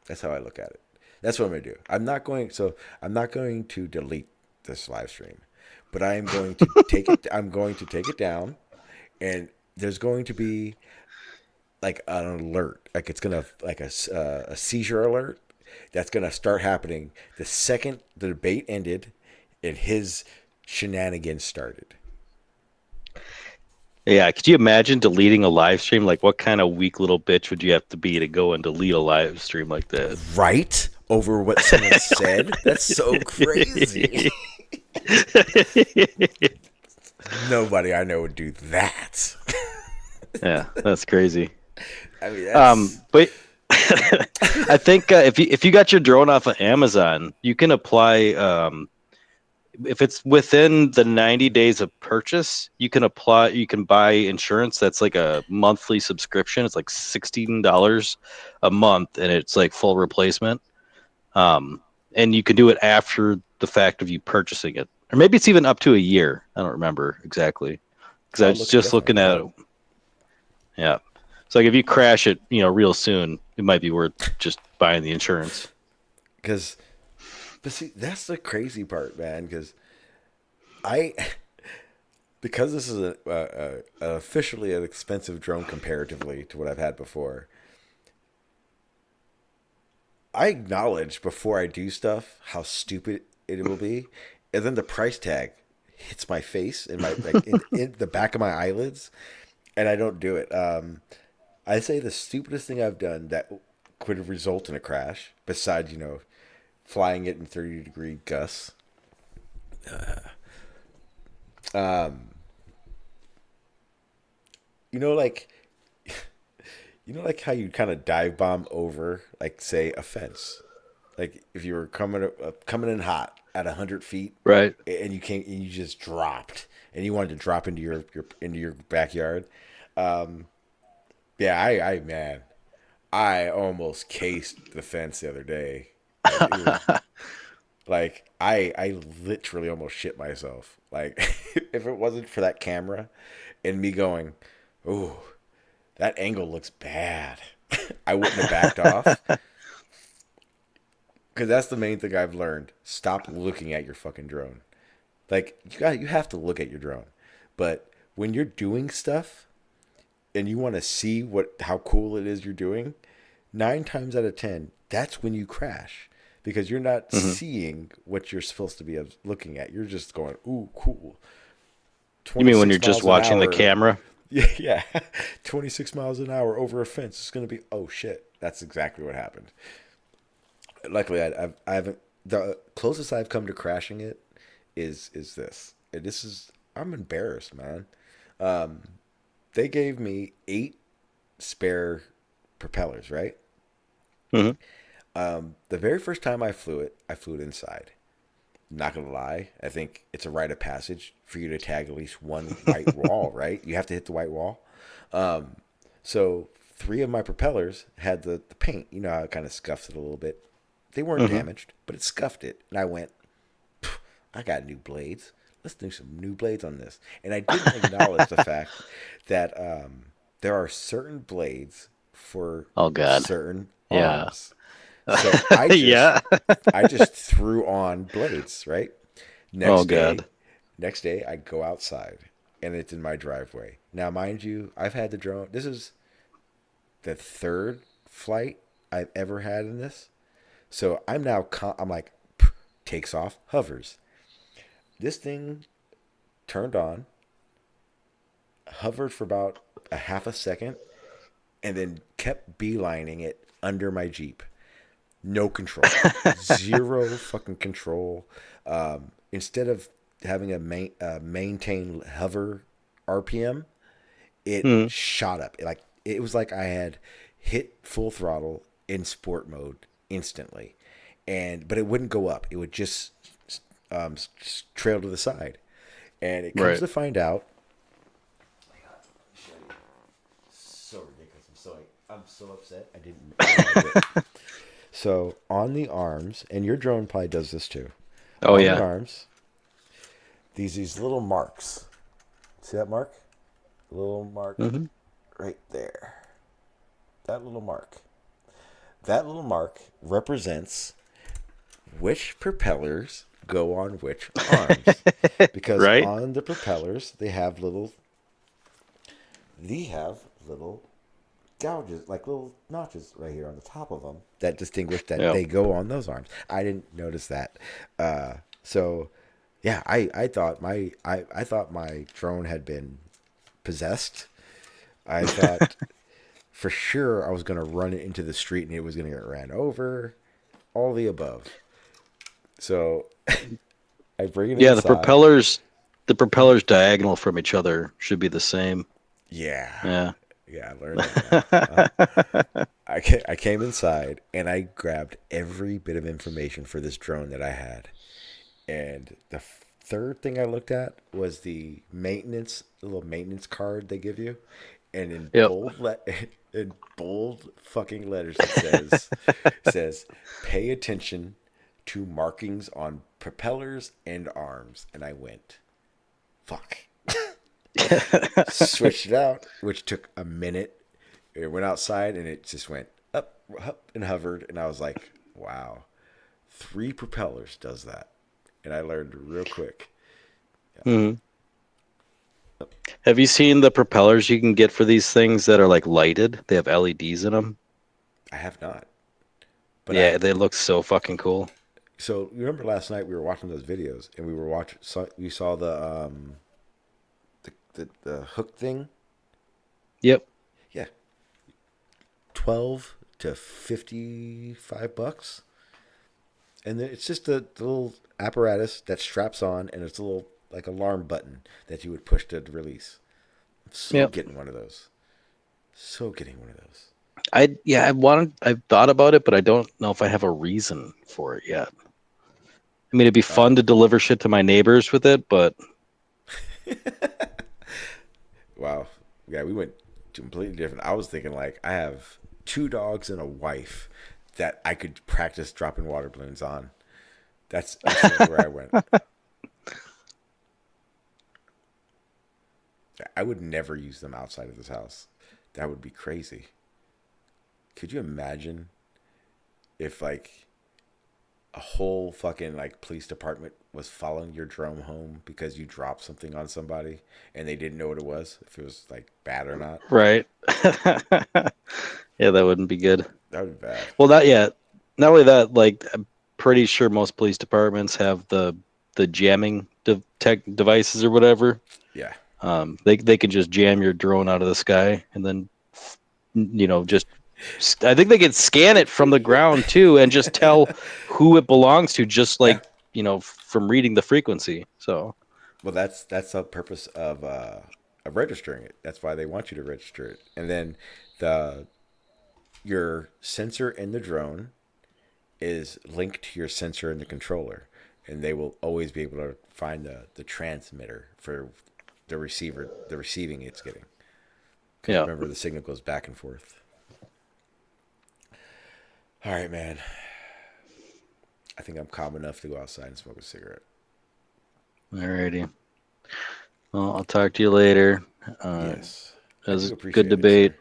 That's how I look at it. That's what I'm going to do. I'm not going to delete this live stream. But I am going to take it. I'm going to take it down. And there's going to be like an alert, like it's gonna like a seizure alert that's gonna start happening the second the debate ended and his shenanigans started. Yeah, could you imagine deleting a live stream? Like, what kind of weak little bitch would you have to be to go and delete a live stream like that? Right? Over what someone said? That's so crazy. Nobody I know would do that. Yeah, that's crazy. I mean, but I think if you got your drone off of Amazon, you can apply. If it's within the 90 days of purchase, you can apply. You can buy insurance that's like a monthly subscription. It's like $16 a month, and it's like full replacement. And you can do it after the fact of you purchasing it, or maybe it's even up to a year. I don't remember exactly because I was just looking at it. Yeah. So like if you crash it, real soon, it might be worth just buying the insurance. But see, that's the crazy part, man. Because this is officially an expensive drone comparatively to what I've had before. I acknowledge before I do stuff how stupid it will be, and then the price tag hits my face and my in the back of my eyelids, and I don't do it. I say the stupidest thing I've done that could result in a crash, besides flying it in 30-degree gusts. Like how you kind of dive bomb over, like say a fence. Like if you were coming in hot at 100 feet, right? And you just dropped, and you wanted to drop into your backyard. Yeah, I almost cased the fence the other day. Like I literally almost shit myself. Like if it wasn't for that camera and me going, "Ooh, that angle looks bad," I wouldn't have backed off. Because that's the main thing I've learned. Stop looking at your fucking drone. Like you have to look at your drone, but when you're doing stuff and you want to see how cool it is you're doing, 9 times out of 10, that's when you crash. Because you're not seeing what you're supposed to be looking at. You're just going, ooh, cool. You mean when you're just watching the camera? Yeah. 26 miles an hour over a fence. It's going to be, oh, shit. That's exactly what happened. Luckily, I haven't. The closest I've come to crashing it is this. And I'm embarrassed, man. They gave me 8 spare propellers, right? Mm-hmm. The very first time I flew it inside. Not gonna lie, I think it's a rite of passage for you to tag at least one white wall, right? You have to hit the white wall. So 3 of my propellers had the paint. You know how it kind of scuffs it a little bit. They weren't damaged, but it scuffed it. And I went, I got new blades. Let's do some new blades on this. And I didn't acknowledge the fact that there are certain blades for certain arms. So I just threw on blades, right? Next day I go outside and it's in my driveway. Now, mind you, I've had the drone. This is the 3rd flight I've ever had in this. So I'm like, takes off, hovers. This thing turned on, hovered for about a half a second, and then kept beelining it under my Jeep. No control. 0 fucking control. Instead of having a maintain hover RPM, it shot up. It was like I had hit full throttle in sport mode instantly, but it wouldn't go up. It would just trail to the side, and it comes to find out. I'm so upset. I didn't realize it. So on the arms, and your drone probably does this too. Oh On yeah. the arms, these little marks. See that mark? Little mark Hmm. right there. That little mark. That little mark represents which propellers go on which arms. Because Right? on the propellers, they have little gouges, like little notches right here on the top of them that distinguish that Yep. they go on those arms. I didn't notice that. So yeah, I thought my drone had been possessed. I thought for sure I was gonna run it into the street and it was gonna get ran over. All the above. So I bring it Yeah, inside. the propellers diagonal from each other should be the same. Yeah. Yeah. Yeah, I learned that now. I came inside and I grabbed every bit of information for this drone that I had. And the third thing I looked at was the little maintenance card they give you. And in Yep. in bold fucking letters it says pay attention to markings on propellers and arms. And I went, fuck. Switched it out, which took a minute. It went outside and it just went up and hovered. And I was like, wow, 3 propellers does that. And I learned real quick. Hmm. Have you seen the propellers you can get for these things that are like lighted? They have LEDs in them. I have not. But Yeah, they look so fucking cool. so you remember last night we were watching those videos and we saw the hook thing. Yep. Yeah. 12 to $55. And then it's just the little apparatus that straps on, and it's a little like alarm button that you would push to release. I'm so Yep. getting one of those. So getting one of those. I've thought about it, but I don't know if I have a reason for it yet. I mean, it'd be fun to deliver shit to my neighbors with it, but Wow. Yeah, we went completely different. I was thinking like I have 2 dogs and a wife that I could practice dropping water balloons on. That's where I went. I would never use them outside of this house. That would be crazy. Could you imagine if like a whole fucking like police department was following your drone home because you dropped something on somebody and they didn't know what it was, if it was like bad or not? right. Yeah, that wouldn't be good. That would be bad. Well, not only that, like I'm pretty sure most police departments have the jamming tech devices or whatever. Yeah. They can just jam your drone out of the sky and then just I think they can scan it from the ground too and just tell who it belongs to, just like from reading the frequency. So Well, that's the purpose of registering it. That's why they want you to register it. And then the your sensor in the drone is linked to your sensor in the controller, and they will always be able to find the transmitter for the receiving it's getting. Because yeah. remember, the signal goes back and forth. All right, man. I think I'm calm enough to go outside and smoke a cigarette. Alrighty. Well, I'll talk to you later. Yes. It I was do a appreciate good debate.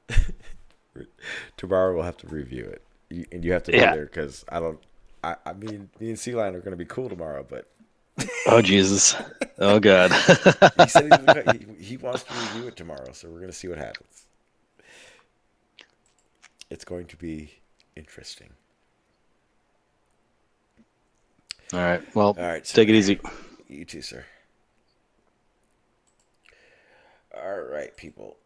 it, sir. Tomorrow we'll have to review it. And you have to be there because I mean, me and Sealion are going to be cool tomorrow, but. Oh, Jesus. Oh, God. He said he wants to review it tomorrow, so we're going to see what happens. It's going to be interesting. All right. Well, All right, sir. take it easy. You too, sir. All right, people.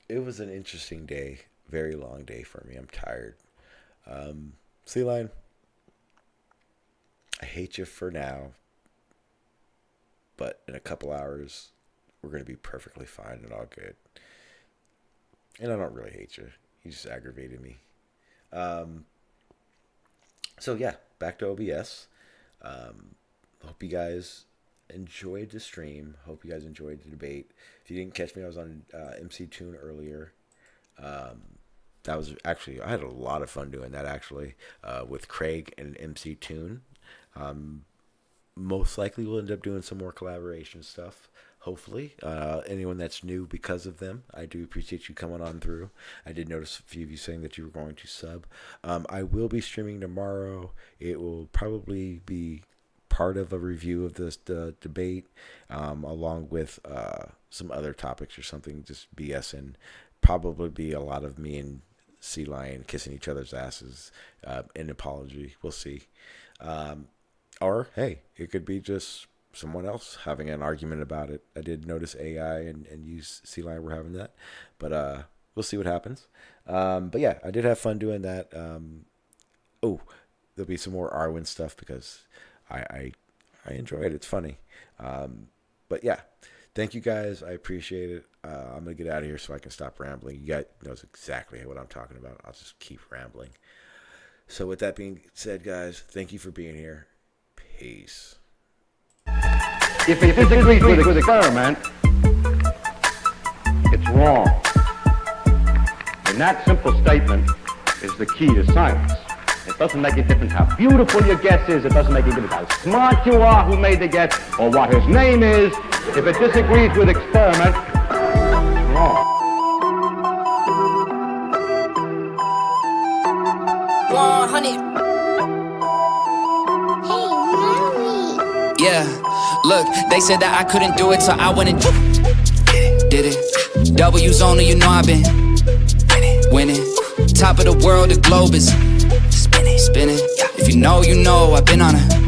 It was an interesting day. Very long day for me. I'm tired. Sealion, I hate you for now, but in a couple hours, we're going to be perfectly fine and all good. And I don't really hate you. You just aggravated me. So yeah, back to OBS. Hope you guys enjoyed the stream. Hope you guys enjoyed the debate. If you didn't catch me, I was on MC Tune earlier. That was actually, I had a lot of fun doing that actually, with Craig and MC Toon. Most likely we'll end up doing some more collaboration stuff. Hopefully, anyone that's new because of them, I do appreciate you coming on through. I did notice a few of you saying that you were going to sub. I will be streaming tomorrow. It will probably be part of a review of this debate, along with some other topics or something, just BSing. Probably be a lot of me and Sealion kissing each other's asses, in apology. We'll see. Or, hey, it could be just someone else having an argument about it. I did notice AI and you, Sealion, were having that. But we'll see what happens. But yeah, I did have fun doing that. Oh, there'll be some more Arwen stuff because I enjoy it. It's funny. But yeah, thank you guys. I appreciate it. I'm going to get out of here so I can stop rambling. You guys knows exactly what I'm talking about. I'll just keep rambling. So with that being said, guys, thank you for being here. Peace. If it disagrees with experiment, it's wrong. And that simple statement is the key to science. It doesn't make a difference how beautiful your guess is. It doesn't make a difference how smart you are who made the guess or what his name is. If it disagrees with experiment, it's wrong. Yeah, look, they said that I couldn't do it, so I went and did it. W's only, you know I've been winning. Top of the world, the globe is spinning. If you know, I've been on a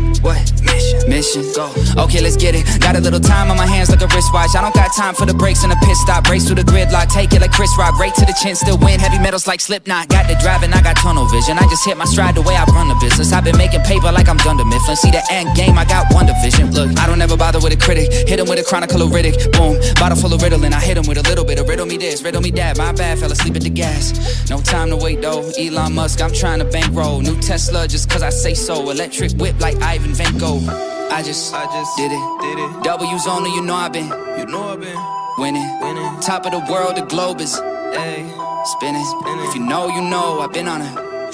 mission. Go. Okay, let's get it. Got a little time on my hands like a wristwatch. I don't got time for the brakes and the pit stop. Race through the gridlock, take it like Chris Rock. Right to the chin, still win. Heavy metals like Slipknot. Got the driving, I got tunnel vision. I just hit my stride the way I run the business. I've been making paper like I'm Dunder Mifflin. See the end game, I got one division. Look, I don't ever bother with a critic. Hit him with a chronicle of Riddick. Boom, bottle full of Ritalin. I hit him with a little bit of riddle me this, riddle me that. My bad, fell asleep at the gas. No time to wait though. Elon Musk, I'm trying to bankroll. New Tesla just cause I say so. Electric whip like Ivan Van Gogh. I just did it. W's only, you know I've been winning. Top of the world, the globe is spinning. If you know, I've been on a